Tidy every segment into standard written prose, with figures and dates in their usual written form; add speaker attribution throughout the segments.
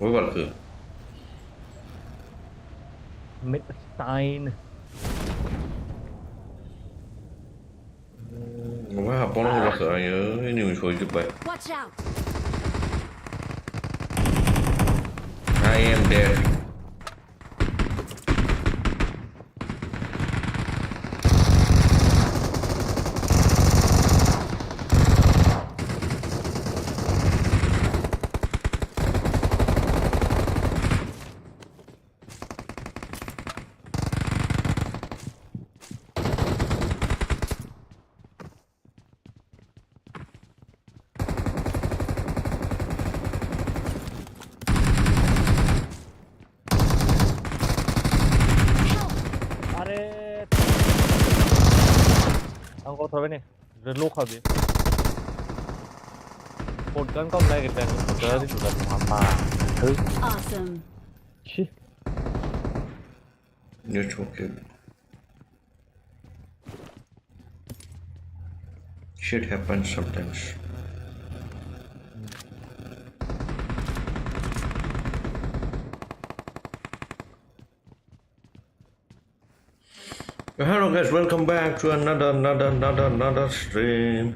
Speaker 1: What about the
Speaker 2: Midstein?
Speaker 1: Wow, bóng nó là khởi nhớ nhiều người chụp vậy.
Speaker 3: Watch out.
Speaker 1: I am dead.
Speaker 2: Ông có thôi này, rồi lúc hợp đi. Một cân công này cái tên của tớ thì chủ là mà thứ.
Speaker 3: Awesome.
Speaker 2: Chi?
Speaker 1: You're joking. Shit happens sometimes. Hello guys, welcome back to another stream.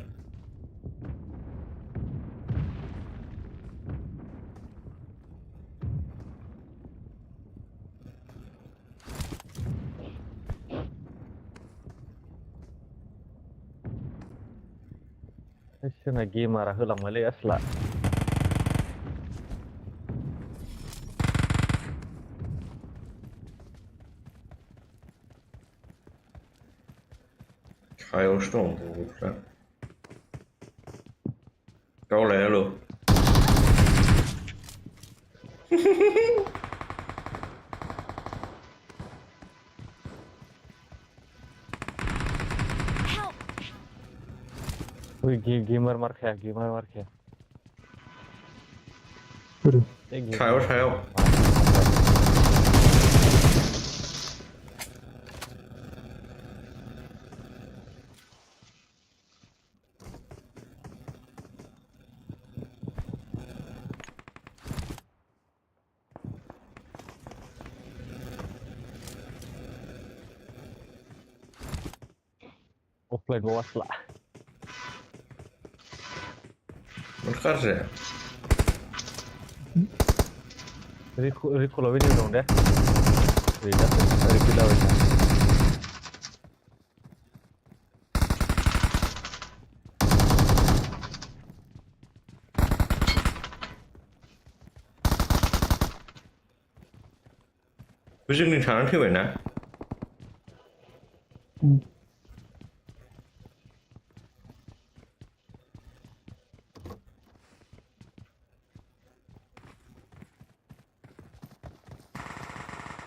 Speaker 2: Cái này game mà hơi lòng mới lấy S lại.
Speaker 1: Hai år stånd på Có lẽ luôn.
Speaker 2: Ui, gamer mar khe.
Speaker 1: Theo.
Speaker 2: Offline was lại.
Speaker 1: Một khát rẻ.
Speaker 2: Rico lo vedi dong deh. Tidak, dari kita aja.
Speaker 1: Ví dụ như tháng thì vậy nè.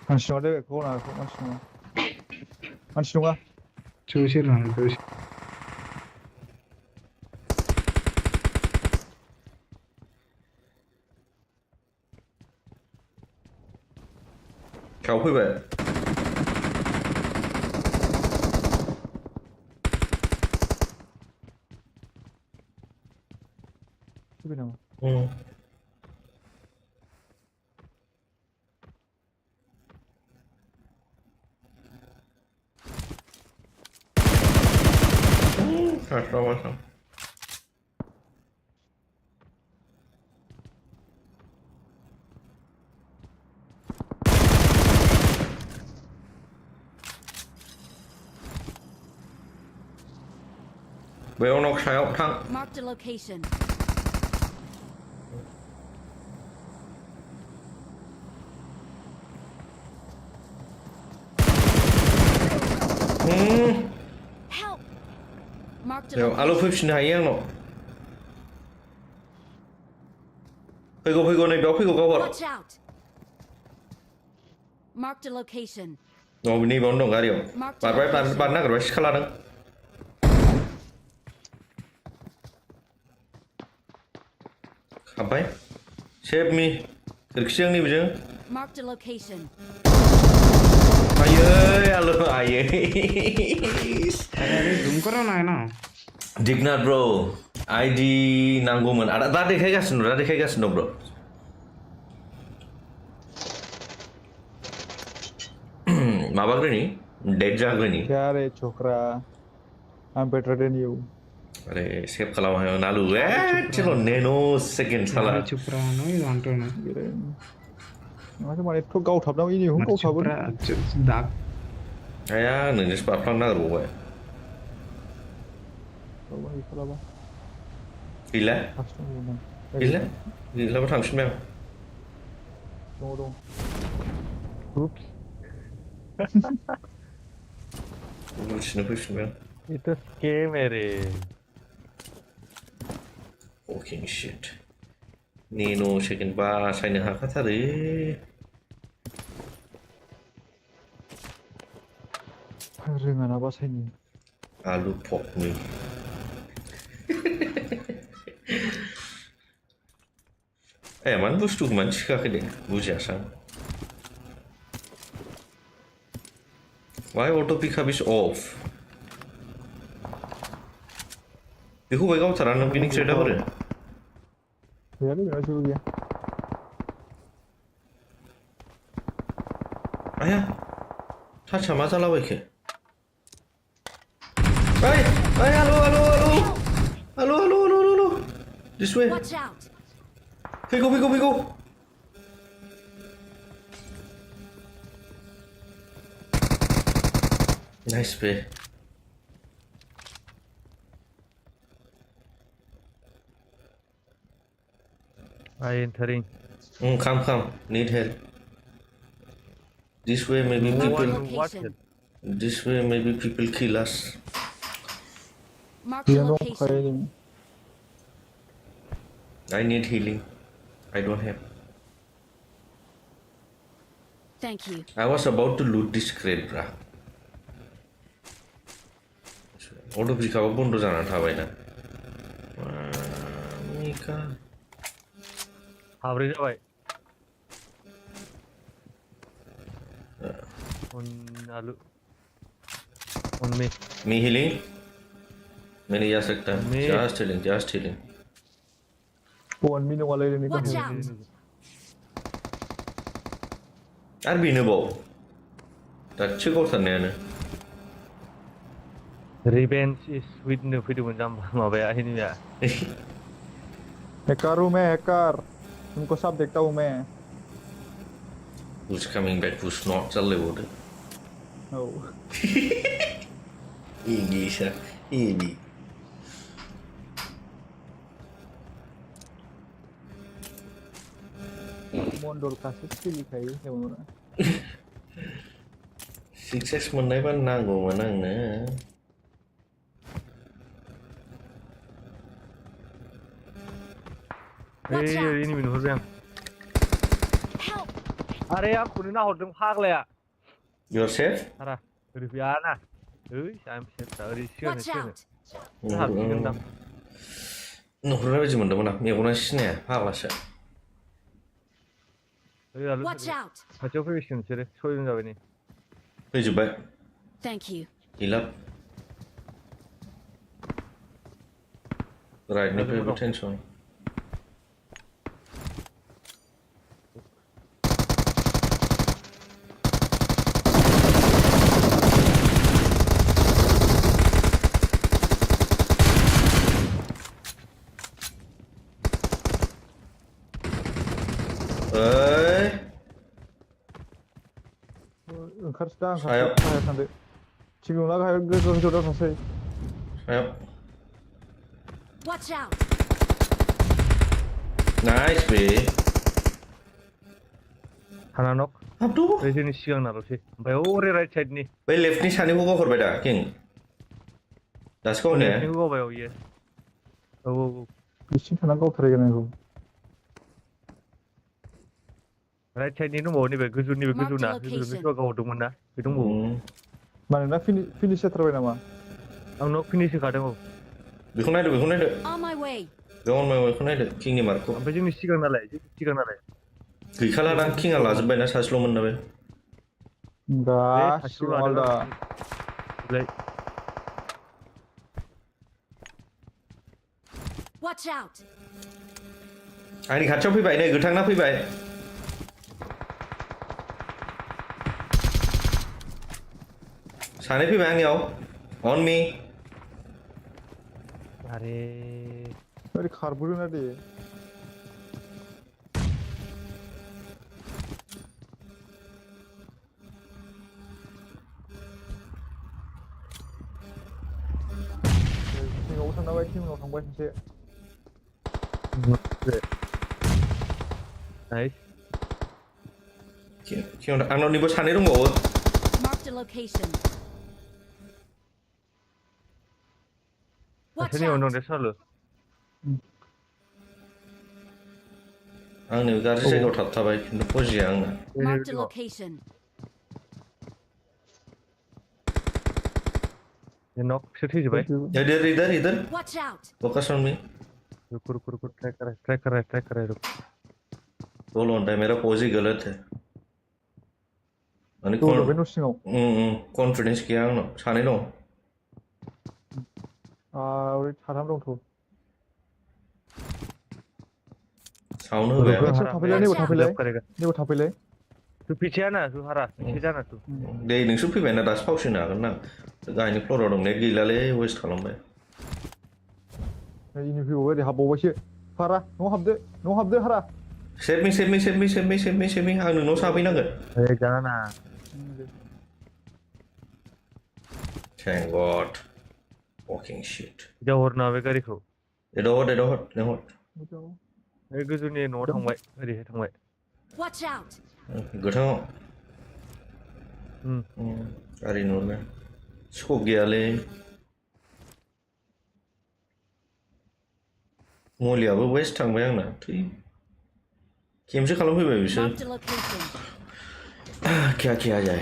Speaker 4: Anşinode kona Anşinunga చూసిర్రు చూసి
Speaker 1: Cháu quý vị. Хорошо, можно. Về ông nó sai ông thăng.
Speaker 3: Marked a location. Help. Marked a
Speaker 1: Rồi, alo
Speaker 3: location.
Speaker 1: phim này nhá nó. Phải này đó phải có vật.
Speaker 3: Watch out. Marked a location.
Speaker 1: Nó bên này bọn nó ra điều. Bạn nãy cái khá là đó. Apa? Save me. Terkesiang nih bujang.
Speaker 3: Marked a location.
Speaker 1: Ayo, alo ayo.
Speaker 4: zoom karo na na
Speaker 1: Dignat bro. ID nangguman. Ada tadi kayak gas bro. माबाग्रोनि dead जाग्रोनि
Speaker 5: यार ए छोकरा I'm better than you
Speaker 1: अरे सेव खालामा नालु एसेल' नेनो second साला
Speaker 4: Ada cuprano itu antona.
Speaker 5: माथो माने एथ' गावथाबनांगौ इनिखौ
Speaker 4: Mati
Speaker 5: गावथाबो
Speaker 4: cupra dak.
Speaker 1: आया नोंजोंसो बारफ्लांनो नागिरबावबाय गैला गैला गैलाबा थांफिनबाय आं
Speaker 5: दङ
Speaker 2: Oops.
Speaker 1: लुथिनो फैफिनबाय आं
Speaker 2: Itu scam रे
Speaker 1: fucking shit नेनो सेकेन्ड बासायनो हाखाथारो
Speaker 5: रोङा ना बासायनो
Speaker 1: आलु पकनि ए मानो बुस्थुखौ मानो थिखाखै दे बुजियासै आं Why auto pickup is off? बेखौ बाय गावथारा नों बिनि क्रेडा बोरो
Speaker 5: गैयालै बेनाव जेबो गैया
Speaker 1: आया थाचा मा जालाबायखो ओइ ओइ आलु आलु आलु आलु आलु आलु आलु this way
Speaker 3: Watch out!
Speaker 1: फैगौ फैगौ फैगौ Nice be
Speaker 2: I entering
Speaker 1: come need help this way maybe
Speaker 3: Marked a
Speaker 1: people
Speaker 3: location.
Speaker 1: this way maybe people kill us
Speaker 3: Marked a
Speaker 5: गैया दंखायो
Speaker 3: location.
Speaker 5: नै
Speaker 1: I need healing I don't have
Speaker 3: Thank you.
Speaker 1: I was about to loot this crate bra auto pickup बन्द जाना थाबाय ना मिका
Speaker 2: हाब्रै जाबाय on आलु on me
Speaker 1: me healing मैं नहीं जा सकता
Speaker 2: Me.
Speaker 1: just healing
Speaker 5: बन मिनोवालाय नै
Speaker 3: Watch
Speaker 5: गाहाय
Speaker 3: out!
Speaker 1: आरो बेनोबाव दासो गावथारनायानो
Speaker 2: revenge is with नो फैदोंमोन जाम्बा माबाया एनिमिया
Speaker 5: हैकर हूं मैं हैकर तुमको सब देखता हूं मैं
Speaker 1: who's coming back who's not जालायबावदो
Speaker 5: औ
Speaker 1: इंग्लिशा एबि
Speaker 5: मन्डल कासे सोलिखायो हेवना
Speaker 1: 6x मोननायबा नांगौमोन आंनो
Speaker 3: Watch out!
Speaker 2: एनिमि नुहुरबाय आं
Speaker 3: Help!
Speaker 2: आरे आंखौनो नाहरदों फाग्लाया
Speaker 1: you're safe
Speaker 2: आरा ओरै फैया ना ओइ आं सेफटा ओरै
Speaker 3: Watch
Speaker 2: सिगांनो
Speaker 3: out!
Speaker 2: हाबसिगोनदां
Speaker 1: नुहुरनाय बायदि मोनदोंमोन आं मेगना सिनाया फाग्लासो
Speaker 2: ओइ आलु
Speaker 3: Watch out!
Speaker 2: खाथियाव फैगासिगोन बिसोरो सयजन जाबाय नै
Speaker 1: फैजोब्बाय
Speaker 3: Thank you.
Speaker 1: गैला राइटनिफ्रायबो टेनसन
Speaker 5: ओंखारसोदा
Speaker 1: सायाव।
Speaker 5: गाहायाव थांदो थिग नंला गाहायाव गोजौआव थांसै
Speaker 1: सायाव
Speaker 3: Watch out!
Speaker 1: नाइस बे
Speaker 2: हाना नक
Speaker 1: हाबदो
Speaker 2: ओइ जोंनि सिगांनाल'सै ओमफ्राय हरै राइट साइडनि
Speaker 1: बै लेफ्टनि सानैखौ गावहरबाय दा किं दासो गावनाया
Speaker 2: लेफ्टनिखौ गावबाय औ इयो औ औ औ
Speaker 5: बिसिम थाना गावथारगोन आंखौ
Speaker 2: राइट साइडनि दंबावो नैबे गोजौनिबे
Speaker 3: Marked
Speaker 2: गोजौना
Speaker 3: location.
Speaker 2: गोजौनि सोरबा गावहरदोंमोन ना बे दंबावो
Speaker 5: मानोना फिनिश जाथारबाय नामा
Speaker 2: आं नक फिनिश होखादों औ
Speaker 1: बेखौ नायदो
Speaker 3: On my way.
Speaker 1: बेयाव बेखौ नायदो किंनि मार्कखौ
Speaker 2: ओमफ्राय जोंनि सिगां नालाय
Speaker 1: गैखालादां किंआ लाजोब्बायना सासेल'मोन ना बे
Speaker 5: गासिबो आलदा
Speaker 3: Watch out!
Speaker 1: आंनि खाथियाव फैबाय नै गोथांना फैबाय सानै फैबाय आंनियाव on me
Speaker 2: अरे
Speaker 5: ओरै खारबोदों ना दे सिङावबो थांबाय सिङाव थांबाय सासे
Speaker 2: नाइस
Speaker 1: आंनावनिबो सानै दंबावो
Speaker 3: Marked a location. Watch
Speaker 2: नोंसोरनि उनाव
Speaker 3: out!
Speaker 2: दे सालु
Speaker 1: आंनि गाज्रि जायगायाव थाबथाबाय खिन्थु फजिया आंना
Speaker 3: Marked a location.
Speaker 2: नक बिसोर थैजोब्बाय
Speaker 1: इधर
Speaker 3: Watch out!
Speaker 1: Focus on me
Speaker 2: रुक ट्राई कर रहा है रुक
Speaker 1: रोल ऑन है मेरा पोज ही गलत है माने
Speaker 5: दौड़बाय न' सिङाव
Speaker 1: कॉन्फिडेंस गैया आंनाव सानै दं
Speaker 5: ओरै साथाम दंथ'
Speaker 1: साउन्ड होबाय आं
Speaker 5: नोंसोर थाफैलाय नैबाव थाफैलाय नैबाव थाफैलाय
Speaker 2: तू पीछे आना तू हरा पीछे जाना तू
Speaker 1: दे नोंसोर फैबायना दासो फावसिनो हागोन ना गाहायनि फ्ल'राव दं नेट गैलालै वेस्ट खालामबाय
Speaker 5: इनि फैबावबाय ओरै हाबबावबायसो हारा न'आव हाबदो हारा
Speaker 1: सेभ मी आं नोंनाव साफैनांगोन
Speaker 2: अरे जाना ना
Speaker 1: थैंक गॉड fucking shit
Speaker 2: जा हरना बे गारिखौ
Speaker 1: एदावहर
Speaker 2: बे गोजौनि न'आव थांबाय ओरैहाय थांबाय
Speaker 3: Watch out!
Speaker 1: गोथाङाव गारि नुनो स्कप गैयालै मलियाबो वेस्ट थांबाय आंना थै खेमसो खालामफैबाय बिसोर
Speaker 3: Marked a location.
Speaker 1: क्या किया जाए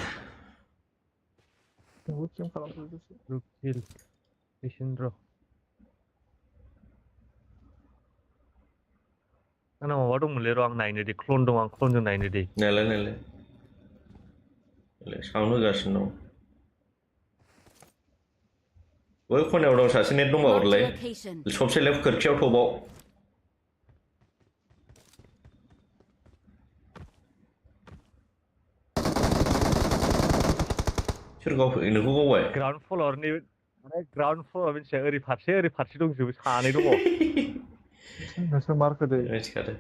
Speaker 5: नोंबो केम खालामदो दसे
Speaker 2: रुक हिल स्टेशन र आंना माबा दंमोनलै र' आं नायनो दे क्ल'न दं आं क्ल'नजों नायनो दे
Speaker 1: नायलाय साउन्ड होगासिनो दं बै खनायाव दं सासे नेट
Speaker 3: Marked a
Speaker 1: दंबावोलै
Speaker 3: location.
Speaker 1: सबसे लेफ्ट खोरखियाव टपाव सोर गावफै नोंखौ गावबाय
Speaker 2: ग्राउन्ड फ्ल'रनि माने ग्राउन्ड फ्ल'र मिथिया ओरै फारसे दंजोबो सानै दङ
Speaker 5: नोंसोर मार्क होदो
Speaker 1: मिथिखादो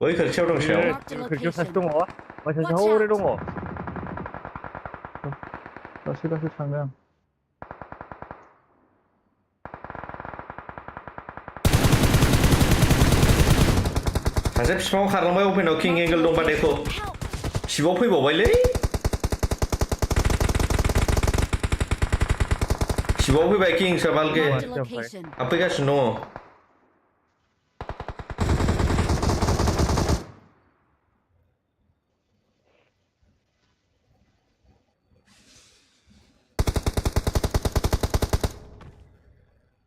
Speaker 1: बै खोरखियाव दं सायाव
Speaker 2: खोरखियाव सासे दङ ओमफ्राय सासे हरै दङ
Speaker 5: लासै थाङो आं
Speaker 1: सासे बिफाङाव खारलांबाय अपेनाव किं एंगल दंबा देखौ सिबाव फैबावबायलै सिबाव फैबाय किं साबालके
Speaker 3: Marked a location.
Speaker 1: हाबफैगासिनो दङ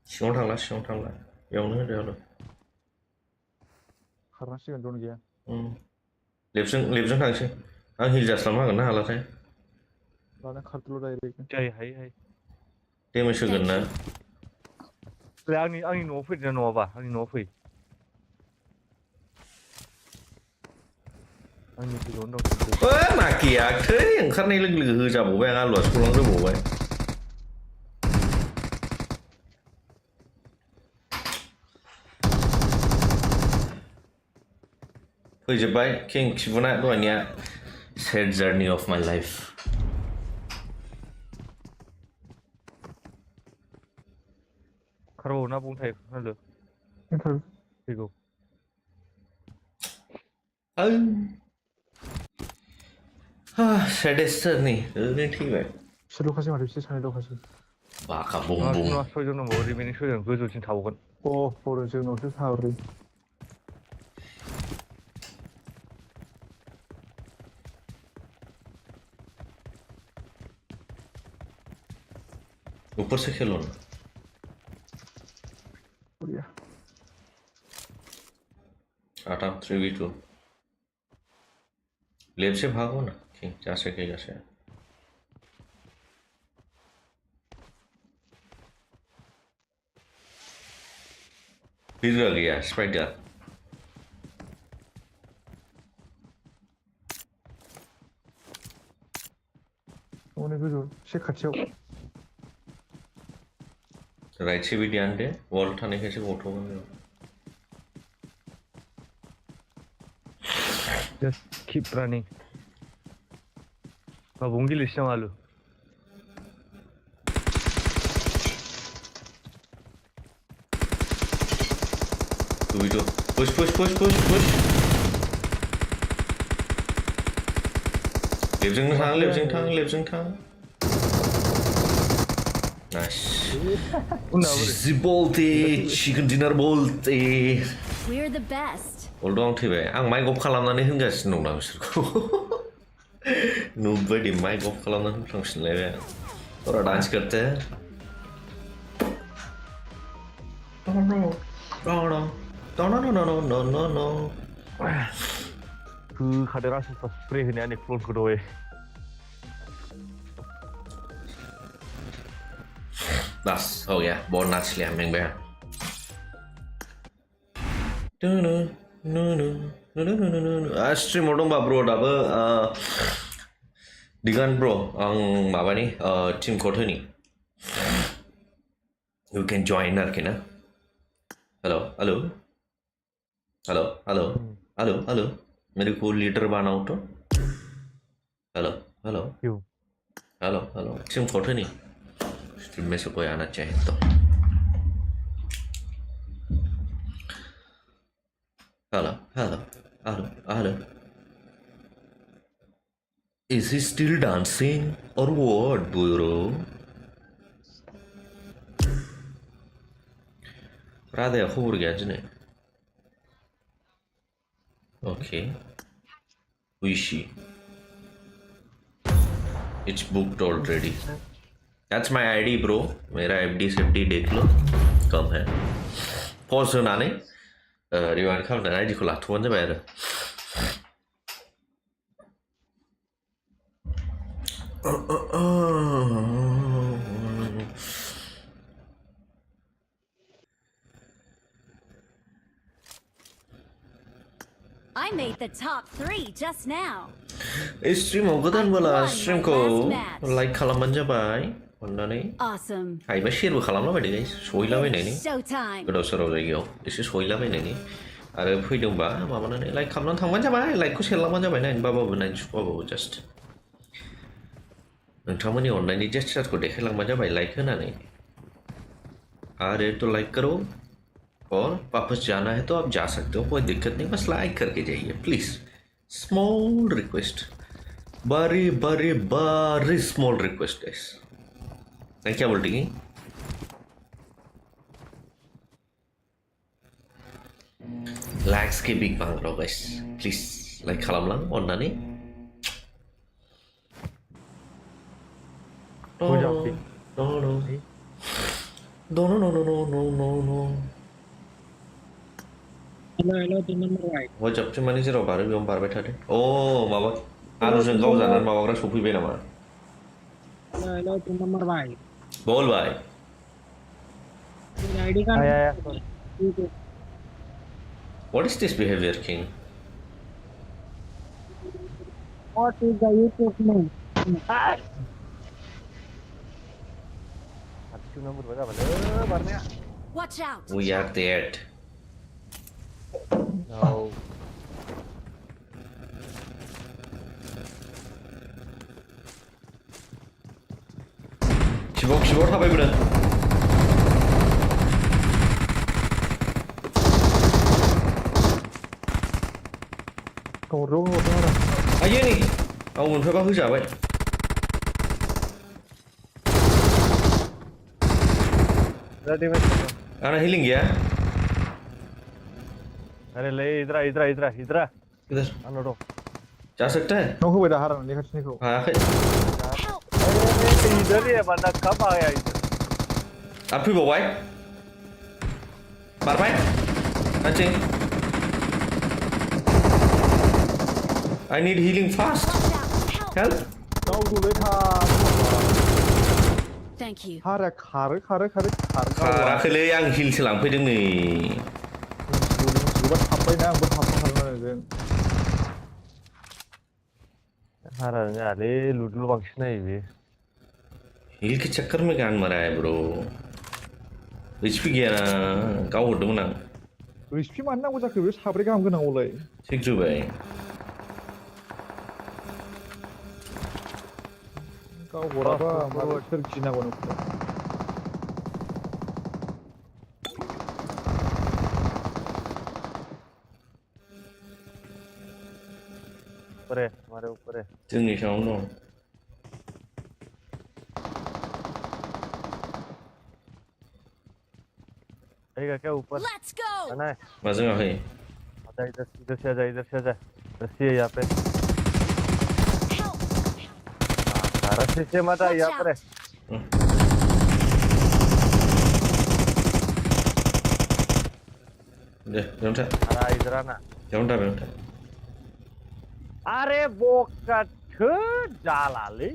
Speaker 1: सिङाव थांला बेयावनो होदो
Speaker 5: खारनांसिगोन जन गैया
Speaker 1: लेफ्टजों थांसै आं हिल जास्लाबनो हागोन ना हालाथाय
Speaker 5: लाना खारदोल' डाइरेक्ट
Speaker 2: जायो हायो
Speaker 1: डेमेज होगोन ना
Speaker 2: आंनि न'आव फैदों नङाबा आंनि न'आव फै आंनि गोजौआवनो दं
Speaker 1: नाकिया थै ओंखारनाय लोगो लोगो होजाबावबाय आं आलुआ सौलांग्रोबावबाय फैजोब्बाय किं खिबुना दहायनिया सैड जार्नी अफ माय लाइफ
Speaker 2: खारबाव ना बुंथाय हेल' फैगौ
Speaker 1: सैडेस्ट जार्नी ओरैनो थैबाय
Speaker 5: बिसोरल'खासै माथो बिसोर सानैल'खासै
Speaker 1: बाखा बुम बुम
Speaker 2: नङा सयजन दंबावो रिमेनिं सयजन गोजौसिन थाबावगोन
Speaker 5: हरो जोंनावसो साब्रै
Speaker 1: ऊपर से खेलो ना
Speaker 5: बढ़िया
Speaker 1: 3v2 लेफ्ट से भागो ना किंग जा सके फिर आ गया स्पाइडर
Speaker 5: गोजौ एसे खाथियाव
Speaker 1: राइट से भी ध्यान दे वॉल थाने कैसे गथ'गोन
Speaker 2: Just keep running. Mabung gilis na malu.
Speaker 1: Tuh push Lebjeng thang nice cheesy bolte chicken dinner bolte
Speaker 3: We're the best.
Speaker 1: Hold on थैबाय आं माइक अफ खालामनानै होनगासिनो दं ना बिसोरखौ नुबायदि माइक अफ खालामनानै होफ्रांफिनलायबाय आं थोड़ा डांस करते हैं no
Speaker 2: Kadang rasa spray ni ane clone ko doy.
Speaker 1: बस हो गया बहुत नाच लिया हमने भैया स्ट्रीम दंबा ब्रो दाबो दिगान ब्रो आं माबानि टीम कोड होनि you can join आरोखि ना हेलो मेरे को लीडर बनाओ तो हेलो टीम कोड होनि स्ट्रीम में से कोई आना चाहे तो hello is he still dancing or what bro Radhe खबर गया दिनै okay who is she it's booked already that's my ID bro मेरा FD सेफ्टी देख लो कम है पॉज होनानै रिवाइंड खालामनानै आइडिखौ लाथ'बानो जाबाय आरो
Speaker 3: I made the top 3 just now.
Speaker 1: स्ट्रीमाव गोदान बोला स्ट्रीमखौ लाइक खालामबानो जाबाय अन्नानै
Speaker 3: Awesome.
Speaker 1: हायोबा शेयारबो खालामलाबायदो गाइस सहैलाबायनायनि
Speaker 3: Showtime.
Speaker 1: गोदाव सोराव जायगायाव एसे सहैलाबायनायनि आरो फैदोंबा माबानानै लाइक खालामनानै थांबानो जाबाय लाइकखौ सेर लांबानो जाबाय नाइन बाबाबो नाइन सुबाबाबो जास्ट नोंथांमोननि अननायनि जेस्चारखौ देखायलांबानो जाबाय लाइक होनानै अरे तो लाइक करो और वापस जाना है तो आप जा सकते हो कोई दिक्कत नहीं बस लाइक करके जाइए प्लीज स्मॉल रिक्वेस्ट बारी स्मॉल रिक्वेस्ट गाइस मैं क्या बोल रही लाइक्स के बिग मांग रहा हूँ गाइस प्लीज लाइक खालामलां अन्नानै No.
Speaker 4: Hello, the number right.
Speaker 1: WhatsApp माने जेराव बारो बेयाव बारबाय थादो माबा आलुजों गावजानानै माबाग्रा सफैबाय नामा
Speaker 4: Hello, the number right.
Speaker 1: बोल भाई
Speaker 4: ID card.
Speaker 1: What is this behavior king
Speaker 4: What is the YouTube name?
Speaker 2: Active number बजा भले भर्ने
Speaker 3: Watch out.
Speaker 1: we are dead
Speaker 2: no
Speaker 1: शिवक थाबाय बोदों
Speaker 5: Kau
Speaker 1: आयो नै औ मोनफायबा होजाबाय
Speaker 2: ready में
Speaker 1: आना हिलिंग गया
Speaker 2: अरे ले इधर
Speaker 1: इधर
Speaker 2: आनो दो
Speaker 1: जा सकता है
Speaker 5: Kau होबाय दा हारानानै खाथिनिखौ
Speaker 1: हायाखै
Speaker 2: अरे इधर ही है बंदा कब आ गया इधर
Speaker 1: आरो फैबावबाय बारबाय आथिं I need healing fast
Speaker 3: Watch out. Help.
Speaker 1: help
Speaker 5: गावदोलै था
Speaker 3: Thank you.
Speaker 5: हारा खारो
Speaker 1: खाराखैलै आं हिलसो लांफैदों नै
Speaker 5: जोबोद थाबबायना आंबो थाबखानांगोन
Speaker 2: हारा जाले लुदलु बांसिन नायो बे
Speaker 1: हिल के चक्कर में गान मरा है ब्रो HP गैया ना गाव हरदोंमोन आं
Speaker 5: HP मानो नांगौ जाखो बे साब्रै गाहाम गोनांगौलाय
Speaker 1: थिग जोबाय
Speaker 5: गाव हराबा माबा सोर गिनांगौ नोंखौ
Speaker 2: ऊपर है हमारे ऊपर है
Speaker 1: जोंनि सायावनो दं
Speaker 2: रहेगा क्या ऊपर
Speaker 3: Let's go!
Speaker 2: आना है
Speaker 1: माजों आखै
Speaker 2: आजा इधर से आजा इधर से आजा रस्सी है यहाँ पे
Speaker 3: Help!
Speaker 2: रस्सी से मत आ
Speaker 3: Watch
Speaker 2: यहाँ पर है
Speaker 3: out!
Speaker 1: दे बेयावनो था
Speaker 2: आना इधर आना
Speaker 1: बेयावनो था
Speaker 2: अरे बोका थो जालालै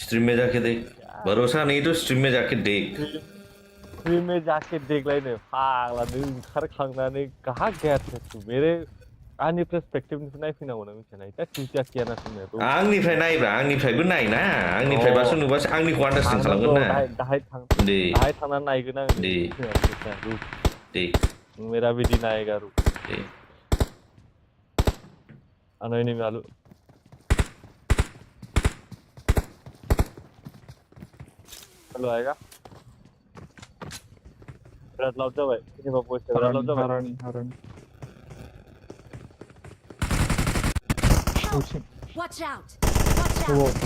Speaker 1: स्ट्रीम में जाके देख भरोसा नहीं तो स्ट्रीम में जाके देख
Speaker 2: स्ट्रीम में जाके देखलायनो फाग्ला नों ओंखारखांनानै कहाँ गया थे तू मेरे आंनि पर्सपेक्टिवनिफ्राय नायफैनांगौ ना मिथिया ना इतना चूतिया किया ना तुमने तो
Speaker 1: आंनिफ्राय नायब्रा आंनिफ्रायबो नायना आंनिफ्रायबासो नुबासो आंनिखौ आन्दारस्टेन्ड खालामगोन ना
Speaker 2: दाहाय
Speaker 1: दे
Speaker 2: थांनानै नायगोन आं
Speaker 1: दे दे
Speaker 2: मेरा बिदि नायगा रुक
Speaker 1: दे
Speaker 2: आनो नहीं मालूम हेलो आएगा बेराद लाउड जाबाय सोरनिबा भइस बेराद लाउड जाबाय
Speaker 5: हारानि
Speaker 3: Help! Watch out! Watch
Speaker 5: औ
Speaker 3: out!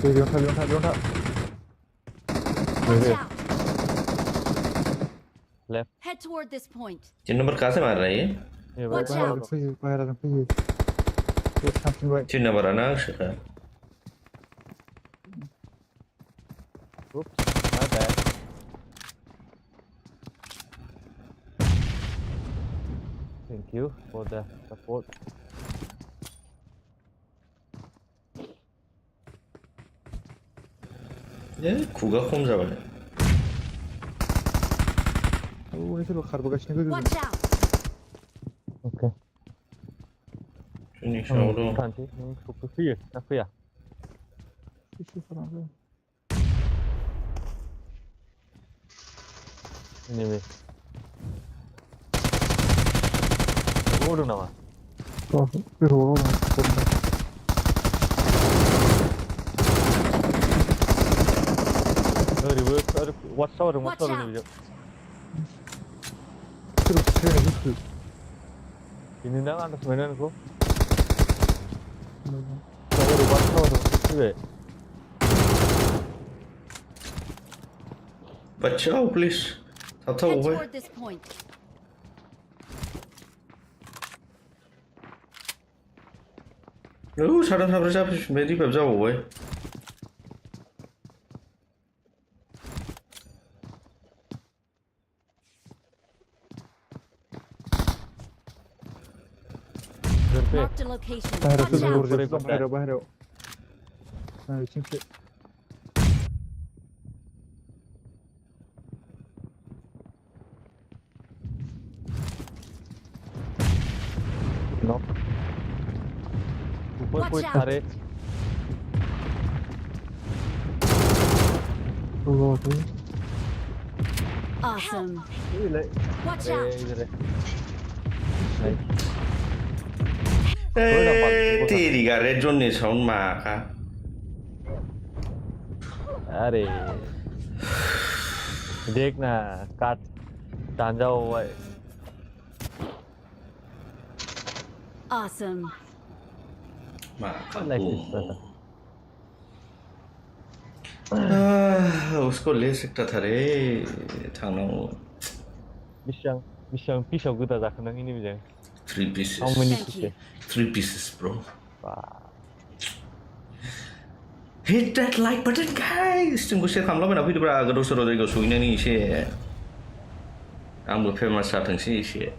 Speaker 5: बेयावनो था
Speaker 3: Watch out!
Speaker 2: Left
Speaker 3: Head toward this point.
Speaker 1: 3 number कहाँ से मार रहा है ये
Speaker 2: ये
Speaker 3: Watch
Speaker 2: भाई
Speaker 3: out!
Speaker 5: बाहेराजों फैयो बे थांफिनबाय
Speaker 1: 3 नंबरानो आंसोखा
Speaker 2: oops my bad thank you for the support
Speaker 1: ए खुगा खम जाबाय
Speaker 5: उनै सोरबा खारबोगासिनो गोजौजों
Speaker 3: Watch out!
Speaker 2: okay
Speaker 1: जोंनि सायाव दं
Speaker 2: थांसै नों सफैयो ना फैया
Speaker 5: एसे खालामबाय
Speaker 2: नैबे गदों नामा
Speaker 5: गोजौआव दं
Speaker 2: ओरैबो वाट्स टावार
Speaker 3: Watch out!
Speaker 2: नैबेजों
Speaker 5: सोर थैनाय गोसो
Speaker 2: बेनो ना आन्दाज मोनो नोंखौ ओरै वाट्स टावार फैबाय
Speaker 1: बचाओ प्लीज थाथाव
Speaker 3: Head
Speaker 1: Bhai
Speaker 3: toward this point.
Speaker 1: ओ साथाम साब्रै जाफैफिनबाय रिभाइभ जाबावबाय
Speaker 3: Marked a location.
Speaker 5: बाहेरायावसो
Speaker 3: Watch out!
Speaker 5: दरजायावसो दं बाहेरायाव बिथिंसो
Speaker 2: नो ऊपर
Speaker 3: Watch
Speaker 2: कोई
Speaker 3: out.
Speaker 2: सारे
Speaker 3: Awesome. Watch
Speaker 2: ए
Speaker 3: out!
Speaker 2: इधर है
Speaker 1: ए तेरी का रेड जोन ने साउंड माखा
Speaker 2: अरे देख ना काट टांजा हुआ है
Speaker 3: Awesome.
Speaker 1: माखा
Speaker 2: लाइक
Speaker 1: उसको ले सकता था रे थांनांगौ
Speaker 2: बेसेबां पिसाव गोदा जाखो नों इनिमिजों
Speaker 1: 3 pieces
Speaker 2: how many
Speaker 3: Thank
Speaker 2: pieces
Speaker 3: you.
Speaker 1: 3 pieces bro
Speaker 2: Wow.
Speaker 1: hit that like button guys जोंखौ शेयर खालामलाबायना फैदोब्रा गोदाव सोराव जायगायाव सहैनायनि एसे आंबो फेमास जाथोंसै एसे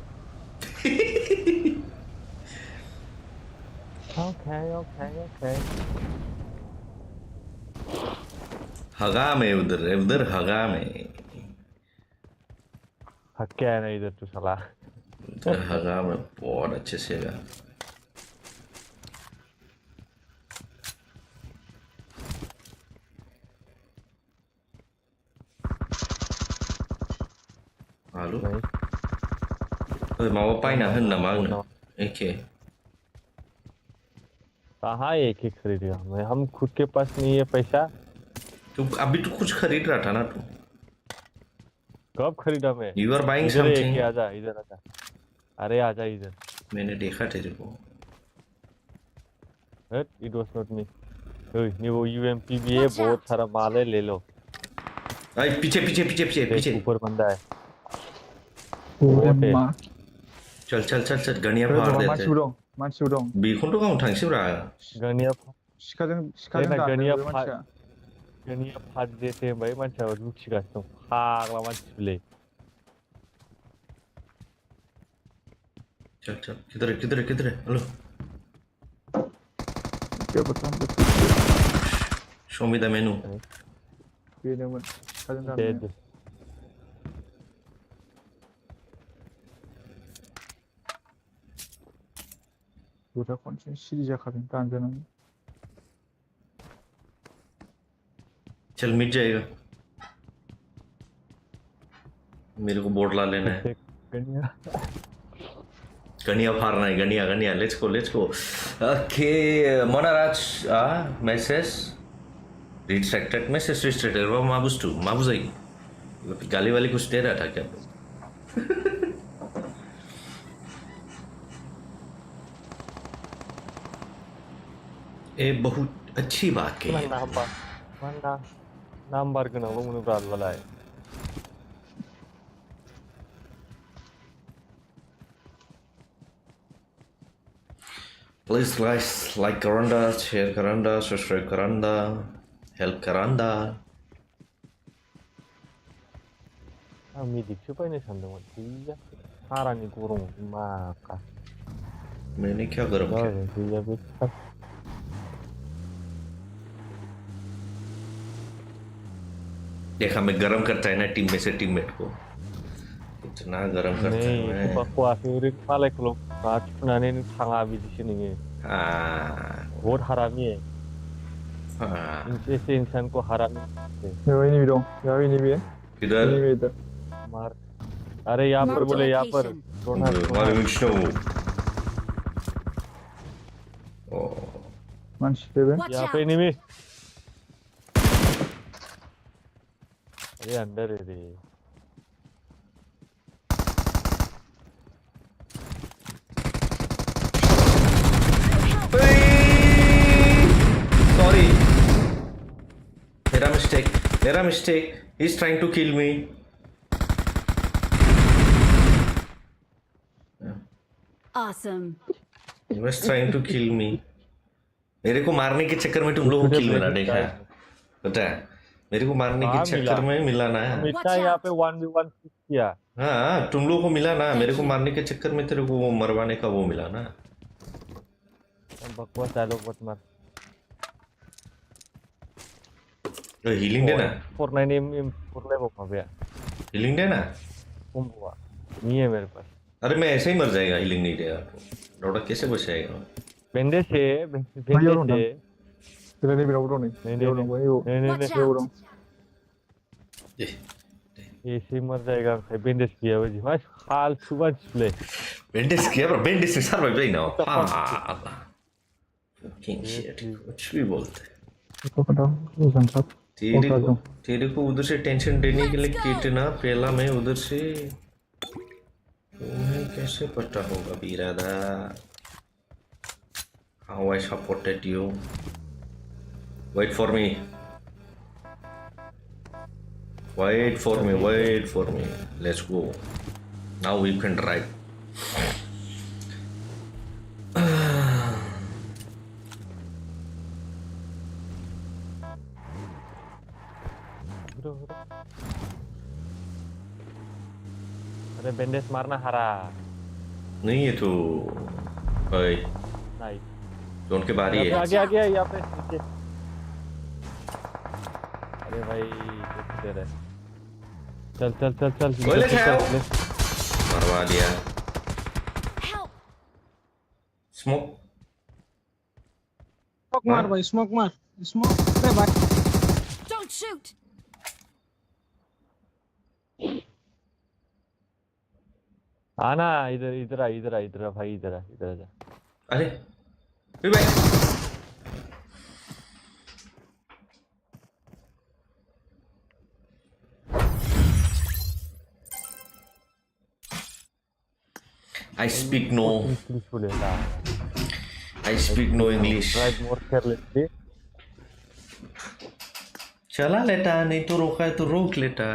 Speaker 2: Okay.
Speaker 1: हगा में उधर हगा में
Speaker 2: हक्के है ना इधर तू साला
Speaker 1: उधर हगा में बहुत अच्छे से हगा हेलो
Speaker 2: नहीं
Speaker 1: माबा बायना होनो नामा आंनो एके
Speaker 2: कहाँ एक ही खरीदेगा मैं हम खुद के पास नहीं है पैसा
Speaker 1: तो अभी तो कुछ खरीद रहा था ना तू
Speaker 2: कब खरीदा मैं
Speaker 1: यू आर बाइंग
Speaker 2: इधर एक ही
Speaker 1: समथिंग
Speaker 2: आजा इधर आजा अरे आजा इधर
Speaker 1: मैंने देखा तेरे को
Speaker 2: इट वाज नॉट मी वो यूएमपी भी है
Speaker 3: Watch
Speaker 2: बहुत
Speaker 3: out.
Speaker 2: सारा माल है ले लो
Speaker 1: आई पीछे पीछे पीछे पीछे
Speaker 2: एक
Speaker 1: पीछे
Speaker 2: ऊपर बंदा है
Speaker 5: ओरे
Speaker 2: ओके।
Speaker 5: मा
Speaker 1: चल चल चल चल गनिया
Speaker 5: ओरे
Speaker 1: फाड़
Speaker 5: बाबा
Speaker 1: देते
Speaker 5: मानसिबो दं
Speaker 1: बेखौनोथ' गावनो थांसैब्रा
Speaker 2: गनिया
Speaker 5: सिखाजों
Speaker 2: देना
Speaker 5: गाखोदों
Speaker 2: गनिया
Speaker 5: बे मानसिया
Speaker 2: गनिया फाट देते हैं भाई मानसिया लुथिगासिनो दं फाग्ला मानसिलै
Speaker 1: चल चल किधर है किधर है किधर है हेलो
Speaker 5: क्या बताऊं
Speaker 1: शो मी द मेनू
Speaker 5: बेनोमोन सिखाजों
Speaker 2: डेड
Speaker 5: गाखोदों बुरा खनसे सिरि जाखादों दानजानानै
Speaker 1: चल मिट जाएगा मेरे को बोर्ड ला लेना है
Speaker 2: गनिया
Speaker 1: गनिया फाड़ना है गनिया गनिया लेट्स गो ओके मोनाराज मेसेज रिस्ट्रिक्टेड मेसेज रिस्ट्रिक्टेड वो माबुस आई गाली वाली कुछ दे रहा था क्या ये बहुत अच्छी बात कही है
Speaker 2: नाम बार गोनांल' मोनोब्रा आलुआलाय
Speaker 1: Please guys like करंदा शेयर करंदा सब्सक्राइब करंदा हेल्प करंदा
Speaker 2: आं मिडिकसो बायनो सानदोंमोन गैया हारानि गरमाव माखा
Speaker 1: मैंने क्या गरम किया
Speaker 2: गैया बे
Speaker 1: देखा मैं गरम करता है ना टीम में से टीममेट को इतना गरम करता है
Speaker 2: नै
Speaker 1: मैं
Speaker 2: बाखवाखै ओरैनो मालायखौल' माबा थुनानै नों थाङा बिदिसो नोङो बहुत हरामी है ऐसे इंसान को हरामी
Speaker 5: यार इन्हीं भी दं यार इन्हीं भी है
Speaker 1: किधर
Speaker 5: इन्हीं भी इधर
Speaker 2: मार अरे यहाँ पर बोले यहाँ पर
Speaker 1: मारे विष्णु
Speaker 5: मानसि देबे
Speaker 3: Watch
Speaker 2: यहाँ
Speaker 3: out.
Speaker 2: पे एनिमी अरे अंदर है रे
Speaker 1: सॉरी मेरा mistake he is trying to kill me
Speaker 3: Awesome.
Speaker 1: He was trying to kill me मेरे को मारने के चक्कर में तुम लोगों को किल मिला देखा पता है मेरे को मारने के चक्कर में मिला ना
Speaker 2: मिटा यहाँ पे 1v1 किया
Speaker 1: हाँ तुम लोगों को मिला ना मेरे को मारने के चक्कर में तेरे को वो मरवाने का वो मिला ना
Speaker 2: बकवास डायलॉग मत मार
Speaker 1: हीलिंग देना
Speaker 2: Fortnite में Fortnite वो कहाँ पे है
Speaker 1: हीलिंग देना
Speaker 2: कुंभवा नहीं है मेरे पास
Speaker 1: अरे मैं ऐसे ही मर जाएगा हीलिंग नहीं देगा तो डॉक्टर कैसे बचाएगा
Speaker 2: बैंडेज है
Speaker 5: तेरा नहीं बिना उड़ो नहीं
Speaker 2: नहीं
Speaker 3: Watch out.
Speaker 2: ऐसे मर जाएगा बैंडेज किया भाई मैं हाल सुबह चले
Speaker 1: बैंडेज किया पर बैंडेज से सर्वाइव नहीं ना हाँ fucking shit कुछ भी बोलते हैं
Speaker 5: तो बताओ उस सब
Speaker 1: तेरे को उधर से टेंशन देने के लिए कितना पहला मैं उधर से तुम्हें कैसे पता होगा बीरादा how I supported you wait for me let's go now we can drive
Speaker 2: अरे बैंडेज मारना हरा
Speaker 1: नहीं है तो भाई
Speaker 2: नहीं
Speaker 1: जोन के बाहर ही है
Speaker 2: आगे यहाँ पे नीचे अरे भाई कैसे दे रहे चल
Speaker 1: बोले मरवा दिया
Speaker 3: Help.
Speaker 1: स्मोक
Speaker 4: स्मोक मार भाई स्मोक मार स्मोक अरे भाई
Speaker 3: Don't shoot.
Speaker 2: आना इधर इधर आ इधर आ इधर आ भाई इधर आ जा
Speaker 1: अरे फैबाय I speak no English.
Speaker 2: Drive more carelessly.
Speaker 1: चला लेटा नहीं तो रोका है तो रोक लेटा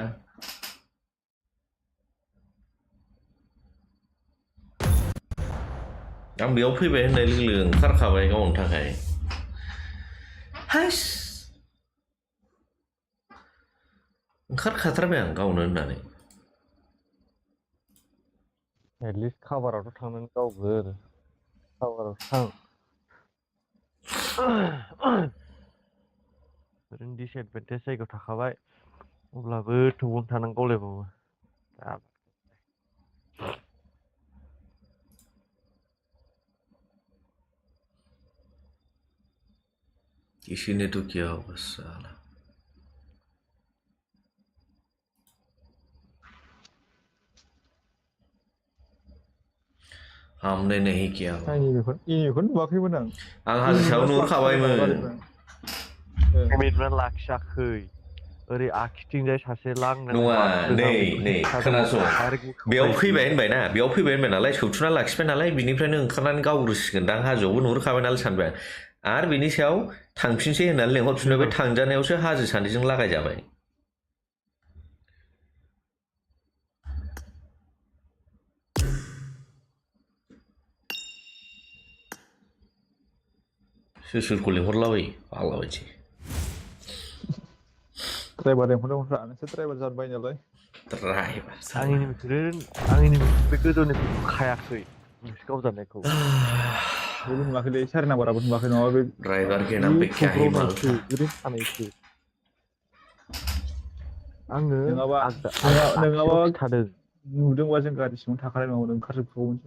Speaker 1: आं बेयाव फैबाय होननाय लोगो लोगो ओंखारखाबाय गावनो थाखाय हाइस ओंखारखाथारबाय आं गावनो होननानै
Speaker 2: At least coverआवथ' थांनानै गावगोर coverआव थां ओरैनो disadvantage जायगायाव थाखाबाय अब्लाबो थौआवनो थानानै गावलायबावो
Speaker 1: किसी ने तो किया होगा साला हमने नहीं किया
Speaker 5: इनिखौनो नुवाखैमोन आं
Speaker 1: हाजो सायाव नुहुरखाबायमोन
Speaker 2: पेमेन्टआ लाखियाखै ओरै आखिथिंजाय सासे लांनो
Speaker 1: नङा नै खोनासं बेयाव फैबाय होनबाय ना बेयाव फैबाय होनबाय नालाय सौथुना लाखिबाय नालाय बिनिफ्रायनो ओंखारनानै गावग्रोसिगोनदां हाजोआवबो नुहुरखाबाय नालाय सानबाय आरो बिनि सायाव थांफिनसै होननानै लेंहरफिनबाय बे थांजानायावसो हाजो सानैजों लागायजाबाय सोरखौ लेंहरलाबायो फाग्लाबायदि
Speaker 5: ड्राइभार लेंहरदोंमोनफ्रा नोंसोर ड्राइभार जाबाय नालाय
Speaker 1: ड्राइभार
Speaker 2: आंनि बे गोजौनिखौ खायाखै नोंसोर गावजानायखौ
Speaker 5: बेबो नुवाखैलै सारि नाम्बाराबो नुवाखै नङाबा बे
Speaker 1: ड्राइभार के नाम पे क्या ही मालूम
Speaker 2: ओरैनो थानायसो आङो
Speaker 5: नोङाबा
Speaker 2: थादों
Speaker 5: नुदोंबा जों गारि सिङाव थाखानाय नङामोन ओंखारजोबगौमोन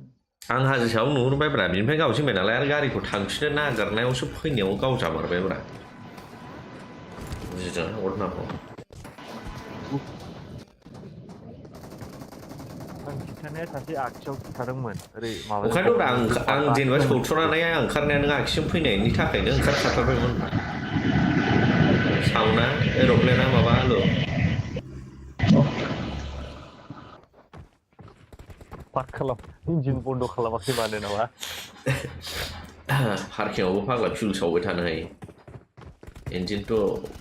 Speaker 1: आं हाजो सायाव नुहुरबायब्रा बिनिफ्राय गावजोंबाय नालाय आरो गारिखौ थांफिननो नागिरनायावसो फैनायाव गावजामारबायब्रा बुजिदों हरनांगौ
Speaker 2: आं खिन्थानाया सासे आगसियाव खिन्थादोंमोन ओरै
Speaker 1: ओंखायनोथ' आं जेनेबा सौथुनानै आं ओंखारनाया नों आगसिजों फैनायनि थाखायनो ओंखारखाथारबायमोन साउन्डआ एर'प्लेना माबा आलु
Speaker 2: पार्क खालाम इन्जिन बन्द' खालामाखै मानो नामा
Speaker 1: पार्किंआवबो फाग्ला फिउल सावबाय थानो हायो इन्जिनथ'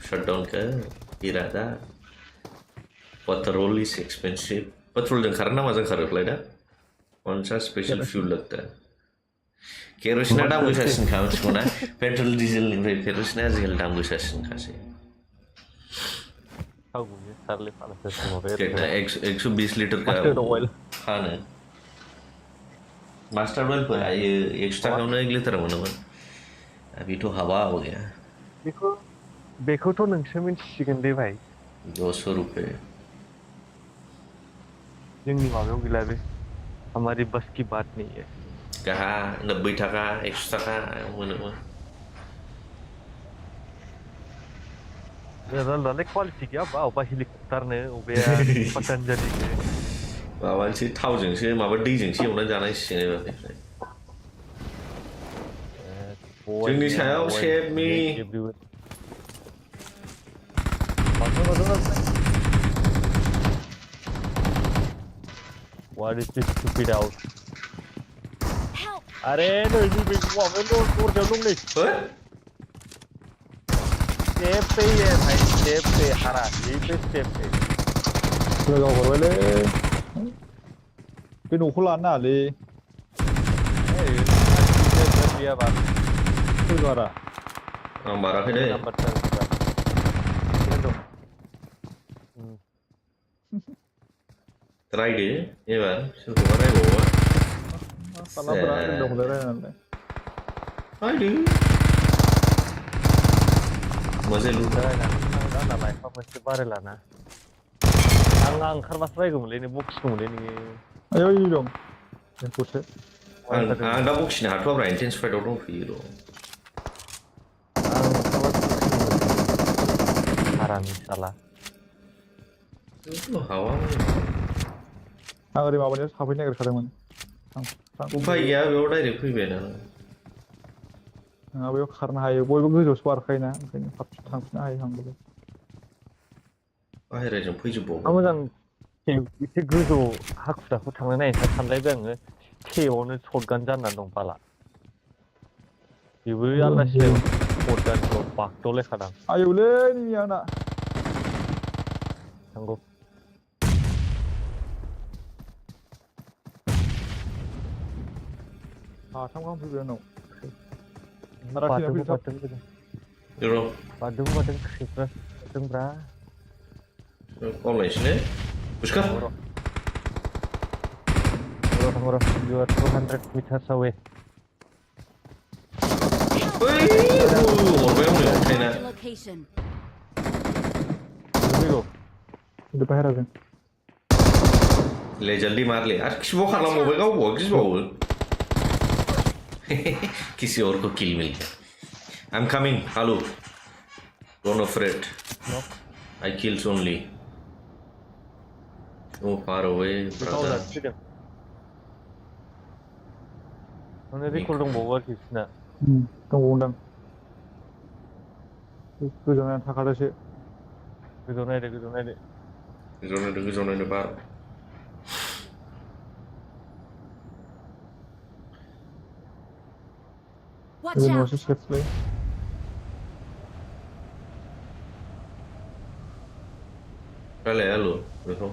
Speaker 1: शाटडाउनखौ इरादा पेट्रोल इज एक्सपेंसिव पेट्रोलजों खारो ना माजों खारो फ्लाइटआ कौन सा स्पेशल फ्यूल लगता है केरोसिना दाम गोसासिनखा मिथिगौ ना पेट्रोल डिजेलनिफ्राय केरोसिना आजिखालि दाम गोसासिनखासै 120 लीटर का फानो मास्टार अइलफोरा 100 थाखायावनो 1 लिटार मोनोमोन बेथ' हाबा हो गया
Speaker 2: बेखौथ' नोंसो मिन्थिसिगोन दे भाई
Speaker 1: 200 रुपए
Speaker 2: जोंनि माबायाव गैला बे हमारी बस की बात नहीं है
Speaker 1: कहा 90 टाका 100 टाका मोनोमोन
Speaker 2: लालाय क्वालिटि गैया अबा हेलिकप्टारनो अबेया पतंजलिनो
Speaker 1: माबानोसै थावजोंसो माबा दैजोंसो एवनानै जानांसिगोन एबारनिफ्राय जोंनि सायाव save me
Speaker 2: What is this stupid house? अरे नैनि बे माबायाव दरजायाव दं नै स्टेप पे ही है भाई स्टेप पे हरा यही पे स्टेप पे
Speaker 5: लोगोआव हरबायलै बे न'खौ लानो नाङालै
Speaker 2: गैयाबा
Speaker 5: सोर बारा
Speaker 1: आं बाराखै दे रायदो एबार सोरखौबा रायबावो
Speaker 5: खालामफोरा दंलै रायनानै
Speaker 1: रायदो मोजां
Speaker 2: रायनानै लाइफा मोनसे बारायलाना आं ओंखारबासो रायगौमोनलै नों बक्सिगौमोनलै नोङो
Speaker 5: आयौ दं एम्फौसो
Speaker 1: आं दा बक्सिनो हाथ'वाब्रा इन्टेन्सिफाइडआव दंफैयो र'
Speaker 2: हारानि साला
Speaker 1: हावा
Speaker 5: आं ओरै माबानियाव साफैनो नागिरखादोंमोन
Speaker 1: उफाय गैया बेयाव डाइरेक्ट फैबाय ना
Speaker 5: नङा बेयाव खारनो हायो बयबो गोजौआवसो बारखायोना ओंखायनो थांफिननो हायो आंबो
Speaker 1: बाहेराजों
Speaker 2: आं
Speaker 1: फैजोबबावबाय
Speaker 2: मोजां एसे गोजौ हाखु दाखु थांनो नागिरना सानलायबाय आङो केआवनो शटगान जानानै दं बाला बेबो आलदा सिलायाव शटगानखौ बागदावलायखादां
Speaker 5: आयौलै नैबे आंना
Speaker 2: थांगौ
Speaker 5: साथाम गाहाम फैबाय आंनाव
Speaker 2: बारदों खैफ्रा बारदोंब्रा
Speaker 1: गावलायसैने बुसखा
Speaker 2: थांगौ र' you are 200 meters away
Speaker 1: हरबाय आंनो
Speaker 3: Marked
Speaker 1: थाइना
Speaker 3: a location.
Speaker 2: फैगौ
Speaker 5: फैदो बाहेराजों
Speaker 1: ले जल्दी मार ले यार किसी वो खालामबावबाय गावबाव गिसबावो किसी और को किल मिल गया I'm coming hello don't afraid I kills only so far away brother
Speaker 2: फैदों माने रिकल दंबावो आरोखि बिसिना
Speaker 5: दंबावोदां गोजाव नायनानै थाखादोसो
Speaker 2: गोजौ नायदो
Speaker 1: गोजौ नायदो बार
Speaker 3: Watch out!
Speaker 5: न'सो सेफलै
Speaker 1: रायलाय आलु बेखौ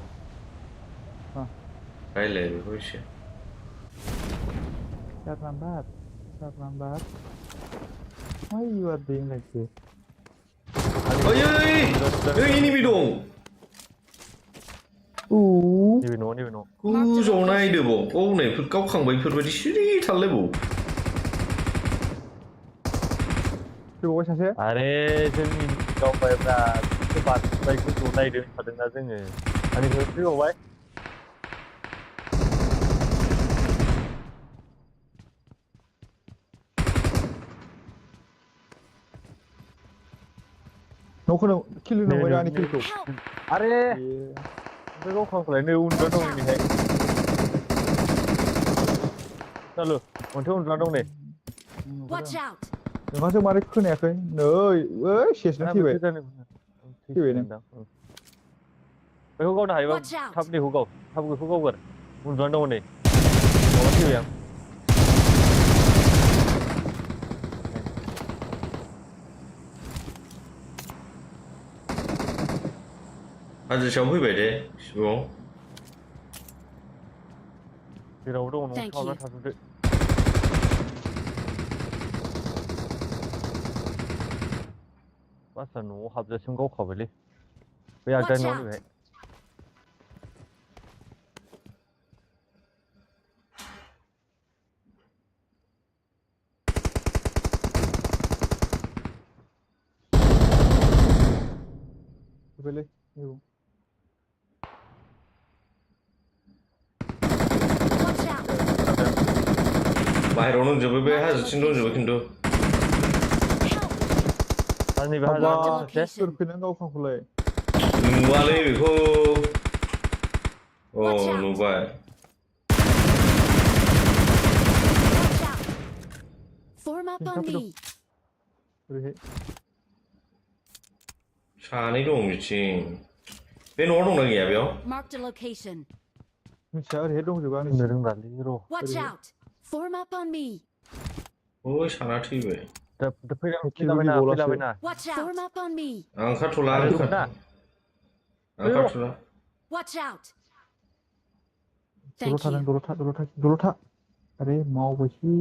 Speaker 1: रायलाय बेखौ एसे
Speaker 5: Third number. Why you are doing like this?
Speaker 1: ओइ एनिमि दं
Speaker 2: नैबे न'
Speaker 1: गोजौआव नायदोबाव गावनायफोर गावखांबायफोरबायदि सिरि थालायबाव
Speaker 5: फैबावबाय सासे
Speaker 2: आरे जोंनि गावबायब्रा बारबाय गोजौआव नायदों होनखादोंना जोङो आंनिखौ फैबावबाय
Speaker 5: न'खौ किल होनांबाय आंनि किलखौ
Speaker 2: आरे ओमफ्राय गावखांखौलाय नै उन्दुना दं नैहाय चालु अन्थाइ उन्दुना दं नै
Speaker 3: Watch out!
Speaker 5: नोंहासो मारै खोनायाखै नै ओइ सेसनो थैबाय थैबाय नों
Speaker 2: बेखौ गावनो हायोबा
Speaker 3: Watch out!
Speaker 2: थाब बेखौ गावगोर उन्दुना दङ नै माबा थैबाय आं
Speaker 1: हाजो सायाव फैबाय दे सिगाङाव
Speaker 2: जेरावबो दङ न'आव
Speaker 3: Thank
Speaker 2: थाबना
Speaker 3: you.
Speaker 2: थाजोबदो बासा न'आव हाबजासिम गावखाबायलै बे आगदानि
Speaker 3: Watch
Speaker 2: न'आव
Speaker 3: out!
Speaker 2: नैहाय
Speaker 5: फैबायलै
Speaker 3: Watch out!
Speaker 1: बाहेरायाव दंजोबो बे हाजोथिं दंजोबो खिन्थु
Speaker 3: Help!
Speaker 2: आरो नैबे
Speaker 5: हाबा
Speaker 2: हाजो
Speaker 3: location.
Speaker 5: सोर फैनानै गावखांखौलाय
Speaker 1: नुवालै बेखौ
Speaker 3: Watch out.
Speaker 1: नुबाय
Speaker 3: Watch out! Form up on me.
Speaker 5: ओरैहाय
Speaker 1: सानै दं बिथिं बे न'आव दंना गैया बेयाव
Speaker 3: Marked a location.
Speaker 5: मिथिया ओरैहाय दंजोबो आंनि
Speaker 2: होननो रोंलालै र'
Speaker 3: Watch out! Form up on me.
Speaker 1: ओइ साना थैबाय
Speaker 2: फैलाबायना
Speaker 3: Watch out! Form up on me.
Speaker 1: आं ओंखारथ'ला
Speaker 3: Watch out!
Speaker 5: दलद
Speaker 3: Thank you.
Speaker 5: था अरे मावबायसै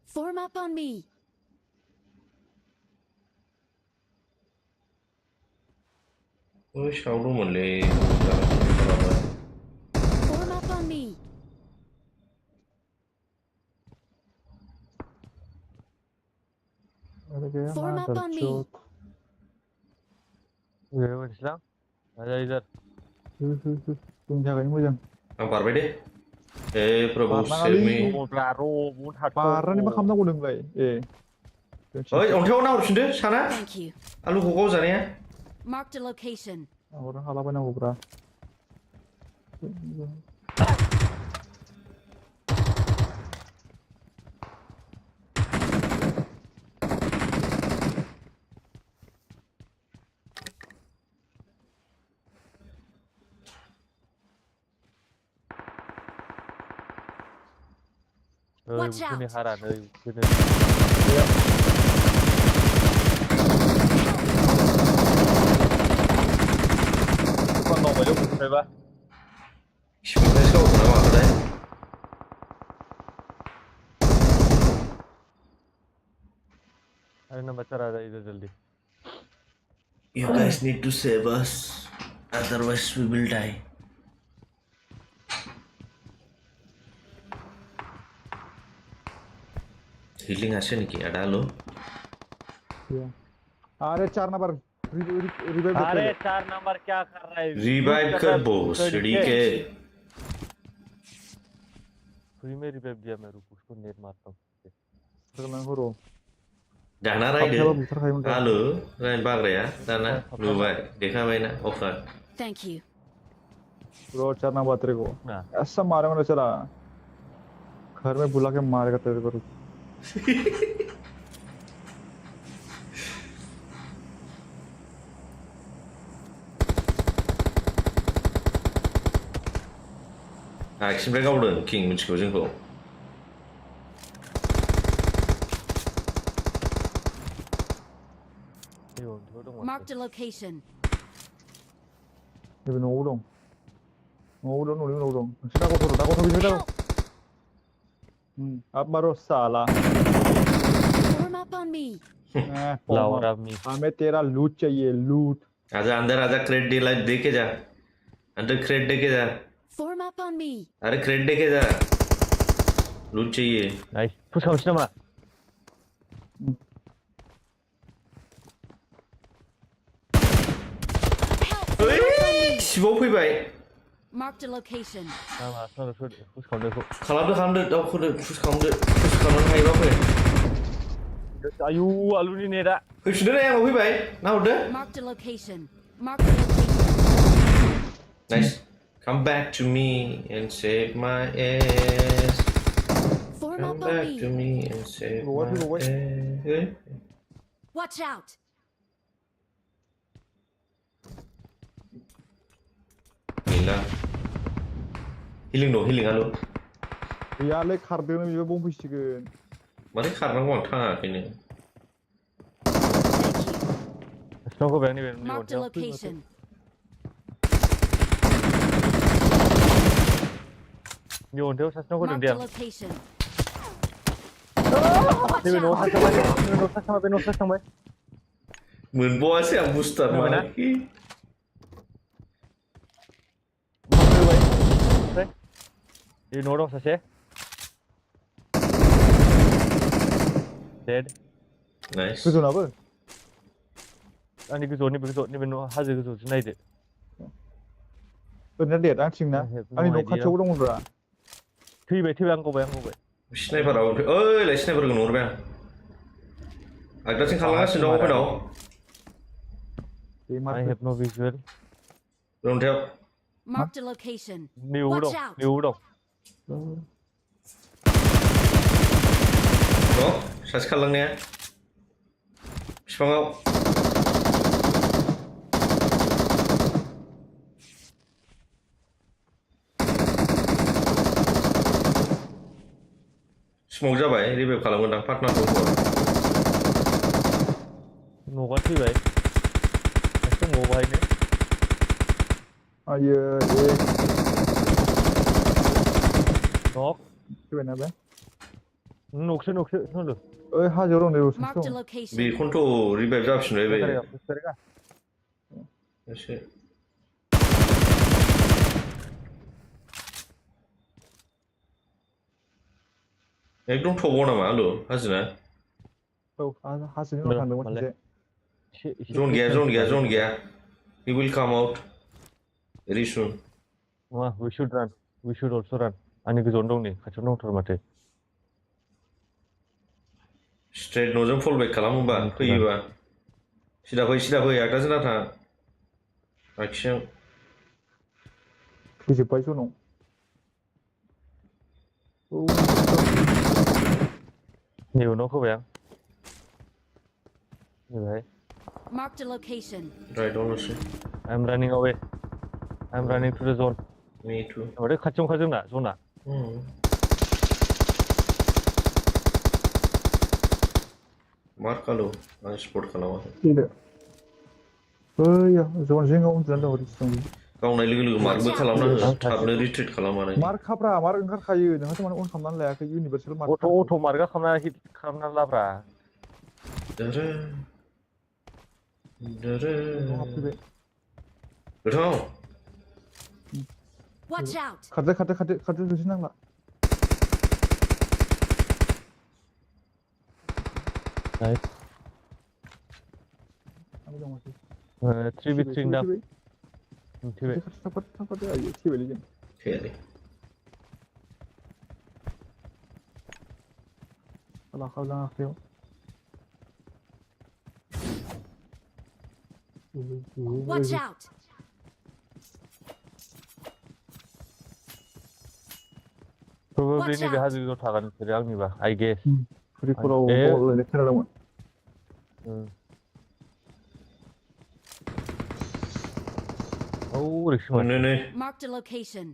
Speaker 3: Form up on me.
Speaker 1: ओइ सायाव दंमोनलै
Speaker 3: Form up on me. Form up on me.
Speaker 2: मिथिला इधर
Speaker 5: जोंनि थाखायनो मोजां
Speaker 1: आं बारबाय दे ए प्रभु
Speaker 5: बारनाङालै।
Speaker 1: सेभ मी
Speaker 5: बारनानै मा खालामनांगौ नोंलाय ए
Speaker 1: ओइ अन्थाइआव नाहरफिनदो साना
Speaker 3: Thank you.
Speaker 1: आलुखौ गावजानाया
Speaker 3: Marked a location.
Speaker 5: हरनो हालाबायनांगौब्रा
Speaker 3: Watch out.
Speaker 2: Ini haran, ini. Con ngồi lúc đây ba.
Speaker 1: Hiçbir başka okuna var da.
Speaker 2: अरे ना बचा रहा था इधर जल्दी.
Speaker 1: You guys need to save us, otherwise we will die. Healing আসে নাকি? এটা হলো
Speaker 5: अरे 4 नंबर रिवाइव
Speaker 2: अरे 4 नंबर क्या कर रहा है?
Speaker 1: रिवाइव कर बोस रेडी के
Speaker 2: फ्री में रिवाइव दिया मैं रुक उसको नेट मारता हूँ.
Speaker 5: Gelenw horo.
Speaker 1: Jangan ride halo राइन बाग्राया दाना नुबाय देखाबाय ना offer.
Speaker 3: Thank you.
Speaker 5: Bro 4 number तेरे को
Speaker 2: ना.
Speaker 5: ऐसा मारेगा ना चला घर में बुला के मारेगा तेरे को.
Speaker 1: एक्शन ब्रेक आउट किंग मिथिगौ जोंखौ.
Speaker 3: Marked a location.
Speaker 5: 여기 노우동. 노우동 노우동 노우동. 나고 저기 저기. अब मारो साला.
Speaker 3: Form up on me.
Speaker 2: लाओ मी.
Speaker 5: हमें तेरा लूट चाहिए लूट.
Speaker 1: आजा अंदर आजा क्रेड दे लाइट देके जा. अंदर क्रेड देके जा.
Speaker 3: Form up on me.
Speaker 1: अरे क्रेड देके जा. लूट चाहिए.
Speaker 2: नाइस. पुश खालामसै नामा?
Speaker 1: सिबाव फैबाय.
Speaker 3: Marked a location.
Speaker 2: नामा सर पुश खालामदो.
Speaker 1: खालामदो दावखोदो पुश खालामनो हायोबा फै.
Speaker 2: आयु आलुनि नेटआ.
Speaker 1: फैफिनदो नै आंनाव फैबाय नाहरदो.
Speaker 3: Marked a location. Marked a location.
Speaker 1: Nice. Come back to me and save my ass.
Speaker 3: Form
Speaker 1: Come
Speaker 3: up on
Speaker 1: back to
Speaker 3: me.
Speaker 1: me and save
Speaker 5: What?
Speaker 1: my ass.
Speaker 3: Watch out.
Speaker 1: Gila. Healing dong, healing halo.
Speaker 5: या ले खारदों बिबो बुंफैसिगोन.
Speaker 1: मारै खारनांगौ आं थाङाखैनो.
Speaker 2: स्नोको bag नहीं
Speaker 3: Marked a location.
Speaker 2: ये उन्हें उस स्नोको
Speaker 3: Marked
Speaker 2: दिया.
Speaker 3: a location.
Speaker 2: नहीं नो हाथ sama नहीं नो sama पे नो sama.
Speaker 1: 1000 sih ang booster
Speaker 2: Mana?
Speaker 1: lagi.
Speaker 2: ये नोड ऑफ से dead.
Speaker 1: Nice.
Speaker 5: गोजौनाबो.
Speaker 2: आंनि गोजौनि बेनो हाजो गोजौसो नायदो.
Speaker 5: ओरैनो देट आंथिंना. आंनि न' खाथियाव दङब्रा.
Speaker 2: थैबाय आं गबाय.
Speaker 1: Sniper out. ओइ लाय स्नाइपारखौ नुहुरबाय आं. आगदाथिं खालामगासिनो दं अपेनाव.
Speaker 2: I have no visual.
Speaker 1: रन्थायाव.
Speaker 3: Marked a location.
Speaker 2: New
Speaker 3: Watch
Speaker 2: दं.
Speaker 3: out.
Speaker 2: निउ दं.
Speaker 1: सासे खारलांनाया. बिफाङाव. स्मक जाबाय रिभाइभ खालामगोनदां पार्टनारखौ.
Speaker 2: न'गा थैबाय. एसे न'आव बाहायनो.
Speaker 5: आयो ए
Speaker 2: न'क.
Speaker 5: फैबायना बे.
Speaker 2: न'कसो होनो.
Speaker 5: ओइ हाजोआव दं नै
Speaker 3: Marked a
Speaker 5: रसो.
Speaker 3: location.
Speaker 1: बेखौनोथ' रिभाइभ जाफिनबाय बे. एसे एकदम थबाव नामा आलु हाजिना?
Speaker 5: औ हाजोनि उनाव थांदोंमोन खनसे.
Speaker 1: Zone गैया. He will come out very soon.
Speaker 2: We should also run. आंनि गोजौआवनो दं नै खाथियाव दंथार माथो.
Speaker 1: Straight न'जों फल बेक खालाम होनबा फैयोबा. सिदा फै आगदाजों दाथा. आखिजों.
Speaker 5: थैजोब्बाय जनाव
Speaker 2: इयुनाव होबाय आं होबाय
Speaker 3: Marked a location.
Speaker 1: Right on also.
Speaker 2: I'm running away. I'm running to the zone.
Speaker 1: Me too.
Speaker 2: ओरै खाथियाव ओंखार जोंना जना
Speaker 1: मार्क खालो आं स्पट खालामाखै
Speaker 5: थैदो बैयाव जन जिङाव उन्दुनानै दं रिसदं
Speaker 1: गावनाय लोगो लोगो मार्कबो खालामना हो थाबनो रिट्रिट खालामनानै
Speaker 5: मार्क खाब्रा मार्क ओंखारखायो नोंहाथ' माने अन खालामनानै लायाखै इउनिभार्सेल मार्क
Speaker 2: अट' मार्कआ खालामना हिट खालामना लाब्रा
Speaker 1: दरे दरे
Speaker 5: हाबफैबाय
Speaker 1: गोथाव
Speaker 3: Watch out!
Speaker 5: खारदो जुसि नांला
Speaker 2: नाइस 3v3 दा थैबाय
Speaker 5: थाफादो आयो थैबायलै जों
Speaker 1: थैयालै
Speaker 5: लाखाब्ला आखायाव
Speaker 3: Watch out!
Speaker 2: Probably नैबे हाजोआव थागोन बिसोरो आंनिबा I guess
Speaker 5: फुरिफोराव बल खोनादोंमोन
Speaker 1: नै
Speaker 3: Marked a location.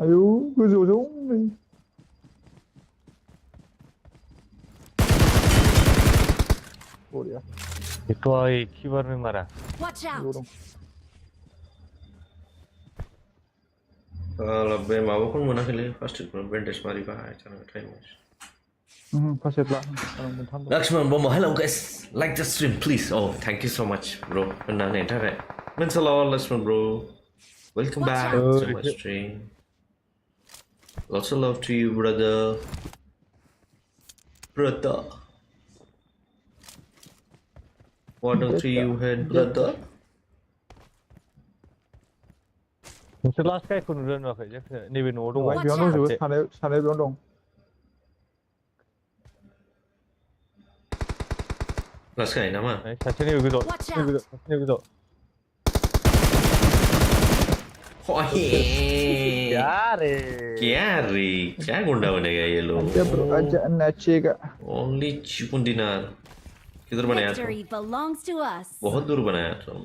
Speaker 5: आयौ गोजौआव नै बरिया
Speaker 2: itu ay kibar में मारा
Speaker 3: Watch out!
Speaker 1: बे माबाखौनो मोनाखैलै फार्स्ट एडखौनो बेन्डेज मारिबाय थानांगौ टाइमाव
Speaker 5: फार्स्ट एड ला
Speaker 1: Lakshman Bomo, hello guys, like the stream please. Oh, thank you so much, bro. Means a lot, Lakshman bro. Welcome back to my stream. Lots of love to you, brother. Why don't you head, brother?
Speaker 2: नोंसोर last गायखौ नुदों नुवाखै नैबे न'आव दङ
Speaker 5: बेयाव दंजोबो सानै बेयाव दं
Speaker 1: Last guy, nama?
Speaker 2: सासे नैबे गोजौ नैबे गोजौ
Speaker 1: Oh, क्या गुंडा बनेगा ये लोग? Only चिकन डिनर किधर बनाया तुम?
Speaker 3: Victory belongs to us.
Speaker 1: बहुत दूर बनाया तुम.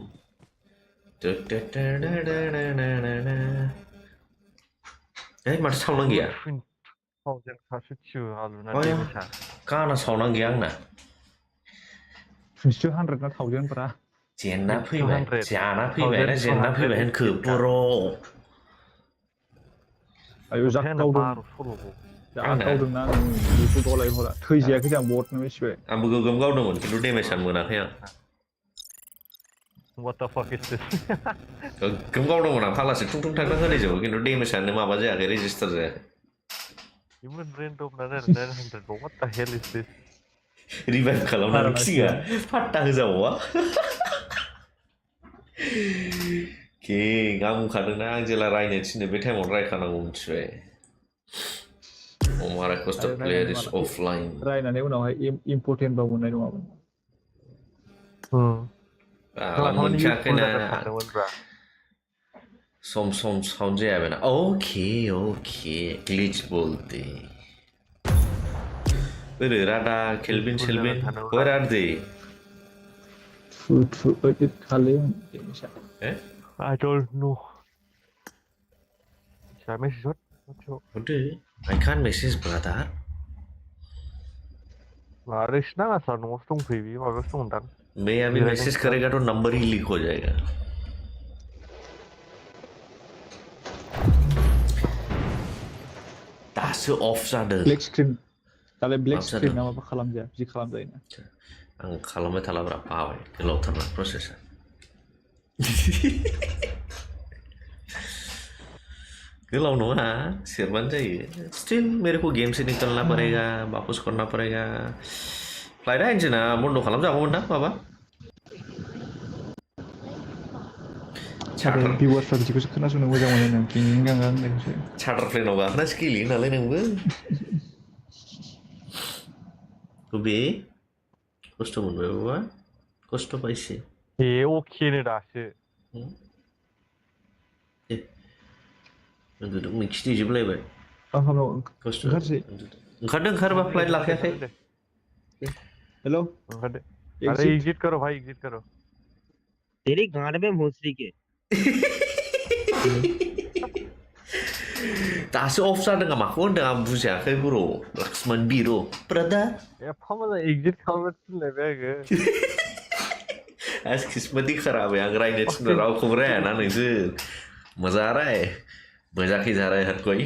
Speaker 1: माथो सावनां गैया? काना सावनां गैया आंना?
Speaker 5: 100 ना 1000 ब्रा
Speaker 1: जेन्ना फैबाय ना जेन्ना फैबाय होनखो बर'
Speaker 5: आयौ जाखावदोंना आं बेखौ गलाय हरा थैजायाखै जों बटनो मिथिबाय
Speaker 1: आंबो गोगोम गावदोंमोन खिन्थु डेमेजआनो मोनाखै आं
Speaker 2: What the fuck is this?
Speaker 1: गोगोम गावदोंमोन आं फालासे थुं थांथां होनायजोबो खिन्थु डेमेजआनो माबा जायाखै रेजिस्टार जायाखै
Speaker 2: Even random 900 what the hell is this?
Speaker 1: Revive खालामनानै खिसिगा फाट्टा होजाबावा किं आं बुंखादोंना आं जेला रायनो थिनो बे टाइमाव रायखानांगौ मिथिबाय हमारा कस्ट प्लेयार इज अफलाइन
Speaker 5: रायनानै उनावहाय इम्परटेन्ट बा मोननाय नङामोन
Speaker 1: मोनखायाखैना सम साउन्ड जाया बेना ओके ग्लिच बोलते Where Rada, Kelvin, where are they?
Speaker 2: I don't know. Should I message what?
Speaker 1: What do you? I can't message brother.
Speaker 2: Rishna का सर नोट्स तुम प्रीव्यू और बस तुम डन
Speaker 1: मैं अभी मैसेज करेगा तो नंबर ही लीक हो जाएगा दासो ऑफ जादों
Speaker 5: ब्लैक स्क्रीन दालाय ब्लैक स्क्रीन ना माबा खालामजाया बिदि खालामजायोना
Speaker 1: आं खालामबाय थालाब्रा बाबाय गोलावथारना प्रसेसा गोलाव नङा सेरबानो जायो स्टिल मेरे को गेम से निकलना पड़ेगा वापस करना पड़ेगा फ्लाइट आइनसै ना बन्द खालामजागौमोन ना माबा
Speaker 5: चार्टार भिउवार्सफ्रा बिदिखौसो खोनासंनो मोजां मोनो नों गिं गांगां होननायखौसो
Speaker 1: चार्टार प्लेनाव गाखोनासो गेलेयो नालाय नोंबो बे खस्थ' मोनबाय बाबा खस्थ' पाइसे
Speaker 2: ए अके नो दासो
Speaker 1: उन्दुदों खिथिजोबलायबाय
Speaker 5: मा खालामनांगौ
Speaker 1: खस्थ'
Speaker 5: ओंखारसै
Speaker 1: ओंखारदों ओंखारबा फ्लाइट लाखायाखै
Speaker 5: हेल'
Speaker 2: अरे एग्जिट करो भाई एग्जिट करो
Speaker 6: तेरी गांड में भोसड़ी के
Speaker 1: दासो अफ जादों माखौ होनदों आं बुजियाखै बर' लक्ष्मण बिर' ब्रादा
Speaker 2: एफा मोजां एग्जिट खालामनो थिनलायबाय आङो
Speaker 1: आज किस्मत ही खराब है अगर रायनो थिनबा रावखौबो रायाना नोंसोर मजा आ रहा है मजा की जा रहा है हर कोई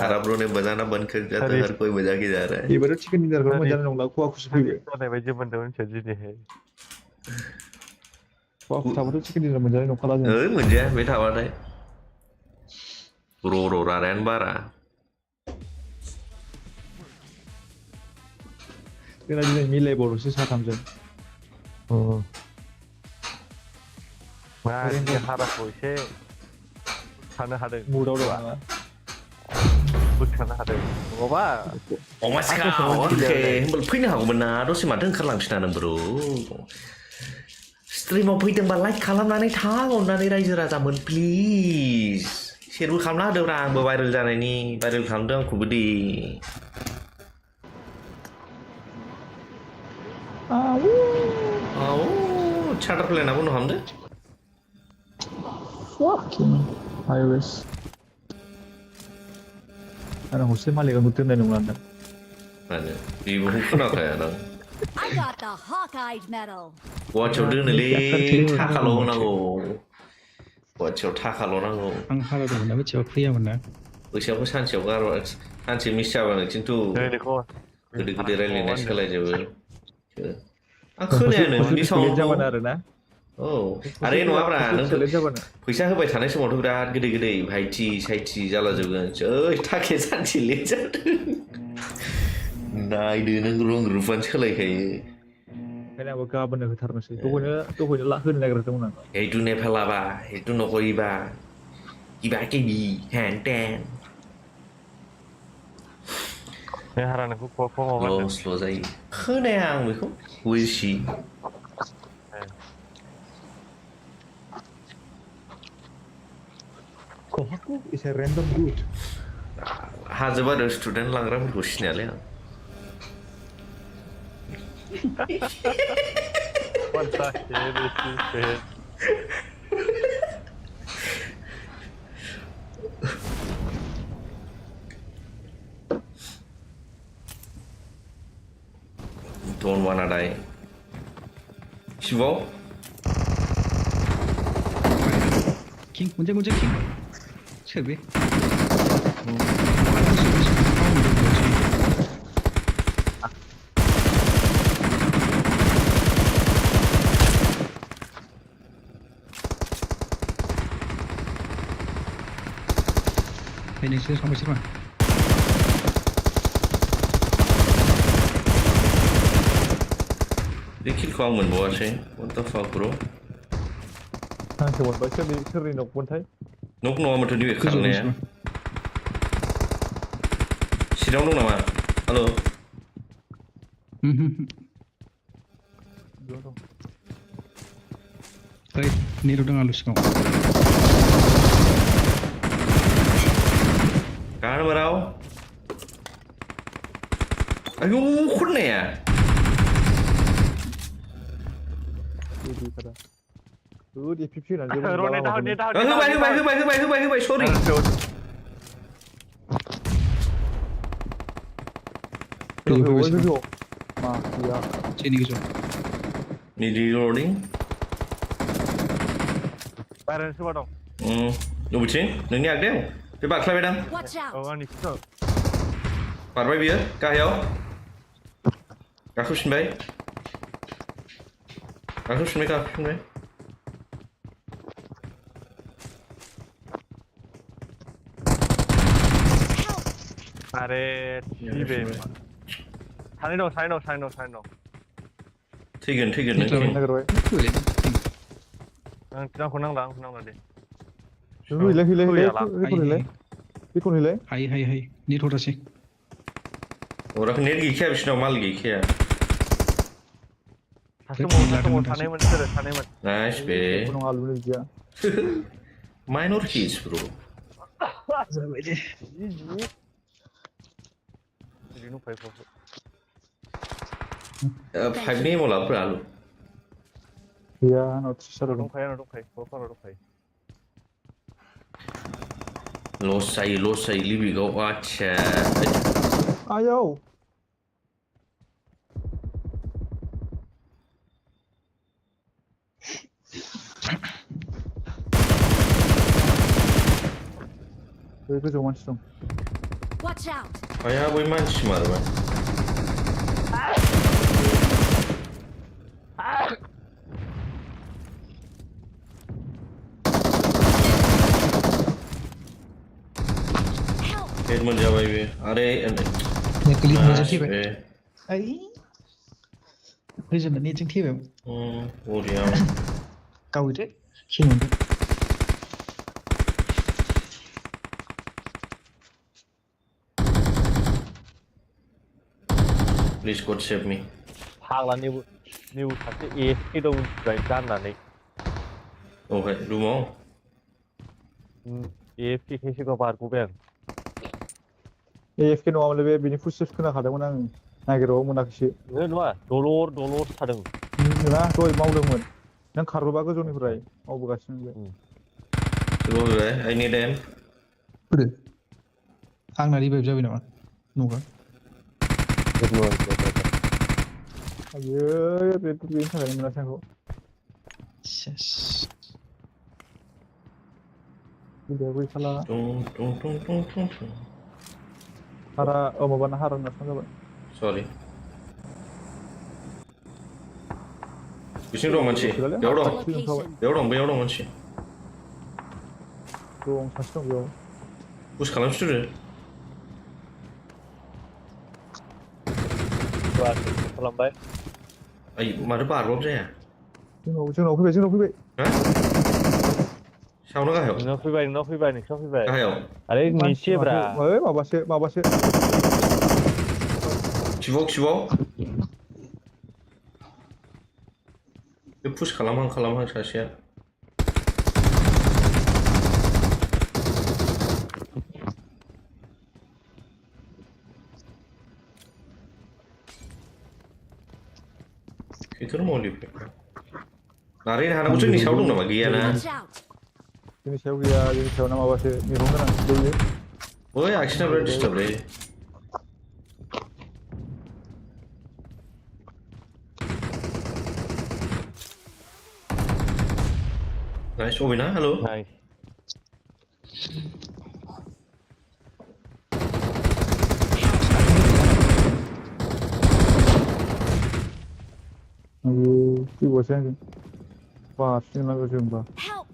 Speaker 1: आरब ने बजाना बंद कर दिया तो हर कोई मजा की जा रहा है
Speaker 5: एबार चिकेन डिनारखौ मोजां नंला खुवा खुसि फैबाय
Speaker 2: जानाय बायदि मोनदों मिथिया दिनैहाय
Speaker 5: खुवा खुसाबोथ' चिकेन डिनार मोनजानाय नंखाला जों
Speaker 1: मोनजाया बे थाबाथाय र' रानायानो बारा
Speaker 5: जोंना दिनै मिलायबावदोंसो साथामजों
Speaker 2: हाराखौ एसे थानो हादों
Speaker 5: मुदाव दं नामा
Speaker 2: बोखानो हादों नङाबा
Speaker 1: अमा सिखाव अके होमबालाय फैनो हागौमोन ना दसे माथो ओंखारलांफिना नों ब्र' स्ट्रिमाव फैदोंबा लाइक खालामनानै थां अननानै रायजो राजामोन प्लिज शेयारबो खालामना होदोब्रा आंबो भाइरेल जानायनि भाइरेल खालामदों आंखौबो दे चार्टार प्लेनआ बन्द' खालामदो
Speaker 5: हाइवेस आं हस्टेल मालिकआबो दोननाय नंला दां
Speaker 1: मानो बेबो खोनाखाया दां
Speaker 3: I got the hawk-eyed medal.
Speaker 1: गुवाहाटियाव दोनोलै थाखाल' होनांगौ गुवाहाटियाव थाखाल' नांगौ
Speaker 4: आं हारा दंमोन ना मिथियाबा फैयामोन ना
Speaker 1: फैसाखौ सानसेयाव गार सानसे मिस जाबानो खिन्थु गोदो गोदो रायलायनाय सोलायजोबो आं खोनायानो बिनि साउन्डखौ
Speaker 5: आरोना
Speaker 1: औ आरे नङाब्रा नों
Speaker 5: सेलेक्ट जाबानो
Speaker 1: फैसा होबाय थानाय समावथ' बिराद गोदै गोदै भाइटि साइटि जालाजोबगोन जै थाखे सानसे लेट जादों नायदो नों रं रुफानो सोलायखायो
Speaker 5: ओंखायनो आंबो गाबोननो होथारनोसै दहायनो होनो नागिरदोंमोन आं
Speaker 1: Hey tu ne falaba, hey tu no koiba, iba ke bi, hand ten.
Speaker 2: बे हारानिखौ माबा
Speaker 1: Slow जायो. खोनाया आं बेखौ बुजिसि.
Speaker 5: Kohaku is a random dude.
Speaker 1: हाजोबा आरो स्टुडेन्ट लांग्राफोरखौ सिनायालै आं.
Speaker 2: What the hell is this?
Speaker 1: Don't wanna die. Shivo?
Speaker 4: king 문제 king 세배 Ini sih sama siapa?
Speaker 1: Dikit kau menbawa sih. What the fuck bro?
Speaker 5: सानसे मोनबाय सोरनि न'खौमोनथाय
Speaker 1: Nuk नङा माथो दिबे खारनाया. सिराव दं नामा? हेल'?
Speaker 4: Baik, ini udah ngalus kau.
Speaker 1: Kan barau? Ayo खोनाया.
Speaker 5: दे 50 होनानै
Speaker 1: होबाय sorry.
Speaker 4: Sini gitu.
Speaker 1: Need reloading.
Speaker 2: Parents siapa dong?
Speaker 1: Nubucin, nengni agdeu. Coba klawe dang.
Speaker 3: Watch out.
Speaker 2: Oh, ini tuh.
Speaker 1: Parbai biar, kahyo. Kakushin bay. Kakushin bay.
Speaker 2: अरे ठीक है सानै दं
Speaker 1: Tigan.
Speaker 5: नागिरबाय
Speaker 2: आंखौ नांला दे
Speaker 5: हैलाय बेखौ हैलाय
Speaker 4: Hai. Ini rotasi.
Speaker 1: Orang net gikaya bisnaw mal gikaya.
Speaker 2: सासेमोन सानैमोन
Speaker 1: Nice be.
Speaker 5: नङा आलुनि बिदिया
Speaker 1: Minor hits, bro.
Speaker 4: जाबाय दे
Speaker 2: ओरैनो five
Speaker 1: 5 ni mola pura lu.
Speaker 5: गैया आंनाव थ्रिसार दं
Speaker 2: दंखायो बर'फोराव दंखायो
Speaker 1: Loss जायो लिबिगाव आच्छा
Speaker 5: आयौ बै गोजौआव मानसि दं
Speaker 3: Watch out!
Speaker 1: आया बै मानसि मारबाय
Speaker 3: Help!
Speaker 1: हेड मोनजाबाय बे अरे
Speaker 4: नेकलि नेजों थैबाय आइ होजोंना नेजों थैबाय
Speaker 1: बरिया
Speaker 4: गावैदो खेल मोनदों
Speaker 1: Please God save me.
Speaker 2: फाग्ला निउ सासे AFK दं मिथिबाय गाननानै
Speaker 1: अबे रुमाव
Speaker 2: AFK खायसेखौ बारग'बाय आं
Speaker 5: AFK नङामोनलै बे बिनि फुटस्टेप्स खोनाखादोंमोन आं नागिरबाबो मोनाखैसो
Speaker 2: नङा दलर थादों
Speaker 5: नोंना दहाय मावदोंमोन नों खारबोबा गोजौनिफ्राय मावबोगासिनो बे
Speaker 1: I need him.
Speaker 4: बोरो आंना रिभाइभ जाबाय नामा नङा
Speaker 5: आयै बेनि थाखायनो मोनासै आंखौ
Speaker 4: सेस
Speaker 5: बै साला
Speaker 1: Tung.
Speaker 5: हारा माबाना हारा नारसान जाबाय
Speaker 1: Sorry. बिसिं दं मानसि बेयाव दं
Speaker 3: Location.
Speaker 1: बेयाव दं मानसि
Speaker 5: दं सासे दं बेयाव
Speaker 1: पुश खालामसिथ'दो
Speaker 2: खालामबाय
Speaker 1: आइ माथो बारबाबो जाया
Speaker 5: जोंनाव फैबाय
Speaker 1: हा सावना गाहायाव
Speaker 2: नोंनाव फैबाय
Speaker 1: गाहायाव
Speaker 2: अरे नीचे ब्रा
Speaker 5: ओइ माबासो
Speaker 1: खिबाव बे पुश खालामहां सासेया बेथ' मौलिफोर नारें हानांगौ जोंनि सायाव दं नामा गैयाना
Speaker 3: Watch out!
Speaker 5: जोंनि सायाव गैया जोंनि सायाव ना माबासो मेगन गोनां बैयो
Speaker 1: ओइ आखिना बिराद डिस्टार्ब लै नाइस अबेना हेल'
Speaker 2: नाइस
Speaker 5: आयौ फैबासो आंजों बारसिगोन ना गोजौबा
Speaker 3: Help!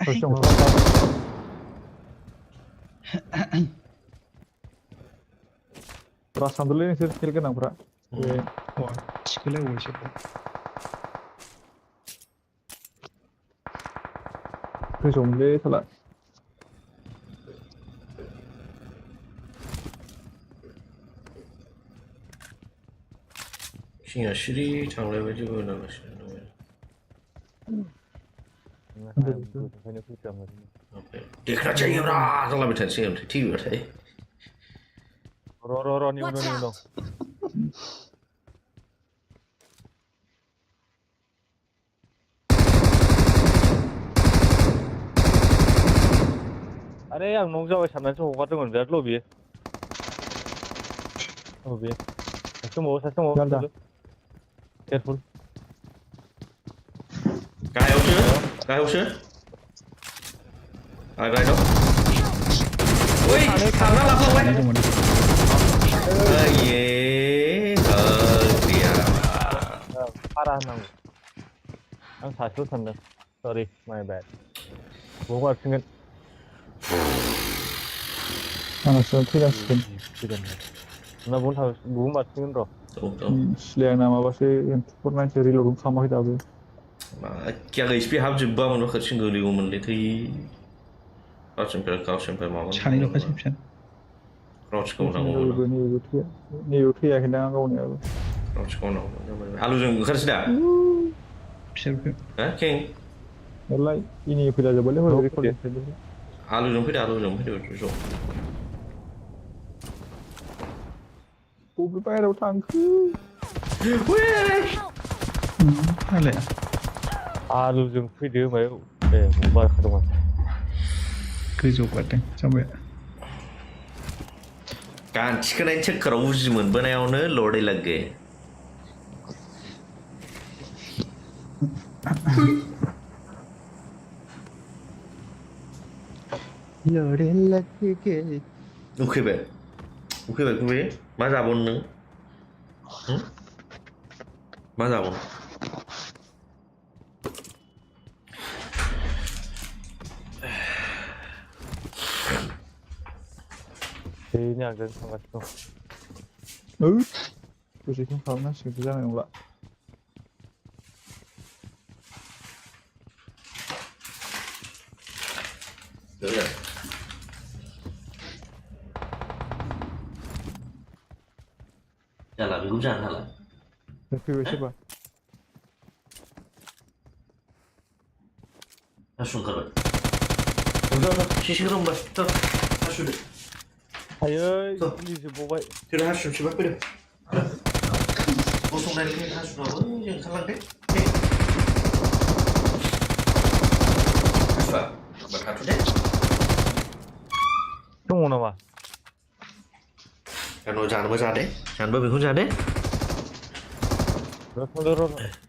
Speaker 5: सासे दं रासान्दोलै नोंसोर खेल गोनांफ्रा बे
Speaker 4: थिखोलायबावबायसो
Speaker 5: गोजौमोनलै साला
Speaker 1: सिङा सिरि थांलायबाय जेबो होनांगासिनो
Speaker 2: ओंखायनो फैखामोन
Speaker 1: देखना चाहिएब्रा जालाबाय थानोसै ओमफ्राय टिभिबाथाय
Speaker 2: र'
Speaker 3: Watch
Speaker 2: निउ
Speaker 3: out!
Speaker 2: अरे आं नक जाबाय साननानैसो हगारदोंमोन बिराद ल' बियो बे सासे दंबावो केयारफुल
Speaker 1: गाहायावसो राइटआव ओइ थांना लाफाबाय आइये गैया
Speaker 2: बारा होनांगौ आं सासेल' सानदों सरि माय बेड बबाव हारसिंगोन
Speaker 5: आंनासो थैनांसिगोन
Speaker 2: ना बुहुम हारसिंगोन र'
Speaker 5: सिलाया आंना माबासो एम4 नाइनसो रिल'डबो खालामाखै दाबो
Speaker 1: क्या HP हाबजोबबा मोनबा खोरसिन गोलैगौमोनलै थै गावसिनिफ्राय माबा
Speaker 4: सानैल'खासै फिसा
Speaker 1: क्राउच गावनांगौमोन
Speaker 5: नैबो थैयाखैदां गावनियाबो
Speaker 1: क्राउच गावनांगौमोन आलुजों ओंखारसै दा
Speaker 4: फिसाफोरखौ
Speaker 1: हा किं
Speaker 5: मेरलाय इनि फैला जोब्बायलै हरै रेकर्डिं फैदों
Speaker 1: आलुजों फैदो ज'
Speaker 5: बबे बाहेरायाव थांखो
Speaker 4: नालाय
Speaker 2: आलुजों फैदो मायाव ए बारखादोंमोन
Speaker 4: गोजौ बारदों जाबाय
Speaker 1: गान्थिखोनाय चक्कराव उजि मोनबोनायावनो लड़े लग गए
Speaker 4: लड़े लग के
Speaker 1: उखैबाय गुबै मा जाबावनो नों मा जाबावनो
Speaker 2: बेनि आगोल थांगासिनो
Speaker 5: दसेखिनि खालामनांसिगोन जानाय नंला
Speaker 1: जाला बेखौ जानो हाला
Speaker 5: फैबाय सोरबा
Speaker 1: हासु ओंखारबाय सिसिग्रो होमबा हासुदो
Speaker 2: आयै मुलि जोबबावबाय
Speaker 1: फैदो हासुनोसैबा फैदो गसंनायनिफ्राय हासुनाबो जों ओंखारलांदो हासुआ होमबा थाथ'दे
Speaker 2: दङ नामा
Speaker 1: जानोबो जादे जानोबो बेखौनो जादे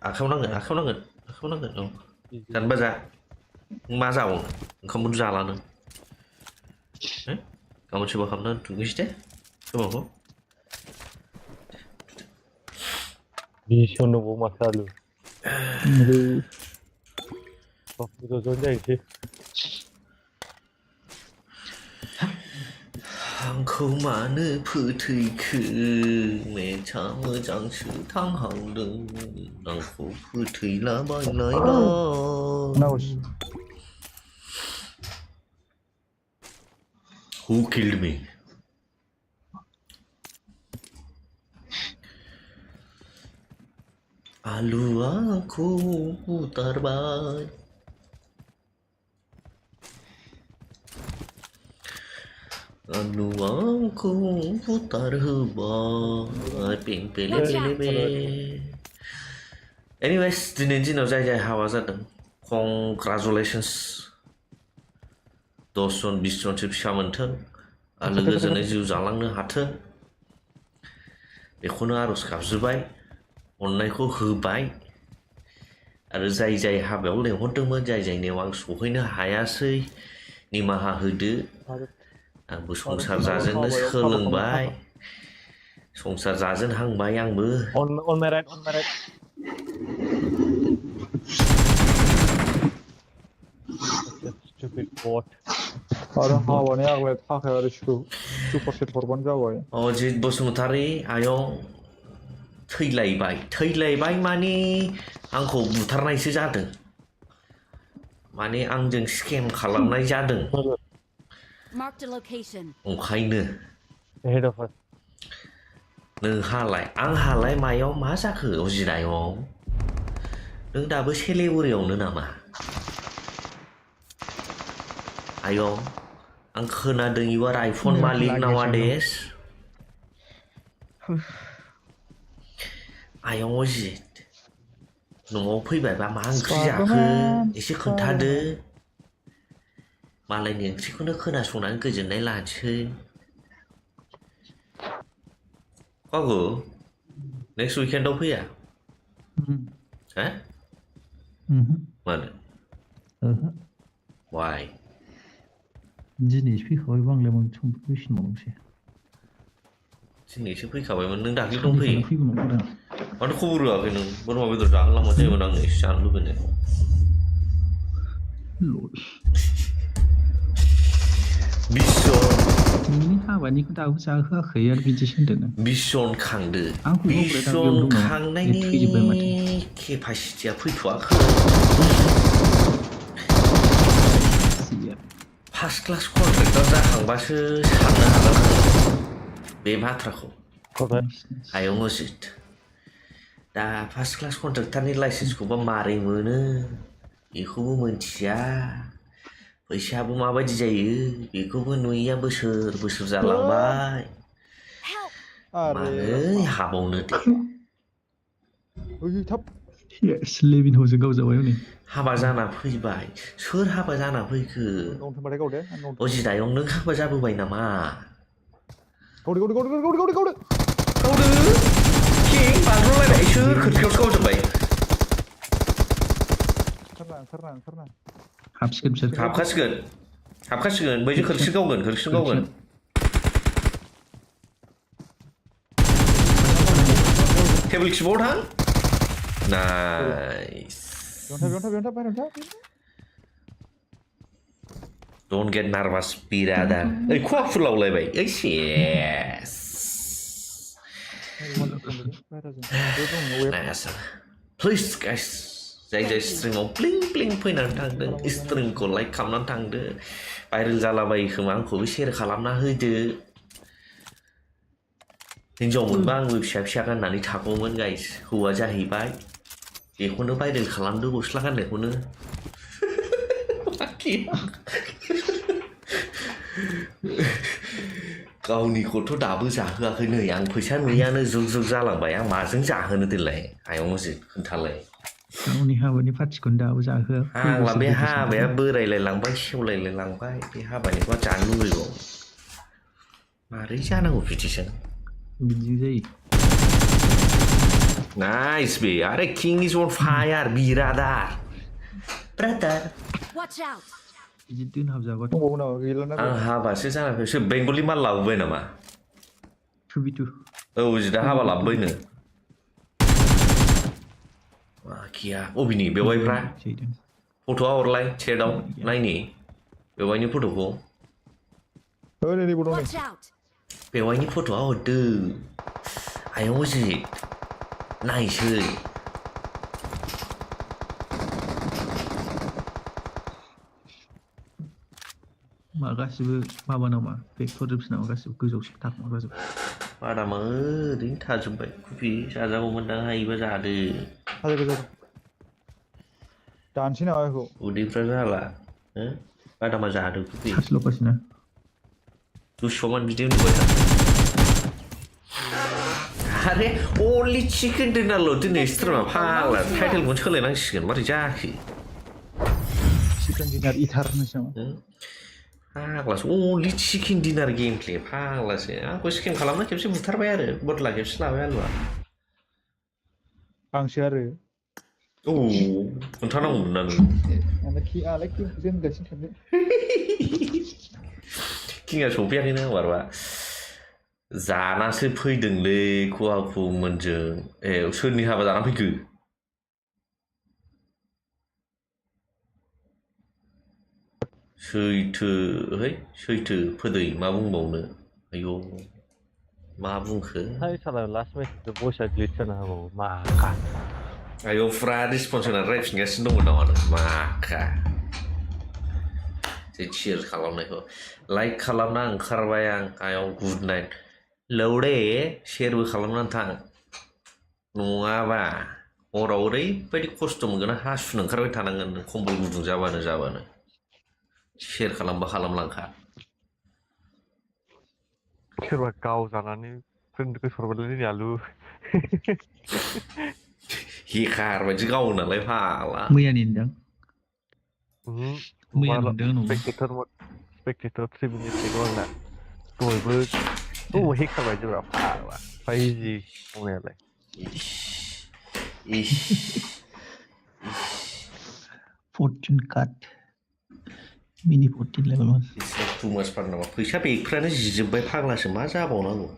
Speaker 1: आखायाव नांगोन औ जानोबा जा नों मा जाबावनो ओंखामखौनो जाला नों गाबोन सोरबा खालामना दुगैसै दे खोमाखौ
Speaker 2: बिसन दंबावो माथो आलु ज' जाहैसै
Speaker 1: आंखौ मानो फोथैखो मेथा मोजांसो थांहांदों आंखौ फोथैलाबायलायबाय Who killed me? आलुआ आंखौ बुथारबाय आलुआ आंखौ बुथारहोबाय पेले एनिवेस दिनैनि दिनाव जाय जाय हाबा जादों कंग्राचुलेसन्स 10 जन 20 जनसो फिसा मोनथों आलो गोजोनै जिउ जालांनो हाथों बेखौनो आरज गाबज्रिबाय अननायखौ होबाय आरो जाय जाय हाबायाव लेंहरदोंमोन जाय जायनियाव आं सहैनो हायासै निमाहा होदो आंबो संसार जाजेननो सोलोंबाय संसार जाजेनहांबाय आंबो
Speaker 2: on my right stupid bot
Speaker 5: आरो हाबानि आग्लाय थाखाय आरो सुपार सेट हरबानो जाबाय
Speaker 1: अजित बसुमतारी आयं थैलायबाय माने आंखौ बुथारनायसो जादों माने आंजों स्केम खालामनाय जादों
Speaker 3: Marked a location.
Speaker 1: ओंखायनो
Speaker 2: ahead of us
Speaker 1: नोंहालाय आंहालाय मायाव मा जाखो अजिनायाव नों दाबो सेलेगुरियावनो नामा आयं आं खोनादों you are iPhone मालिक nowadays आयं अजित न'आव फैबायबा मा ओंख्रि जाखो एसे खोन्थादो मालायनि ओंख्रिखौनो खोनासंनानै गोजोननाय लानोसै कागु नेक्स्ट उइकेन्डआव फैया हा मानो वाइ
Speaker 4: दिनैसो फैखाबाय बांलाय मोन सम फैफिनबावनोसै
Speaker 1: दिनैसो फैखाबायमोन नों दाख्लै दंफैयो
Speaker 4: फैगौमोन
Speaker 1: माथो खबर होआखै नों बोरमा बेदर जाहोलांबानो जायोमोन आंनो एसे जानो लुबैनाय
Speaker 4: नोंनि हाबानिखौ दाबो जाहोआखै आरो बिदिसो होनदों नों
Speaker 1: 20 जन खांदो
Speaker 4: आंखौ
Speaker 1: 20 जन खांनायनि केपासिटिया फैथ'वाखै फार्स्ट क्लास कन्ट्रेक्टर जाखांबासो साननो हागोन बे बाथ्राखौ आयं अजित दा फार्स्ट क्लास कन्ट्रेक्टारनि लाइसेन्सखौबा मारै मोनो बेखौबो मोनथिया फैसायाबो माबायदि जायो बेखौबो नुयैया बोसोर बोसोर जालांबाय
Speaker 3: Help!
Speaker 1: मारै हाबावनो दे
Speaker 5: ओइ थाब
Speaker 4: स्लेबिन हजों गावजाबाय हनै
Speaker 1: हाबा जाना फैबाय सोर हाबा जाना फैखो
Speaker 5: गावनो थांबाथाय गावदे
Speaker 1: अजिदायं नों हाबा जाबोबाय नामा
Speaker 5: गावदो
Speaker 1: गावदो किं बाज्ल'लायनाय सोर खोरखियावसो गावजोब्बाय
Speaker 5: ओंखारना
Speaker 4: हाबसिगोन बिसोर
Speaker 1: हाबखासिगोन बैजों खोरखि गावगोन टेबोल खिबाव थां नाइस
Speaker 5: बेयावनो थाब
Speaker 1: Don't get nervous, birada. Ey, खवा फुलावलायबाय ओइ सेस नायासा प्लिज गाइस जाय स्ट्रिमाव प्लिं प्लिं फैनानै थांदों स्ट्रिमखौ लाइक खालामनानै थांदो भाइरेल जालाबायो खोमा आंखौबो शेयार खालामना होदो हिन्जाव मोनबा आंबो फिसा गाननानै थागौमोन गाइस हौवा जाहैबाय बेखौनो भाइरेल खालामदो गस्ला गाननायखौनो गावनिखौथ' दाबो जाहोआखै नै आं फैसा नुयैयानो जुग जालांबाय आं माजों जाहोनो देलाय आयंजो खोन्थालाय
Speaker 4: गावनि हाबानि पार्टिखौनो दाबो जाहोआ
Speaker 1: आंला बे हाबाया बोरायलायलांबाय सेवलायलायलांबाय बे हाबानिखौ जानो लुबैगौ मारै जानांगौ बिदिजों
Speaker 4: बिदिजों जायो
Speaker 1: नाइस बे आरे किं इज अन फायार बिरादार ब्रादार
Speaker 3: Watch out!
Speaker 4: बिदि दोनहाबजागौ
Speaker 5: दंबावो नामा गैलाना
Speaker 1: आं हाबासो जानानै सोर बेंगलि माल लाबोबाय नामा
Speaker 4: 2v2
Speaker 1: औ जिदा हाबा लाबोबायनो किया अबिनि बेवाइफ्रा फट'आ हरलाय चेटआव नायनि बेवाइनि फट'खौ
Speaker 5: नैबो दं
Speaker 3: Watch out!
Speaker 1: बेवाइनि फट'आ हरदो आयं अजित नायसै
Speaker 4: मा गासिबो माबा नामा फेक्टरजोबसो नामा गासिबो गोजौसो थाखोमाग्राजोब
Speaker 1: बादामा ओरैनो थाजोब्बाय कफि जाजागौमोनदां हायोबा जादो
Speaker 5: दानसै नामा बेखौ
Speaker 1: उदैफ्रा जाला बादामा जादो कफि
Speaker 4: सार्चल'गासिनो
Speaker 1: दुस'मान बिदि नुबाय था आरे अनलि चिकेन डिनारल' दिनै स्ट्रिमा फाग्ला टाइटेलखौनो सोलायनांसिगोन मारै जाखो
Speaker 5: चिकेन डिनार इटार होनोसै नामा
Speaker 1: फाग्लासो अनलि चिकेन डिनार गेम प्ले फाग्लासो आंखौ स्केम खालामना खेबसे बुथारबाय आरो बदला खेबसे लाबाय आलुआ
Speaker 5: आंसो आरो
Speaker 1: औ खोन्थानांगौमोन ना नों
Speaker 5: आंलाय किंखौसो होनगासिनो थांदों
Speaker 1: किंआ सफैयाखैनो बारबा जानासो फैदोंलै खुवाखु मोनजों सोरनि हाबा जाना फैखो सैथो फोदै मा बुंबावनो आयौ मा बुंखो
Speaker 2: लास्ट मेसेज भइसआ ग्लिच जाना होबावो मा
Speaker 1: आयौ फुरा रिसपन्स होनानै रायफिनगासिनो दंमोन नामा नों माखा जे चियार खालामनायखौ लाइक खालामना ओंखारबाय आं आयौ गुड नाइट लौडे शेयारबो खालामनानै थां नङाबा हराव ओरैबायदि खस्थ' मोनगोन हासुनो ओंखारबाय थानांगोन कम्बल गुदुं जाबानो शेयार खालामलांखा
Speaker 2: सोरबा गावजानानै गोसोरबायलै आलु
Speaker 1: हेकार बायदि गावो नालाय फाग्ला
Speaker 4: मैयानि होनदां मैया नुदों आंनाव
Speaker 2: स्पेक्टेटर 3 मिनिटनिखौ आंना दहायबो हेकार बायदिब्रा फाग्ला फाइजि बुंनायालाय
Speaker 4: फर्चुन काट मिनि 14 लेभेलमोन
Speaker 1: टु मास फार नामा फैसा बेगफ्रानो जिजोब्बाय फाग्लासो मा जाबावनांगौ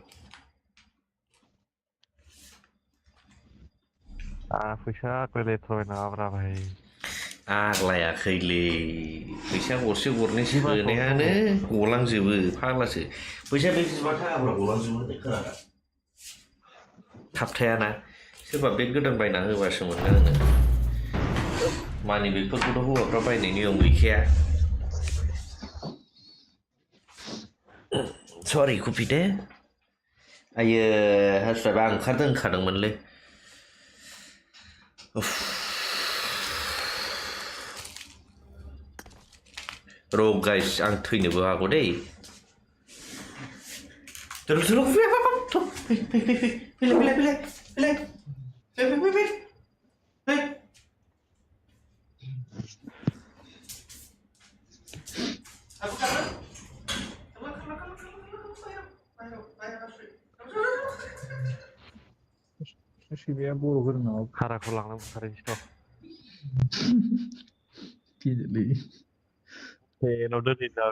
Speaker 2: फैसा आग्लायलायथारबाय नामाब्रा भाई
Speaker 1: आग्लायाखैलै फैसा गरसे गरनै सोनायानो गलांजोबो फाग्लासो फैसा बेग जिबा थाखाफ्रा गलांजोबो खोनादों थाबथायाना सोरबा बेग गोदान बायना होबासो मोनगोन आङो मानि बेगफोरखौथ' हौवाफ्रा बायनाय नियम गैखाया सरि कफि दे आयो हासुआ आं ओंखारदों होनखादोंमोनलै र' गाइस आं थैनोबो हागौ दै Terus terus
Speaker 5: Siberia बर' गोरों
Speaker 2: भाराखौ लांनो बुथारनोसैथ'
Speaker 4: गिदिरलै
Speaker 2: फेनाव दोनहैदा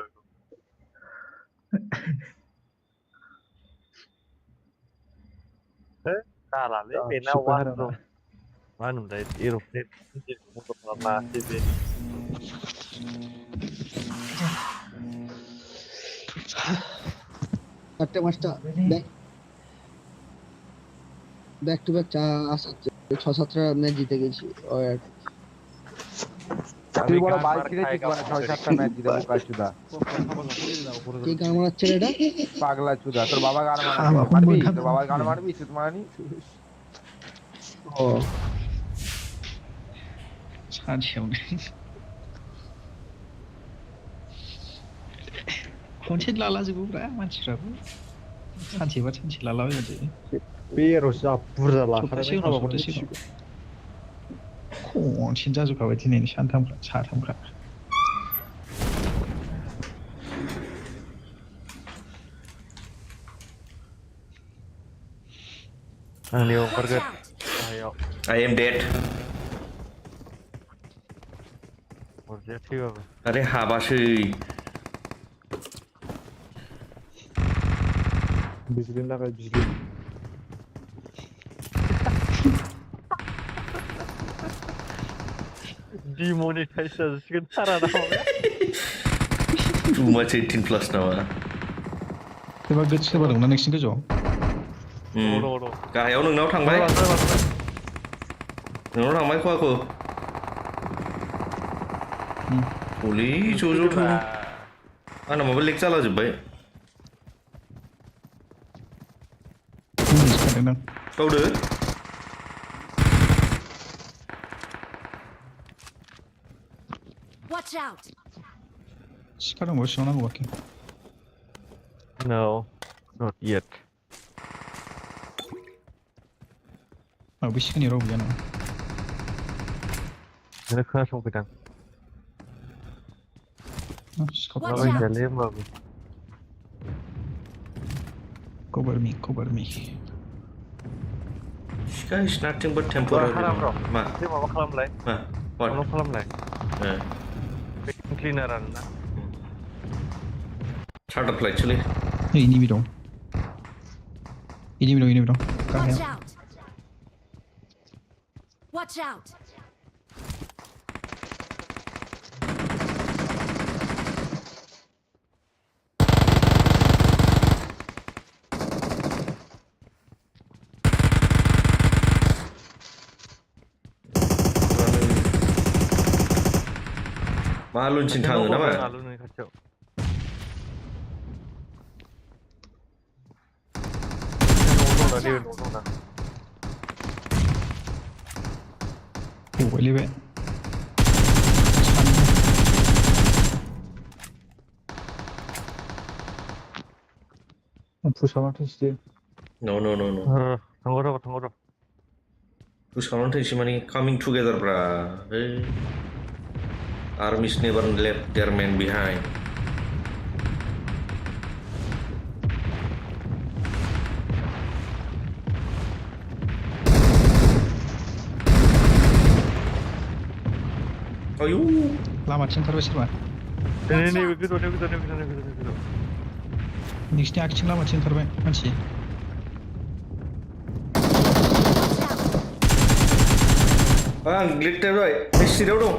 Speaker 2: जालालै बेना
Speaker 5: सिबबाय आरोना
Speaker 2: वार्डरब मा होनोमोनलाय एर'प्लेन इन्जिनखौ बन्द' खालामनो हायासै बे
Speaker 7: চারটে পাঁচটা ব্যাক টু ব্যাক ছ সাতটা ম্যাচ জিতে গেছি
Speaker 2: তুই বড় বাল ছিঁড়েছিস মানে 6-7টা ম্যাচ জিতে বোকা চুদা
Speaker 7: কে গান মারাচ্ছে রে এটা
Speaker 2: পাগলা চুদা তোর বাবা গান মারাচ্ছে মারবি তোর বাবার গান মারবি চুদ মারানি
Speaker 7: ও
Speaker 4: सानसेयावनो खनसे लालाजोबोब्रा मानसिफ्राबो सानसेबा सानसे लालाबायबानो जायो
Speaker 5: बेर'सो जा बुरजा
Speaker 4: सप्तासे
Speaker 5: लाखादों
Speaker 4: उनाव सप्तासे उनाव खनसेनो जाजोबखाबाय दिनैनि साथामफ्रा
Speaker 2: आंनियाव
Speaker 3: Watch
Speaker 2: ओंखारगोन
Speaker 3: out!
Speaker 2: गाहायाव
Speaker 1: I am dead
Speaker 2: हरजाया थैबाबो
Speaker 1: अरे हाबासै
Speaker 5: बिजली लागाय बिजली
Speaker 2: डिमनिटाइज जासिगोन सारा नामा
Speaker 1: too much 18+ नामा
Speaker 4: सोरबा दंना नोंसिनि गोजौआव
Speaker 1: गाहायाव नोंनाव थांबाय नोंनाव थांबाय खवाखौ हलै ज' थां आंना माबा लेक जालाजोब्बाय गावदो
Speaker 3: Watch out!
Speaker 4: सिखा दंबावो सिङाव नांगौ बाखि
Speaker 2: No, not yet.
Speaker 4: बे सिखानि राव गैया नामा
Speaker 2: नों खोनासंफैदां
Speaker 4: सिखाव
Speaker 3: Watch
Speaker 2: माबायदि
Speaker 3: out!
Speaker 2: जाले होमबाबो
Speaker 4: cover me
Speaker 1: Sky is nothing but temporary मा
Speaker 2: एसे माबा खालामलाय
Speaker 1: मा what
Speaker 2: फल' खालामलाय क्लिनार आरोना
Speaker 1: start up actually
Speaker 4: इनिमि दं
Speaker 3: Watch
Speaker 4: गाहायाव
Speaker 3: out! Watch out!
Speaker 1: मा लुनसिन थाङो नामा
Speaker 2: आलु नै खाथियाव
Speaker 4: गबायलै बे
Speaker 5: पुश खालामना थैसै
Speaker 1: no
Speaker 2: थांगौ र'
Speaker 1: push खालामना थैसै माने coming together ब्रा armies never left their men behind आयु
Speaker 4: लामाथिं ओंखारबाय सोरबा
Speaker 2: नै गोजौ
Speaker 4: नोंसिनि आगथिं लामाथिं ओंखारबाय मानसि
Speaker 1: आं ग्लिक्टार जाबाय बे सिरियाव दं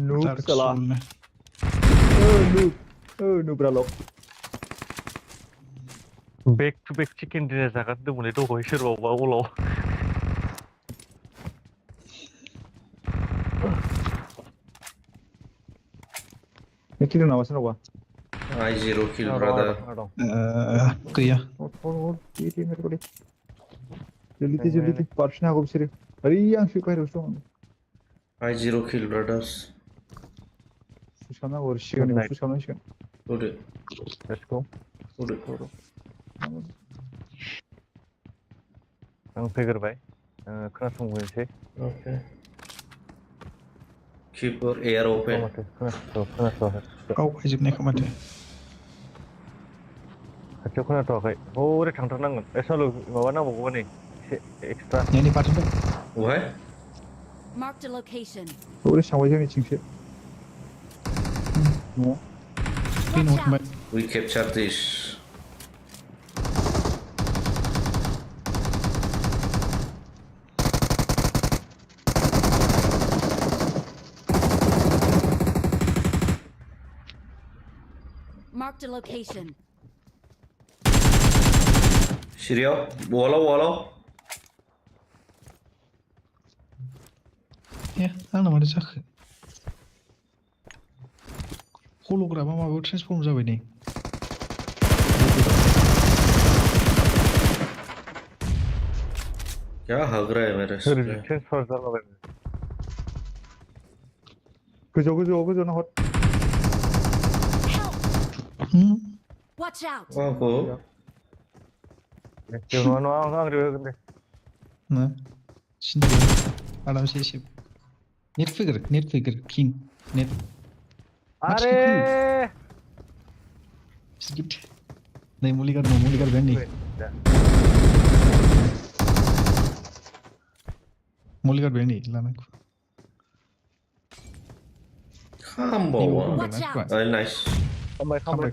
Speaker 5: noob salah noob bralok
Speaker 2: back to back chicken dinner जागासिनोमोनलै दहाय सोरबाबा अलाव
Speaker 5: किल नामा सोरनावबा
Speaker 1: I0 kill
Speaker 2: Nào
Speaker 1: brother.
Speaker 2: đâu.
Speaker 4: गैया
Speaker 5: मेरे जल्दी पार्सना हागौ बिसोरो ओरै आंसो बाहेरायावसो दं
Speaker 1: I0 kill brothers.
Speaker 5: फुसाबनांगौ आरो सिगांनिखौ फुसाबनांसिगोन
Speaker 1: Hold it.
Speaker 2: Let's go.
Speaker 1: Hold it.
Speaker 2: आं फैग्रोबाय खोनासंग्रोनोसै
Speaker 1: Okay. Keep your ear open.
Speaker 2: माथो खोनाथ'वाखै
Speaker 4: गावखायजोबनायखौ माथो
Speaker 2: खाथियाव खोनाथ'वाखै हरै थांथारनांगोन एसाल' माबा नांबावगौ नै एसे एक्सट्रा
Speaker 4: नैनि party
Speaker 1: Why?
Speaker 3: Marked a location.
Speaker 5: ओरै सांबाय जोंनिथिंसो न'आव
Speaker 4: बे न'आव थांबाय
Speaker 1: We capture this.
Speaker 3: Marked a location.
Speaker 1: Shiryo, wall.
Speaker 4: ए आंना माथो जाखो हल'ग्रामा माबायाव ट्रेन्सफर्म जाबाय नै
Speaker 1: क्या हग रहा है मेरे से?
Speaker 2: ट्रेन्सफार जालाबाय
Speaker 5: गोजौआव हर
Speaker 3: Watch out.
Speaker 1: Wah, kok?
Speaker 2: जेबो नङा आं होगोन दे
Speaker 4: ना सिन्था गैया आरामसे एसे नेट फैग्रो किं नेट
Speaker 2: आरे
Speaker 4: नै मुलिगार बेन नै मुलिगार बेन नै लानांगौ
Speaker 1: Combo.
Speaker 3: Watch out.
Speaker 1: Very nice.
Speaker 2: खांबाय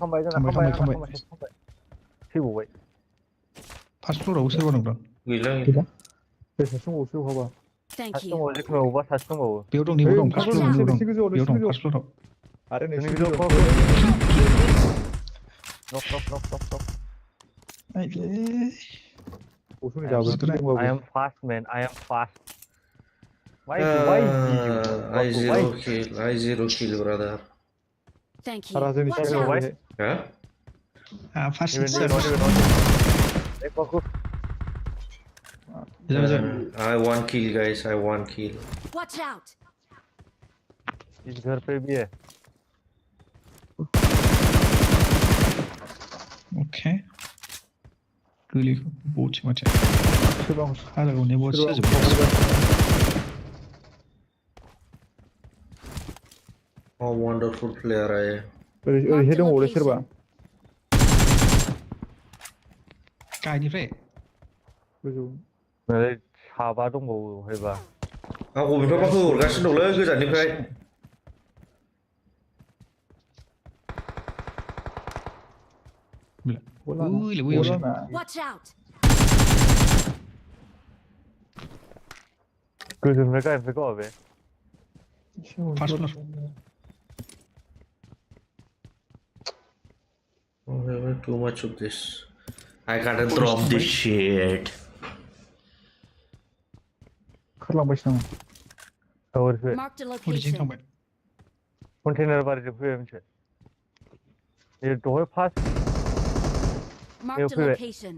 Speaker 2: थैबावबाय
Speaker 4: फार्स्ट फ्ल'राव सोरबा दं
Speaker 1: Gila.
Speaker 5: बेसे समावसो हाबा
Speaker 3: Thank
Speaker 2: सासे
Speaker 3: you.
Speaker 2: दंबावो जिखुनु अबेबा सासे दंबावो
Speaker 4: बेयाव दं नैबो दं फार्स्ट फ्ल'राव नैबो दं
Speaker 5: गोजौआव
Speaker 4: बेयाव दं फार्स्ट फ्ल'राव
Speaker 5: आरो नै
Speaker 2: जोंनि
Speaker 5: गोजौआव
Speaker 2: नक
Speaker 4: आइले
Speaker 5: उसुनि
Speaker 2: I
Speaker 5: जाबो
Speaker 2: am fast man I am fast why
Speaker 1: I0 kill brother.
Speaker 3: Thank you.
Speaker 5: आरो जोंनि
Speaker 3: Watch
Speaker 5: सिगाङाव
Speaker 3: out.
Speaker 5: बेहाय
Speaker 1: Huh?
Speaker 4: First
Speaker 1: I one kill guys. I one kill.
Speaker 3: Watch out.
Speaker 2: इस घर पे भी है
Speaker 4: ओके गोलैखौ बटि माथो
Speaker 5: सोरबा
Speaker 4: हारागावनि बटि जाजोब्बाय
Speaker 1: Oh, wonderful player I am.
Speaker 5: ओरैहाय दंबावलै सोरबा
Speaker 4: गाहायनिफ्राय
Speaker 5: गोजौ
Speaker 2: साबा दंबावो बहायबा
Speaker 1: आं बबेनिफ्रायबा होहरगासिनो दंलै गोजाननिफ्राय
Speaker 4: ओइलाय बैयावसो
Speaker 3: Watch out.
Speaker 2: गोजौनिफ्राय गाहायनिफ्राय गावा बे
Speaker 4: first floor
Speaker 1: Oh, too much of this. I gotta drop this shit.
Speaker 5: खारलांबायसो नामा
Speaker 2: ओरैफाय
Speaker 3: Marked a
Speaker 4: हरैजों
Speaker 3: location.
Speaker 4: थांबाय
Speaker 2: कन्टेनार बारिजों फैबाय मोनसे ए दहाय first
Speaker 3: Marked a
Speaker 2: Wait.
Speaker 3: location.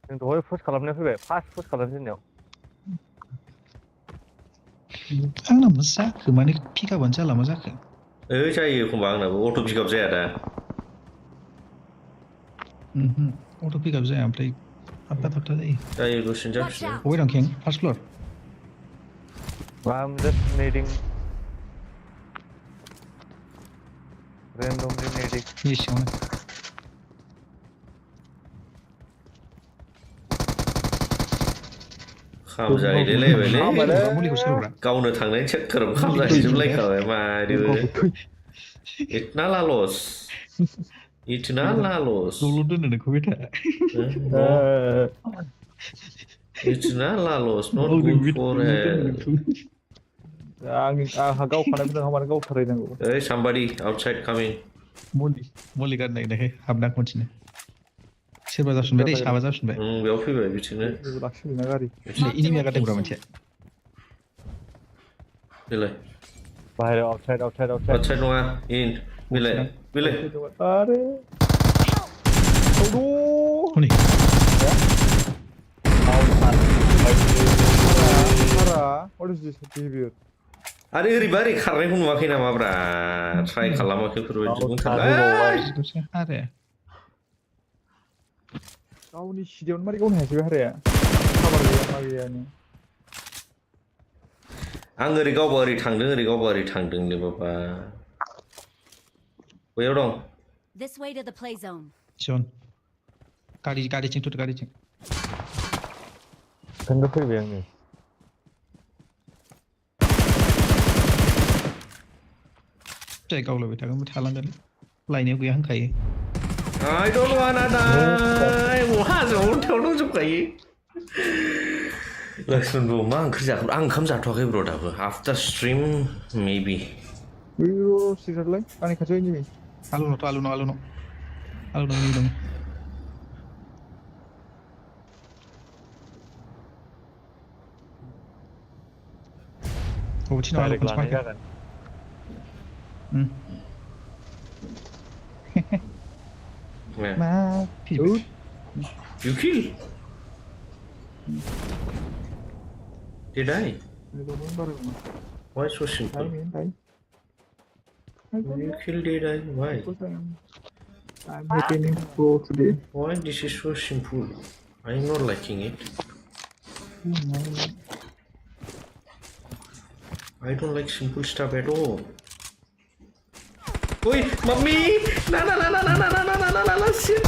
Speaker 2: जों दहाय पुश खालामनाया फैबाय फार्स्ट पुश खालामजेननायाव
Speaker 4: आंना मा जाखो माने पिकआपानो जाला मा जाखो
Speaker 1: जायो एखमबा आंनाबो अट' पिकआप जाया दा
Speaker 4: अट' पिकआप जाया ओमफ्राय थाबथा जायो
Speaker 1: जायो दसेनो
Speaker 3: Watch
Speaker 1: जाफिनो
Speaker 3: out.
Speaker 4: बबे दं किं first floor
Speaker 2: I'm just needing randomly needing
Speaker 4: बे सिङावनो
Speaker 1: खामजाहैलायलायबायलै
Speaker 4: मुलिखौ सोरहरा
Speaker 1: गावनो थांनायनि चक्कराव खामजाहैजोबलायखाबाय मारिबो इतना लालस इतना लालस
Speaker 4: दल' दोनो नोंखौ बेटा
Speaker 1: इतना लालस नट गुड फर हेल्थ
Speaker 5: आंहा गावखानायखौ नोंहा मानो गावथारहैनांगौ
Speaker 1: Hey, somebody outside coming.
Speaker 4: मुलि गारनो नागिरनायखाय हाबना खनसेनो सोरबा जाफिनबाय दै साबा जाफिनबाय
Speaker 1: बेयाव फैबाय बिथिंनो
Speaker 5: लाखिफैना गारि
Speaker 4: इनिमिया गारदोंब्रा मोनसे
Speaker 1: देलाय
Speaker 2: बाहेर आउटसाइड
Speaker 1: outside नङा in बिलाय
Speaker 5: आरे
Speaker 4: हनै
Speaker 5: what is this behavior?
Speaker 1: आरे ओरैबा ओरै खारनायखौ नुवाखै नामाब्रा ट्राइ खालामाखै फोरबायदि बुंथारला
Speaker 4: दसे आरो
Speaker 5: गावनि सिदियावनो मारै गावनो हायासै बे हाराया खाबार गैया मा गैयानो
Speaker 1: आं ओरै गावबा ओरै थांदों लै बाबा बैयाव दं
Speaker 3: This way to the play zone.
Speaker 4: जन गारिजों थुदो गारिजों
Speaker 2: खिन्थु फैबाय आङो
Speaker 4: जाय गावलायबाय थागोन थालांगोन लायनायाव गैया होनखायो
Speaker 1: I don't wanna die हाजोआव अन्थायाव दंजोबखायो लक्ष्मण ब्र मा ओंख्रि जाखो आं ओंखाम जाथ'वाखै ब्र दाबो आफ्टार स्ट्रिम मेबि
Speaker 5: बैयो सिगारलाय आंनि खाथियाव इनिमि
Speaker 4: आलु दं बबेथिं
Speaker 2: डाइरेक्ट लानाय जागोन
Speaker 5: मा
Speaker 4: फैबाय
Speaker 1: You kill? Did I? Why so simple? You killed did I? Why?
Speaker 5: I'm hitting pro today.
Speaker 1: Why this is so simple? I'm not liking it. I don't like simple stuff at all. Oi, mommy! Na! Shit!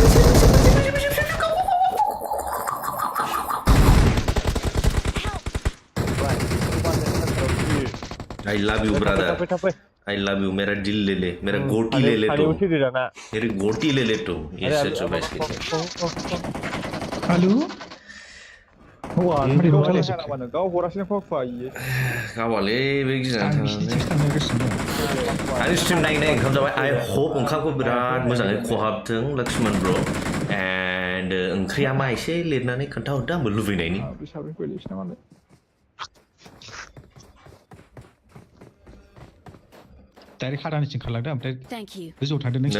Speaker 1: I love you, brother. I love you. मेरा दिल ले ले, मेरा गोटी ले ले तो, मेरी गोटी ले ले तो, ये सच में इसके लिए।
Speaker 4: आलु
Speaker 5: Wah, mari kau lihat nak mana? Kau horasnya kau faham?
Speaker 1: गावाले बेगी जाना था। आरो स्ट्रीम नायनाय ओंखाम जाबाय। I hope ओंखामखौ बिराद मोजाङै खहाबथों लक्ष्मण ब्र। And ओंख्रिया मा एसे लिरनानै खोन्थाहरदो आंबो लुबैनायनि।
Speaker 4: डाइरेक्ट हारानिसिम खारलांदो ओमफ्राय
Speaker 3: Thank you.
Speaker 4: गोजौआव थांदो नों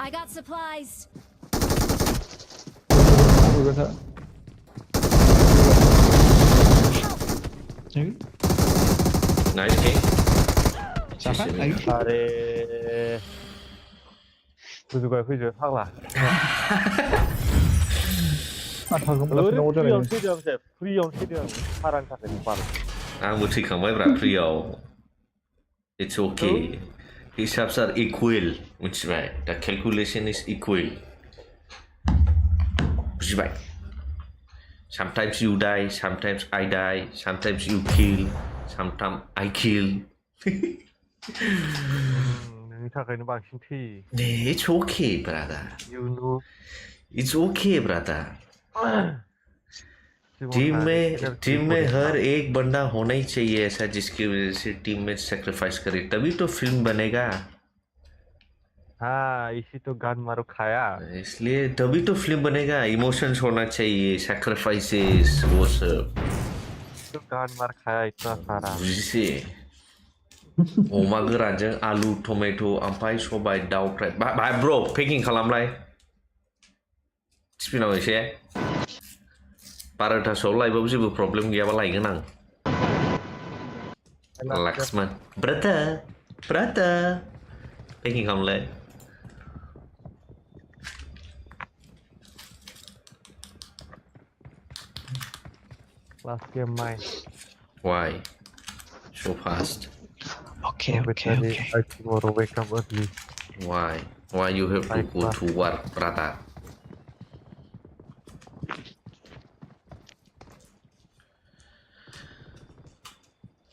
Speaker 3: I got supplies.
Speaker 1: Nice game.
Speaker 4: जाखा
Speaker 2: आरे गोजौगाय फैदो फाग्ला फ्रियावनो थैदों हारानि थाखाय बाल
Speaker 1: आंबो थैखांबायब्रा फ्रियाव It's okay. Hisabs are equal. मिथिबाय? The calculation is equal. बुजिबाय? Sometimes you die, sometimes I die, sometimes you kill, sometimes I kill.
Speaker 2: नोंनि थाखायनो बांसिन थैयो
Speaker 1: It's okay, brother.
Speaker 2: You know.
Speaker 1: It's okay, brother. Team में हर एक बंदा होना ही चाहिए ऐसा जिसकी वजह से टीम में सैक्रिफाइस करे तभी तो फिल्म बनेगा
Speaker 2: हाँ इसी तो गान मारो खाया
Speaker 1: इसलिए तभी तो फिल्म बनेगा इमोशंस होना चाहिए सैक्रिफाइसेस वो सब
Speaker 2: तो गान मार खाया इतना सारा
Speaker 1: बुजिसे अमा गोरानजों आलु टमेट' ओमफ्राय सबाय दाउ फ्राय बाय ब्र पेकिं खालामलाय स्पिनाव एसे बार'थासोआव लायबाबो जेबो प्रब्लेम गैयाबा लायगोन आं Lakshman brother packing खालामलाय
Speaker 2: Last game mine.
Speaker 1: Why so fast?
Speaker 4: Okay.
Speaker 2: I tomorrow wake up early.
Speaker 1: Why you have to go to work, brother?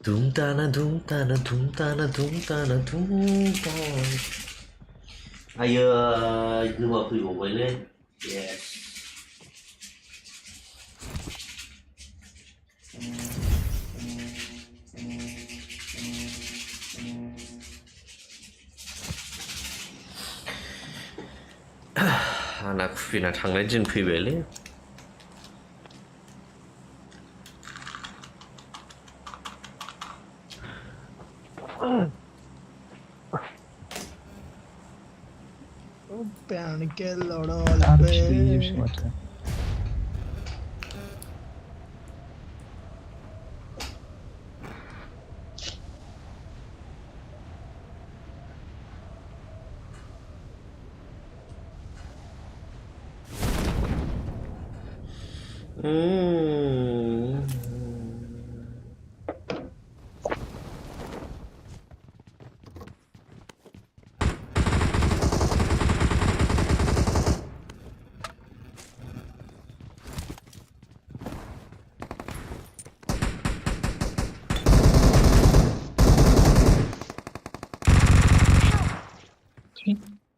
Speaker 1: Dum tana. Ayo, lupa beli boleh. Yes. Anak fina थांनाय दिन फैबायलै
Speaker 4: भैन के लड़ल Pay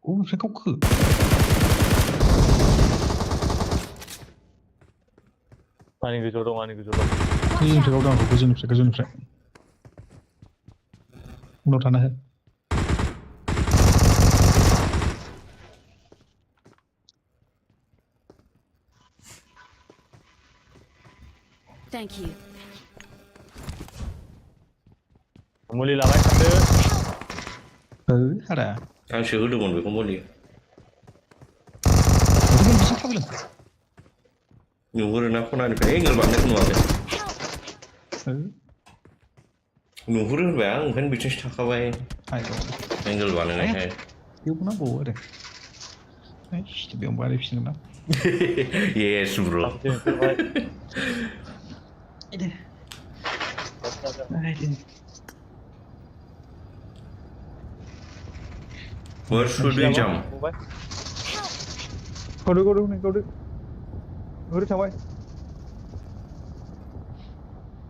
Speaker 4: Ủa sao không khử
Speaker 2: 아니 그 조롱 아니 그 조롱.
Speaker 3: Watch out!
Speaker 4: đâu đâu cái dưng phải đâu thằng này
Speaker 3: Thank you.
Speaker 2: 물리 나가 있는데.
Speaker 4: 하라
Speaker 1: Anh sửa được một việc không có liền.
Speaker 4: 지금 무슨 타블렛
Speaker 1: Nhiều người nào không ai phải người bạn đấy không được. Nhiều người bạn không phải bị chết thắc vậy.
Speaker 4: 아이고
Speaker 1: Anh người bạn này hay.
Speaker 4: 이거구나 뭐 그래 아이씨 명발이 피는구나
Speaker 1: Yes bro.
Speaker 4: 이래 아이래
Speaker 1: Where should we jump?
Speaker 5: Câu đứng này, câu đứng. Hướng đi sao vậy?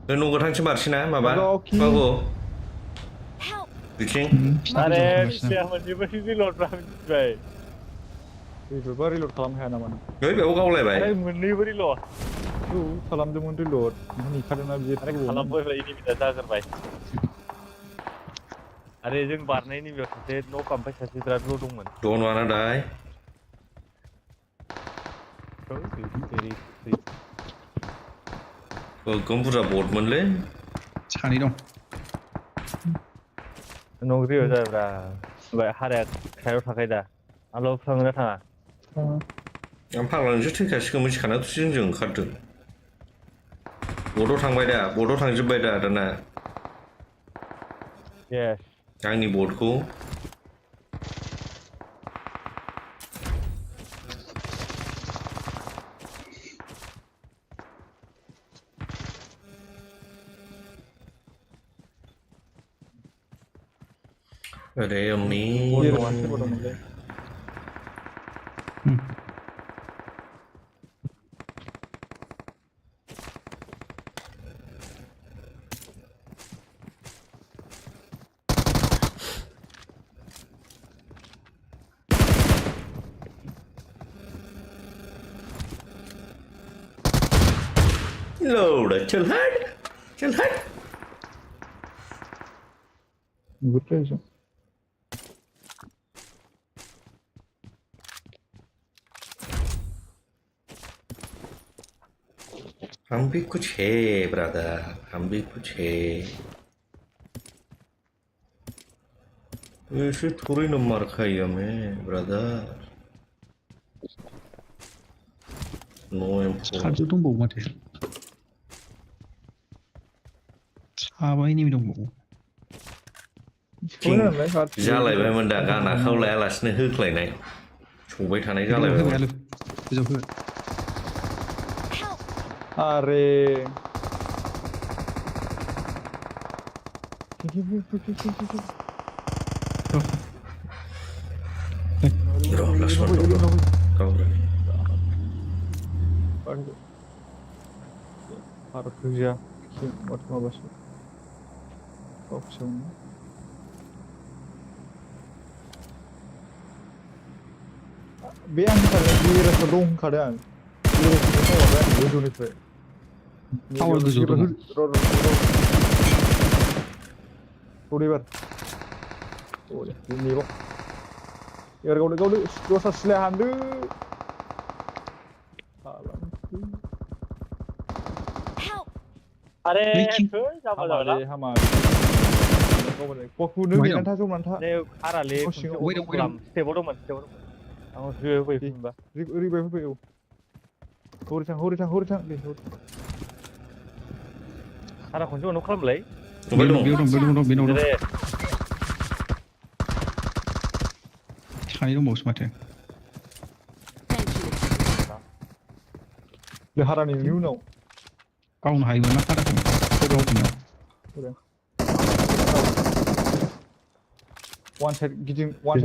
Speaker 1: Nó có thằng chim xin mà bạn.
Speaker 5: Ok.
Speaker 1: Bao
Speaker 3: Help!
Speaker 1: Pitching.
Speaker 2: 아래 시험은 이번 리로드 하면 돼.
Speaker 5: Reload reload खालामनो हाया नामा?
Speaker 1: Nói béo câu lại
Speaker 2: 아래
Speaker 1: vậy.
Speaker 2: मोननैबो रिल'ड.
Speaker 5: खालामदोंमोन reload. माने खादोंना बियो
Speaker 2: आरे खालामबाय इनिमिटा जागोरबाय. आरे जों बारनायनि बेयाव सासे न' कामफाय सासे बिराद ल' दंमोन.
Speaker 1: Don't wanna die. Cũng vừa bột mình lên.
Speaker 4: 차니 동
Speaker 2: न'ग्रियाव जायोब्रा. ओमफ्राय हाराया सायाव थाखायो दा. आंल' थाङोना थाङा?
Speaker 1: Em phang là rất thích cái sự mình khả năng tôi dừng khát được. Bố đô thằng bay đã, bố đô thằng giúp bay đã đó nè.
Speaker 2: Yes.
Speaker 1: Anh đi bột cũ. Ở đây ông ní. Lô đã chân hết. Chân hết.
Speaker 5: Good place.
Speaker 1: हम भी कुछ है brother, हम भी कुछ है. ऐसे थोड़ी न मार खाई हमें ब्रदर. नो
Speaker 4: 차도 동보 같아 차바이님이 동보
Speaker 1: ra lại với mình đã gan là không lẽ là sẽ hư lại này. Chủ với thằng này ra lại với mình.
Speaker 4: bây giờ
Speaker 5: Are.
Speaker 1: Rồi, last one rồi. Câu rồi.
Speaker 5: Para kerja. Buat 15. Option. Biar kalau dia rasa dong kadang. Dia rasa orang bodoh ni tu.
Speaker 4: Power tu juga.
Speaker 5: Udah ber. Udah ini bok. Ya kau dulu dosa selahan tu.
Speaker 3: Help!
Speaker 2: 아래
Speaker 4: 미친.
Speaker 2: 그 잡아줘라.
Speaker 5: Hama. गावबाय पकु नों
Speaker 4: Wait,
Speaker 5: नेनानै था जमनानै था
Speaker 2: नै आराले
Speaker 4: Wait, wait,
Speaker 2: स्टेपआव दंमोन आं फैफिनबा
Speaker 5: ओरैबाय फैबाय औ हरै थां दे
Speaker 2: आरा खनसे उनाव खालामलाय
Speaker 1: नुबाय दं
Speaker 2: दे
Speaker 4: सानै दंबावोसो माथो
Speaker 3: Thank you.
Speaker 5: बे हारानि उनाव
Speaker 4: गावनो हायोमोन ना खादाखौ गावखौनो
Speaker 5: वान साइड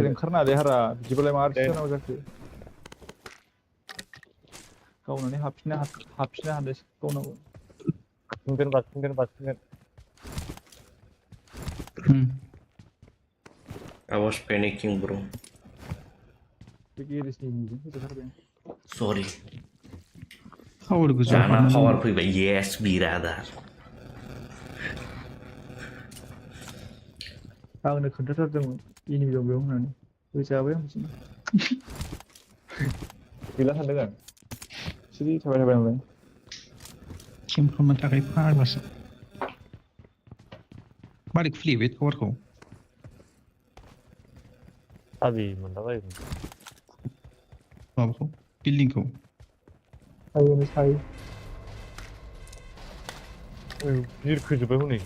Speaker 5: ओंखारना दे हारा बिदिबालाय मा जानांगौ जाखो गावनानै हाबफिननो हादों गावनांगौ
Speaker 2: बारसिनगोन
Speaker 1: I was panicking bro
Speaker 5: बे गेरेजनि मुंजों फैदेरथारबाय आं
Speaker 1: sorry
Speaker 4: पावार गोजौआव
Speaker 1: दाना
Speaker 4: हाबनानै
Speaker 1: पावार
Speaker 4: दं
Speaker 1: फैबाय yes बिरादार
Speaker 5: आंनो खोन्थाथारदोंमोन इनिमि दं बेयाव होननानै होजाबाय आं बिदिनो गैला सानदों आं सिरि थाबाय आंलाय
Speaker 4: केम खालामनो थाखाय फाग्लासो मारै खुलियो बे टावारखौ
Speaker 2: साबि मोनलाबायो
Speaker 4: माबाखौ बिल्डिंखौ
Speaker 5: सायो
Speaker 2: बिरखोजोब्बाय हनै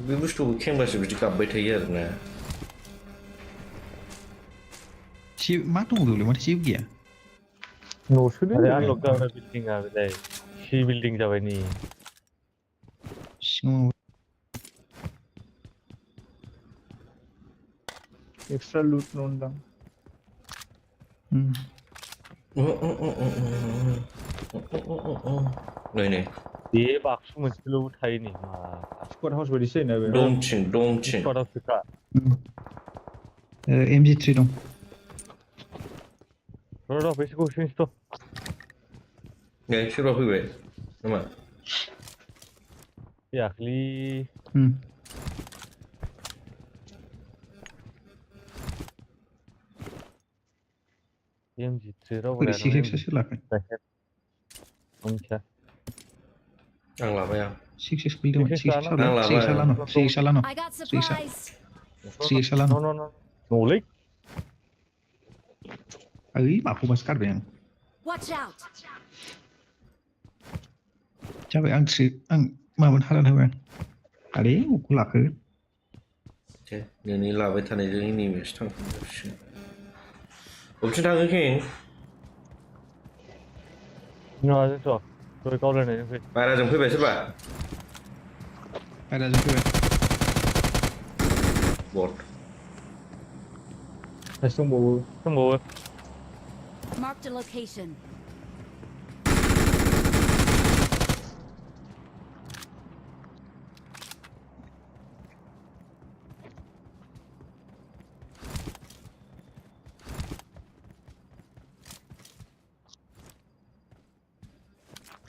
Speaker 1: बे बुस्थुखौ खेंबासो बिदि गाबबाय थायो आरोना
Speaker 4: मा दङ बेवलाय माथो जेबो गैया
Speaker 5: न'सोलै
Speaker 2: आरे आनलक जाबाय बिल्डिंआ बेलाय सि बिल्डिं जाबाय नै
Speaker 4: सिङाव
Speaker 5: एक्सट्रा लुट नंदां
Speaker 1: नै
Speaker 2: बे बाक्सु मोनसेल' थायो नै मा
Speaker 5: स्क्वाड हाउस बायदिसो जायोना बे
Speaker 1: दंथिं
Speaker 2: स्क्वाडावसोखा
Speaker 4: MG3 दं
Speaker 2: र' बेसे गौसिनसो
Speaker 1: नै सोरबा फैबाय नामा
Speaker 2: फैयाखैलै MG3 रावबो
Speaker 4: बोरै
Speaker 2: लाया नामा
Speaker 4: सिक्स सोलाखै
Speaker 2: मिथिया
Speaker 1: आं लाबाय आं
Speaker 4: सिक्स खुलिदोंमोन
Speaker 2: Six
Speaker 4: सिक्स
Speaker 2: लाना
Speaker 4: लानो सिक्स लानो
Speaker 3: I got supplies.
Speaker 4: सिक्स लानो
Speaker 2: न'लै
Speaker 4: ओइ माखौबासो गारबाय आं
Speaker 3: Watch out.
Speaker 4: जाबाय आं माबानो हारान होबाय आं आरे अखौ लाखो
Speaker 1: दे नोंनि लाबाय थानायजों इनिमियासो थांफिनगासिनो बबेथिं थाङो खें
Speaker 2: नङाजोंथ' दहाय गावलायनायजों फै
Speaker 1: बायराजों फैबाय सोरबा
Speaker 4: बायराजों फैबाय
Speaker 1: बट
Speaker 5: सासे दंबावो
Speaker 3: Marked a location.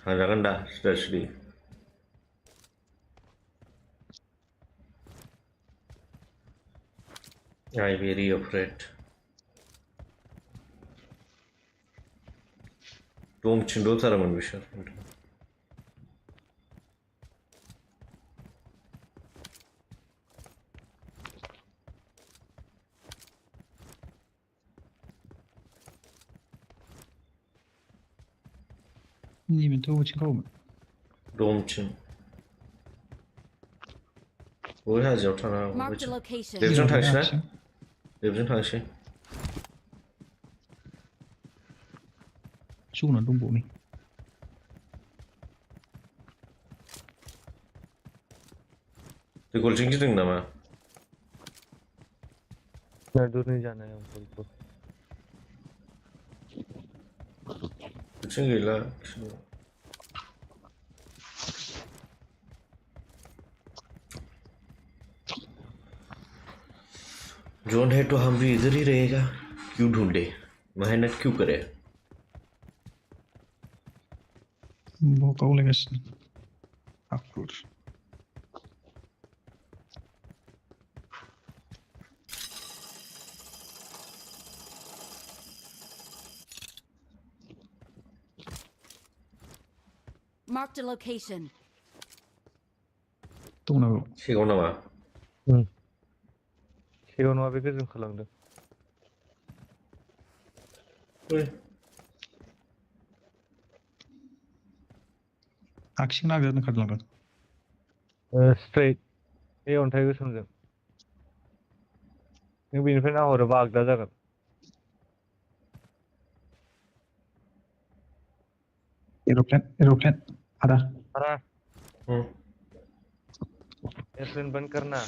Speaker 1: थांजागोन दा सिदा सिदि I very afraid दंथिं दंथारोमोन बिसोर
Speaker 4: निमेन्थ' अबेथिं गावोमोन
Speaker 1: दंथिं बबे हाजोआव थानो हागौ
Speaker 3: Marked a
Speaker 1: बेथिं
Speaker 3: location.
Speaker 1: लेफ्टजों थांसै ना
Speaker 4: आथिं
Speaker 1: लेफ्टजों थांसै
Speaker 4: जौनानै दंबावो नै
Speaker 1: दैखलथिं गिदिं नामा
Speaker 2: दुरनि जानाय बयबो
Speaker 1: बिथिं गैला जोन है तो हम भी इधर ही रहेगा क्यों ढूंढे मेहनत क्यों करे
Speaker 4: गावलायगासिनो हाखुर
Speaker 3: Marked a location.
Speaker 4: दंनांगौ
Speaker 1: सिगाङाव नामा
Speaker 2: सिगाङाव नङा बे गोजोन खालामदों
Speaker 4: आखिजों ना आगदाजों खारलांदों
Speaker 2: स्ट्रेट बे अन्थाइ गोसोमजों नों बेनिफ्राय नाहरोबा आगदा जागोन
Speaker 4: एर'प्लेन आदा
Speaker 2: सारा एयरप्लेन बंद करना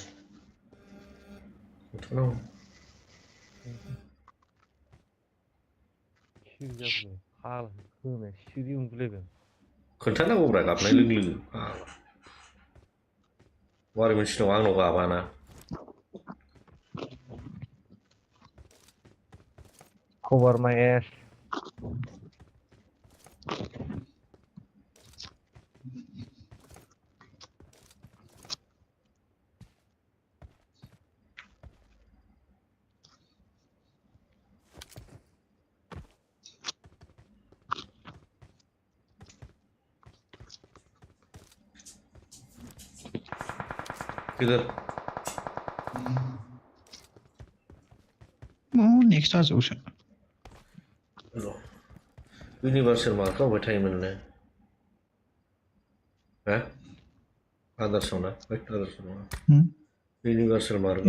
Speaker 2: सिरि जाबोबाय फाग्ला खोमाया सिरि उन्दुलायबाय
Speaker 1: खोन्थानांगौब्रा गाबनाय लोगो लोगो मारै मोनथिनांगौ आंनाव गाबाना
Speaker 2: cover my ass
Speaker 1: किधर
Speaker 4: नेक्स्ट आ जाऊँ
Speaker 1: यूनिवर्सल मार्क होबाय थायोमोननो हा आदार्सआव ना आदार्सआव नङा universal mark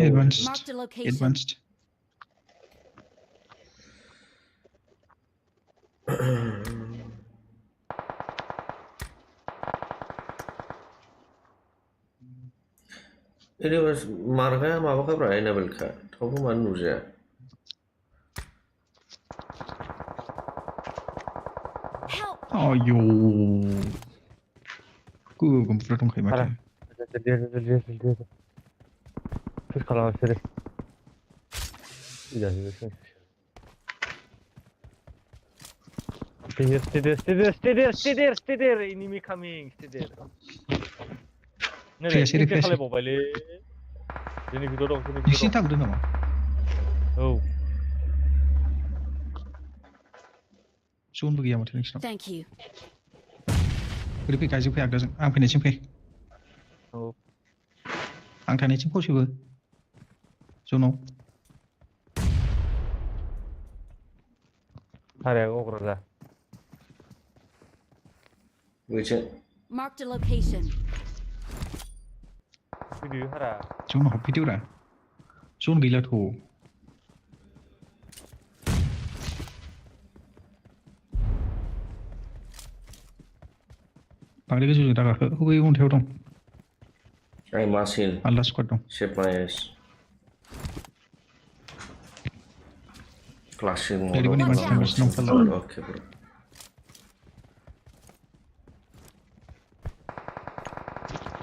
Speaker 3: Marked a location.
Speaker 4: Advanced
Speaker 1: universe मार्कआ माबाखाब्रा एनाबेलखा थेवबो मानो नुजाया
Speaker 3: Help!
Speaker 4: आयौ गोगोम बुरजा दंखायो माथो
Speaker 2: पुश खालामासै रे stay there enemy coming stay there
Speaker 4: Refresh.
Speaker 2: खालायबावबायलै जोंनि भिडिअ दं
Speaker 4: नोंसिनि थाबोदों नामा
Speaker 2: औ
Speaker 4: जनबो गैया माथो नोंसिनाव
Speaker 3: Thank you.
Speaker 4: ओरै फै गाजोब फै आगदाजों आं फैनायसिम फै
Speaker 2: औ
Speaker 4: आं थानायसिम फसबो जनाव
Speaker 2: हाराया गग्रा जा
Speaker 1: बैसो
Speaker 3: Marked a location.
Speaker 2: फैदो हारा
Speaker 4: जनाव हाबफैदोब्रा जन गैलाथ' बांद्राय गोजौजों दागाखो बै अन्थायाव दं
Speaker 1: I must heal
Speaker 4: आलदा स्क्वाड दं
Speaker 1: shape my ass classic mode
Speaker 4: ओरैबायदि मानसि थांगासिनो दं फाल्ला
Speaker 1: okay bro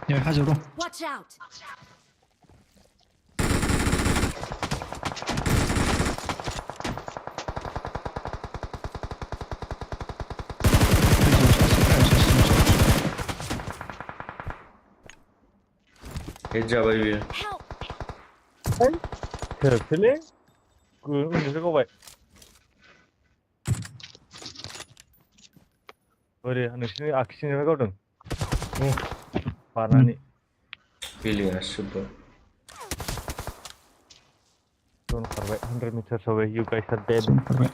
Speaker 4: नै हाजोआव दं
Speaker 3: Watch out!
Speaker 1: hit जाबाय बियो
Speaker 3: Help!
Speaker 2: सोरसोलै उन्दुसो गावबाय ओरै नोंसिनि आखिनिफ्राय गावदों बारनानै
Speaker 1: feeling super
Speaker 2: जन खारबाय 100 meters away you guys are dead
Speaker 4: जन खारबाय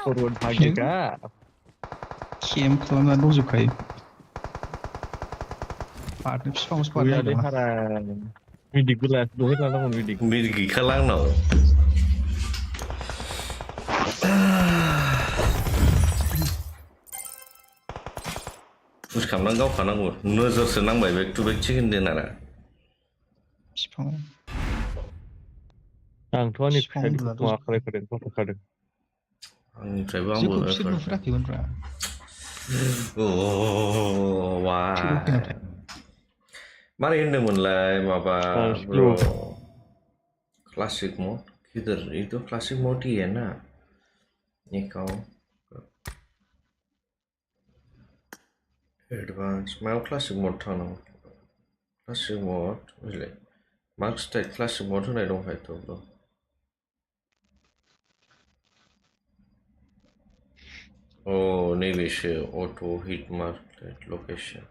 Speaker 2: forward भाग्यका
Speaker 4: केम खालामनानै दंजोबखायो बारनो बिफांआवसो बारनो
Speaker 2: गैयालै
Speaker 4: नागिरदों
Speaker 2: हारा मिडिकबो दहाय लानांगौमोन मिडिक
Speaker 1: बिर गैखाला आंनाव पुश खालामनानै गावखानांगौ नोजोरसो नांबाय बेक टु बेक चिकेन डिनारा
Speaker 4: बिफांआव
Speaker 2: आंथ' आंनि
Speaker 4: बिफां
Speaker 2: फिसानि
Speaker 4: उन्दुना
Speaker 2: माबा
Speaker 4: दंजोबखायो
Speaker 2: खालायखादों
Speaker 1: आंनिफ्रायबो आंबो
Speaker 4: जोंखौ बिसोर नुहुराखैमोनब्रा
Speaker 1: वा
Speaker 4: सोर फैनाथाय
Speaker 1: मारै होनदोंमोनलाय माबा ब्र
Speaker 2: slow
Speaker 1: क्लासिक मोड किधर ये तो क्लासिक मोड ही है ना निकाओ एडवांस मायाव क्लासिक मोड थानांगौ क्लासिक मोड बुझले मार्क्स टाइप क्लासिक मोड होनाय दंखायोथ' ब्र नैबेसो अट' हिट मार्केट लकेसन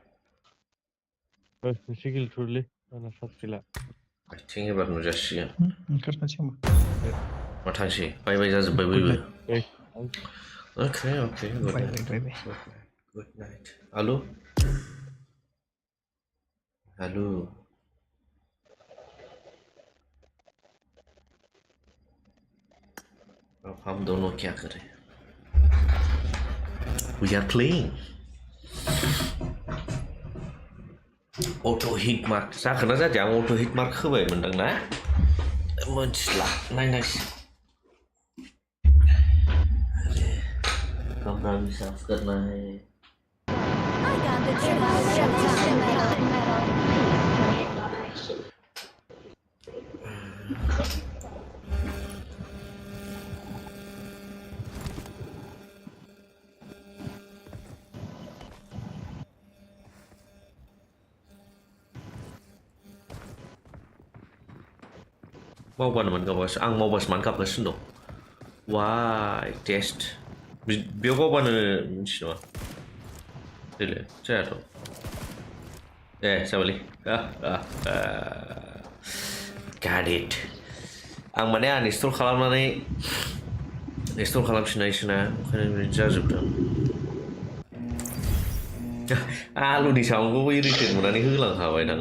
Speaker 2: सिकिल थुरलै आंना सार्च गैला
Speaker 1: आथिं एबार नुजासिगोन
Speaker 4: ओंखारनोसै होमबा
Speaker 1: मा थांसै बाय बाय जाजोब्बाय
Speaker 4: गुड
Speaker 1: बयबो
Speaker 4: नाइट
Speaker 1: अके गुड
Speaker 4: बाय
Speaker 1: नाइट
Speaker 4: बाय बाय
Speaker 1: गुड नाइट हेलो हेलो अब हम दोनों क्या करें We are playing auto hit mark जाखोना जादिया आं auto hit mark होबाय मोनदों ना मोनथिला नायनांसिगोन कमरा भी साफ करना है
Speaker 3: I got the tribulation medal.
Speaker 1: मावबानो मोनगाबासो आं मावबासो मानो गाबगासिनो दं वाइ टेस्ट बेयाव मावबानो मिथियो नामा देलाय जायाथ' ए जाबायलै got it आं माने आनइनस्टल खालामनानै इनस्टल खालामफिननायसो ना ओंखायनो बिदि जाजोबदों आलुनि साउन्डखौबो इरिटेट मोननानै होलांखाबाय दां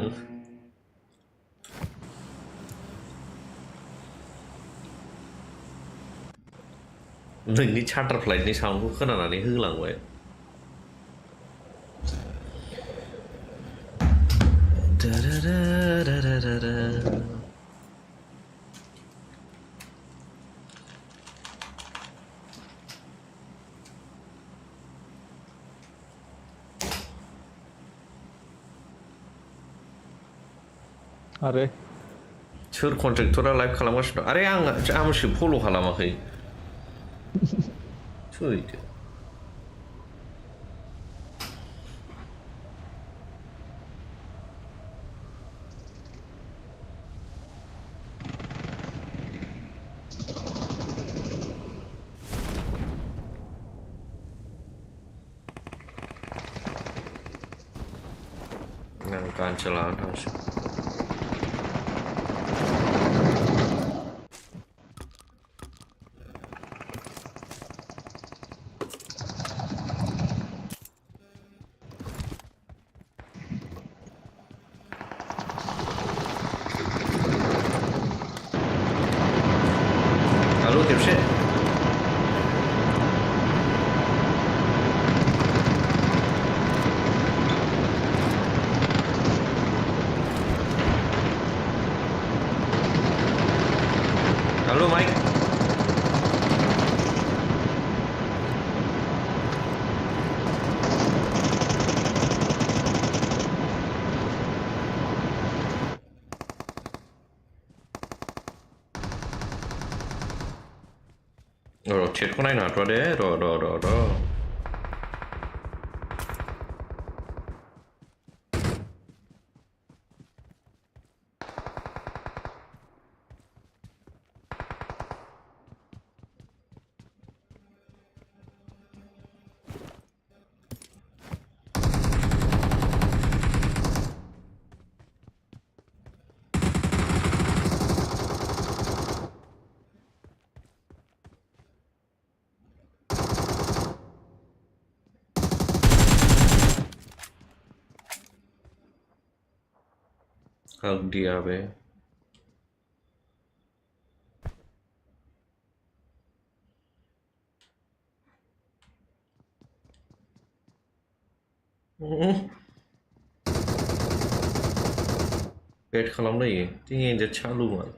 Speaker 1: नोंनि चाटारफ्लाइटनि साउन्डखौ खोनानानै होलांबाय
Speaker 5: अरे
Speaker 1: सोर कन्ट्रेक्टरा लाइभ खालामगासिनो दं आरे आंसो फल' खालामाखै थैदो आं गानसो लानानै थांसै हेल' खेबसे हेल' माइक र' चेटखौ नायनो हाथ'वा दे र' हक दिया बे बेट खालामलायो टिएनजे चालुमोन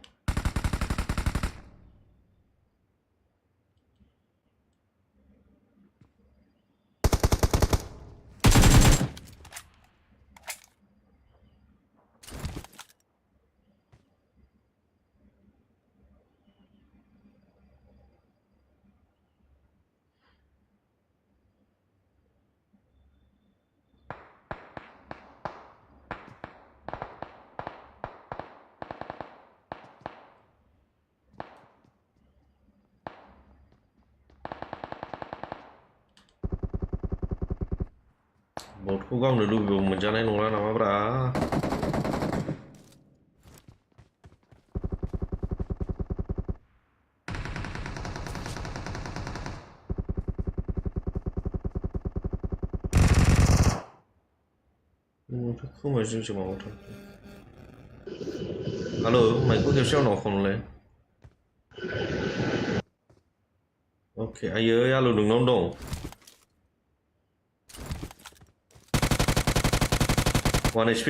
Speaker 1: Lotखौ गावनो लुबैबाबो मोनजानाय नंला नामाब्रा खोमा जिंसो माबाथार Halo, mainku खेबसे आंनाव फनलाय Oke, ayo ya lu dong dong. One HP.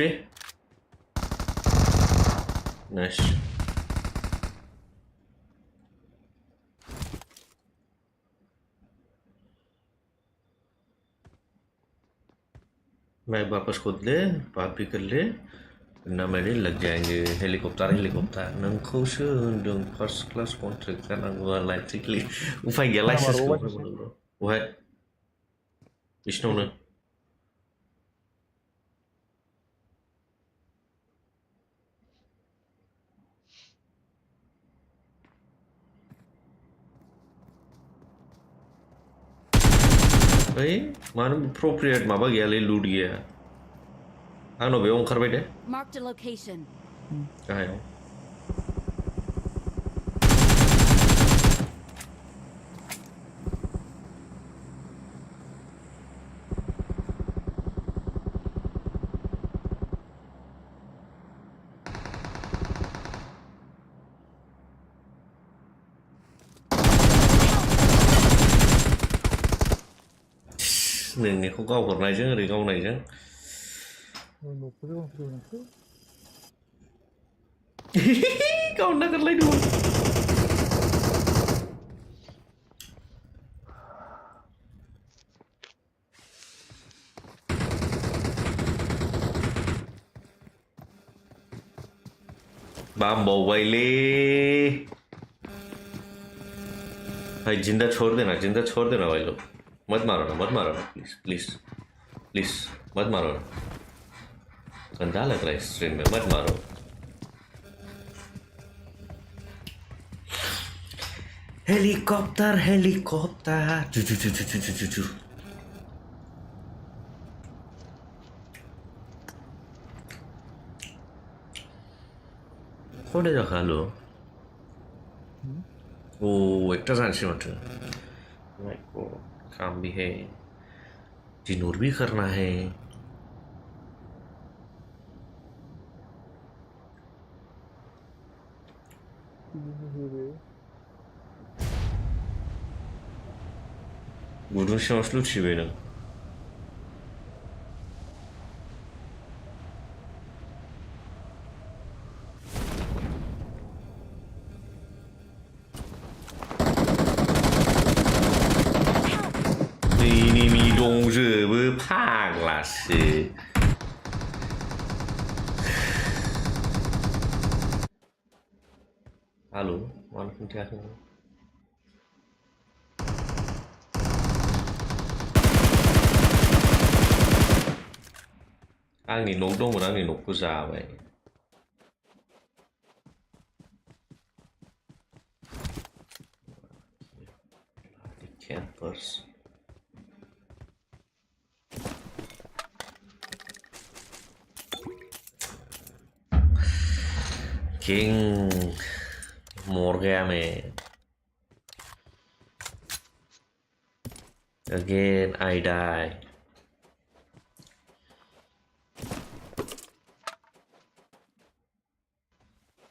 Speaker 1: Nice. मैं वापस कूद ले पापी कर ले ना मेरे लग जाएंगे हेलीकॉप्टर नोंखौसो होनदों फर्स्ट क्लास कन्ट्रेक्ट जानांगौ लाइटिकलि उफाय गैया लाइसेन्सखौ बहाय बिसिनावनो ओइ मानो appropriate माबा गैयालै लुट गैया आंनाव बेयाव ओंखारबाय दे
Speaker 3: Marked a location.
Speaker 1: गाहायाव नोंनिखौ गावहरनायजों ओरै गावनायजों गावनो नागिरलायदोंमोन बामबावबायलै भाई जिंदा छोड़ देना भाई लोग मत मारो ना प्लीज मत मारो ना गंदा लग रहा है स्ट्रीम में मत मारो हेलीकॉप्टर जू खोले रखा लो ओ एक जानसी मत मेरे को काम भी है जिनूर भी करना है गुदुं सिङावसो लुथिबाय नों Enemy दंजोबो फाग्लासो हालो मानो खोन्थायाखै आंनि न'क दंमोन आंनि न'कखौ जाबाय campers King मर गया मैं again I die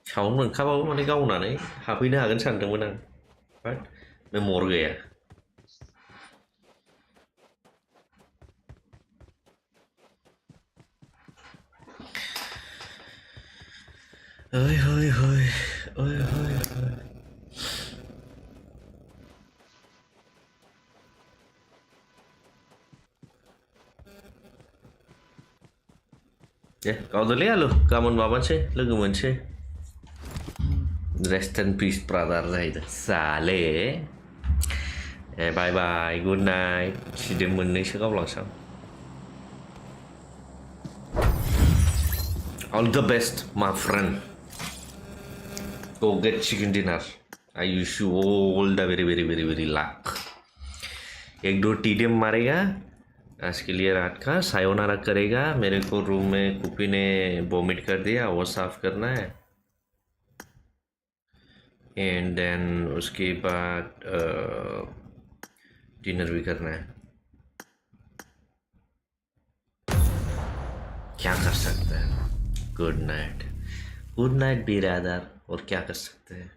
Speaker 1: साउन्ड मोनखाबाबो माने गावनानै हाबहैनो हागोन सानदोंमोन आं बाट नों मर गया ओइ दे गावदोलै आलु गाबोन माबानोसै लोगो मोनसै Rest in peace brother जाहैदों साले बाय बाय गुड नाइट सिदोम मोननैसो गावलांसां All the best my friend Go get chicken dinner I wish you all the very luck एक दो टीडीएम मारेगा आज के लिए रात का सायोनारा करेगा। मेरे को रूम में कुपी ने वोमिट कर दिया, वो साफ करना है। एंड देन उसके बाद डिनर भी करना है। क्या कर सकते हैं। गुड नाइट, गुड नाइट बिरादर। और क्या कर सकते हैं।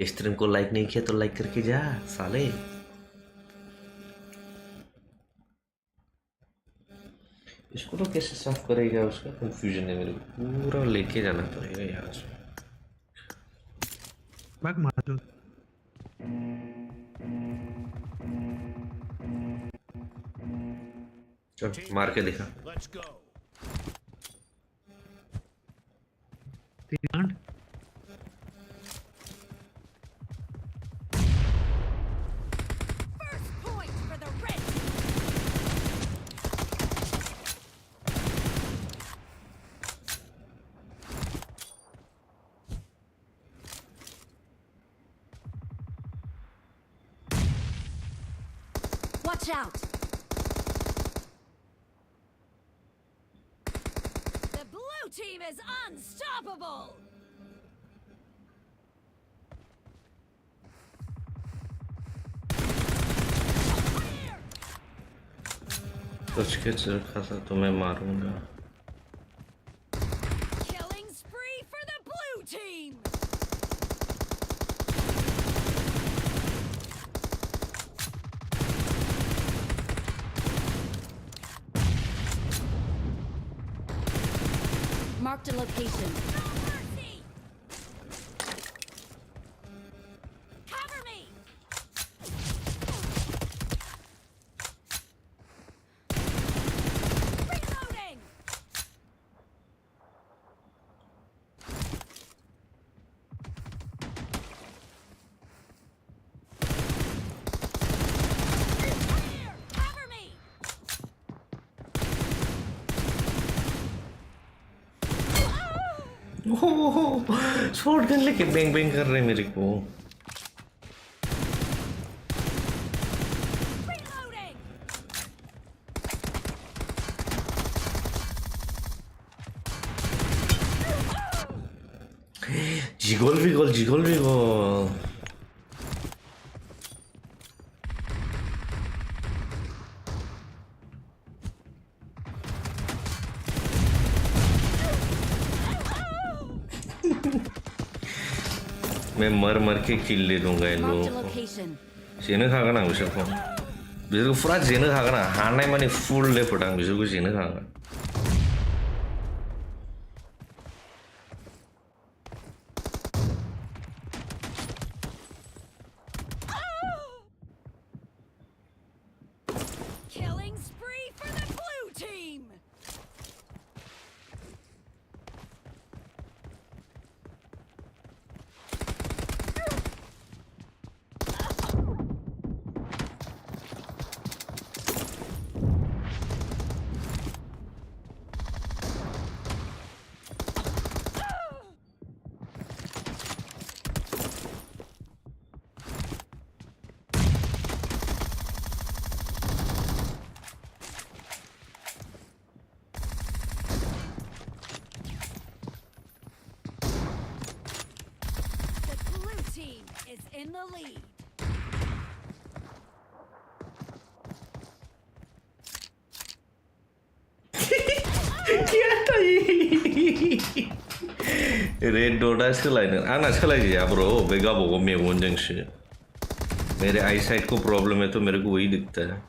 Speaker 1: स्ट्रीम को लाइक नहीं किया तो लाइक करके जा साले। इसको तो कैसे साफ करेगा, उसका कंफ्यूजन है मेरे को। पूरा लेके जाना पड़ेगा यहाँ से।
Speaker 4: बैक मार दो।
Speaker 1: चल मार के दिखा।
Speaker 4: तीन
Speaker 3: First point for the red. Watch out. The blue team is unstoppable.
Speaker 1: सोच के रखा था तो मैं मारूंगा।
Speaker 3: Killing spree for the blue team. Marked a location. No mercy. Cover me. Reloading. Clear. Cover me.
Speaker 1: ओह शॉर्ट गन लेके बैंग बैंग कर रहे हैं मेरे को।
Speaker 3: Reloading.
Speaker 1: जिगोल भी गोल। मैं मर के किल ले दूंगा इन
Speaker 3: Marked a
Speaker 1: लोगों को।
Speaker 3: location.
Speaker 1: जेनो खागोन आं बिसोरखौ फुरा जेनो खागोन आं। हानाय माने फुल लेपट आं बिसोरखौ जेनो खागोन।
Speaker 3: Killing spree for the blue team. The blue team is in the lead.
Speaker 1: क्या था ये? रेड डॉट सोलायनो आंना सोलायजाया ब्रो। बे गावबागाव मेगनजोंसो। मेरे आई साइट को प्रॉब्लम है तो मेरे को वही दिखता है।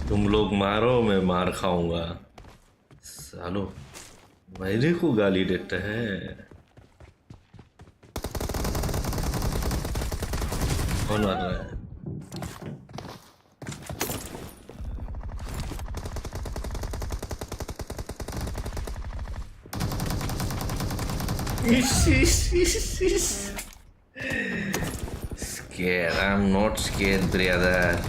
Speaker 1: तुम लोग मारो मैं मार खाऊंगा। सालो मेरे को गाली देता है। कौन मार रहा है? Scared. I'm not scared, brother.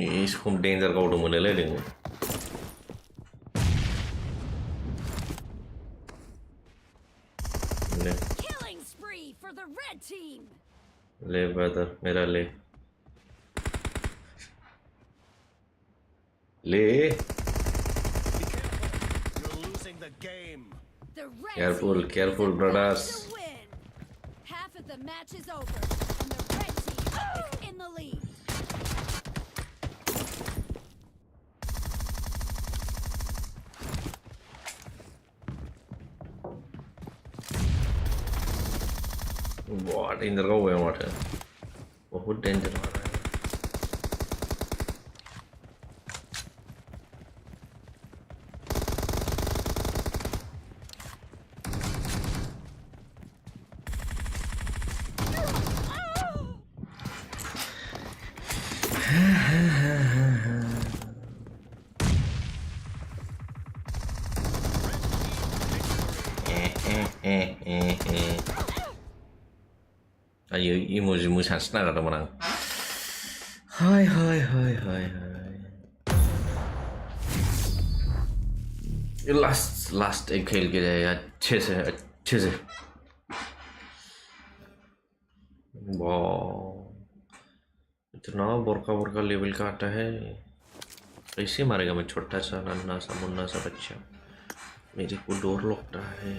Speaker 1: इसको डेंजर का उड़ मुने ले लेंगे
Speaker 3: Killing spree for the red team.
Speaker 1: ले ब्रदर मेरा ले ले
Speaker 8: You're losing the game.
Speaker 3: The red
Speaker 1: Careful,
Speaker 3: team
Speaker 1: careful,
Speaker 3: is about
Speaker 1: brothers.
Speaker 3: to win. Half of the match is over, and the red team is in the lead.
Speaker 1: बहुत danger का हुआ है बहुत danger हो रहा है 아유 이모지 무산 스나가다 뭐랑 하이 ये लास्ट एक खेल के जाए अच्छे से वाह इतना बड़का लेवल का आता है कैसे मारेगा मैं छोटा सा नन्ना सा मुन्ना सा बच्चा मेरे को डर लगता है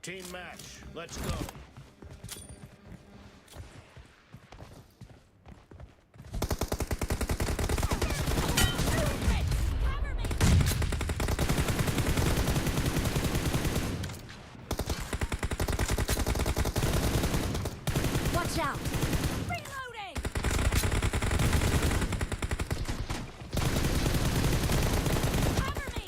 Speaker 8: Team match. Let's go.
Speaker 3: Watch out! Reloading! Cover me!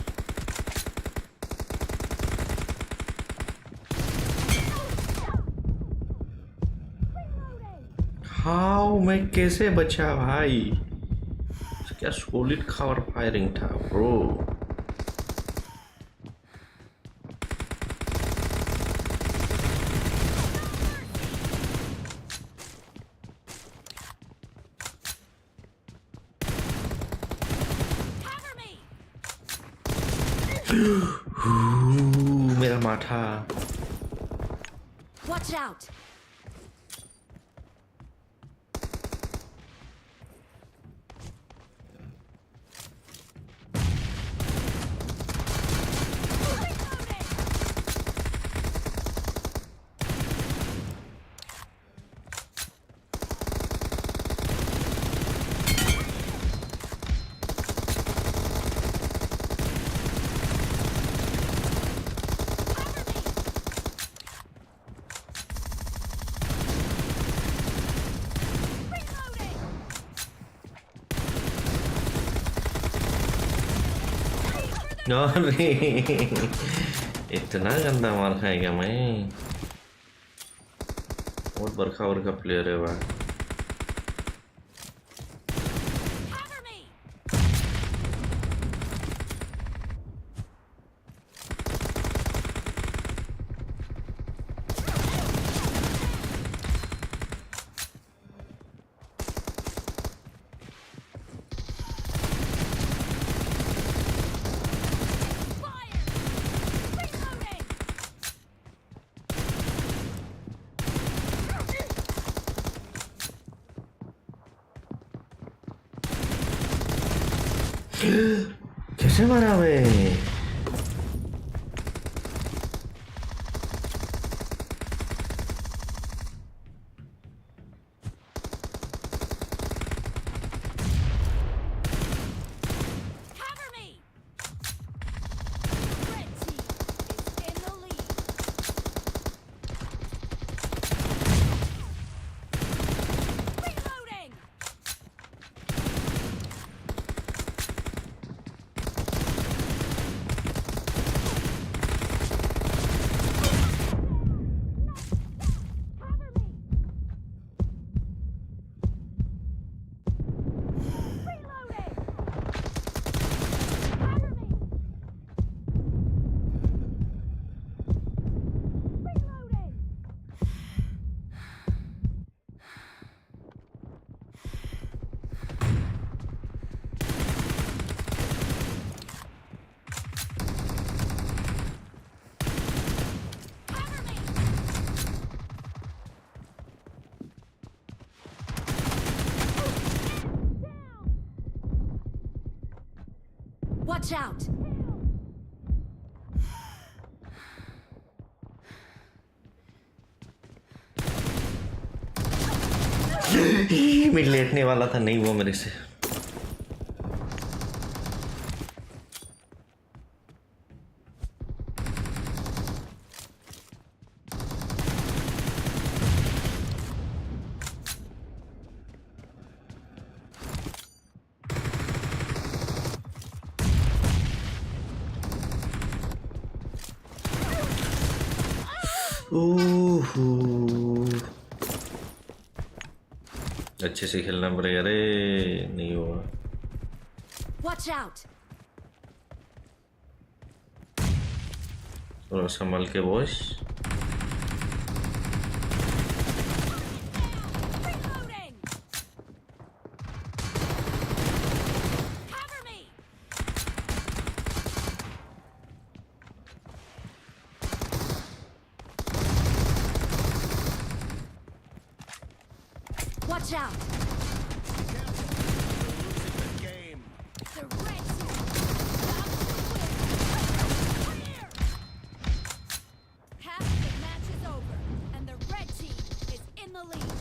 Speaker 1: How मैं कैसे बचा भाई क्या सॉलिड कवर फायरिंग था ब्रो
Speaker 3: Cover me!
Speaker 1: मेरा माथा
Speaker 3: Watch out!
Speaker 1: अरे इतना गंदा मार खाएगा मैं बहुत बरखा प्लेयर है भाई
Speaker 3: Cover me! Fire! Reloading!
Speaker 1: कैसे मारा मैं
Speaker 3: Cover me! Red team is in the lead. Reloading! Watch out!
Speaker 1: मैं लेटने वाला था, नहीं हुआ मेरे से। अच्छे से खेलना पड़ेगा रे, नहीं हुआ।
Speaker 3: Watch out!
Speaker 1: थोड़ा संभल के boss.
Speaker 3: Reloading! Cover me! Watch out!
Speaker 8: Losing the game.
Speaker 3: The red team about to win. Clear! Half of the match is over, and the red team is in the lead.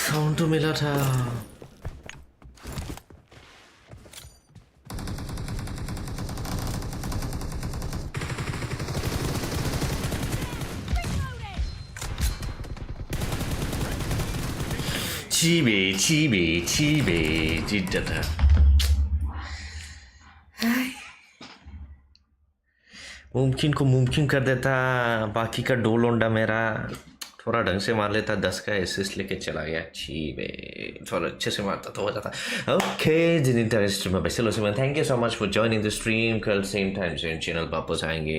Speaker 1: Sound तो मिला था। चीबे जीत जाता। मुमकिन को मुमकिन कर देता। बाकी का डो लोंडा मेरा थोड़ा ढंग से मार लेता, 10 का एसिस्ट लेके चला गया। चीबे थोड़ा अच्छे से मारता तो हो जाता। ओके जिन इंटरेस्ट में वैसे लो से thank you so much for joining the stream. कल सेम टाइम सेम चैनल वापस आएंगे।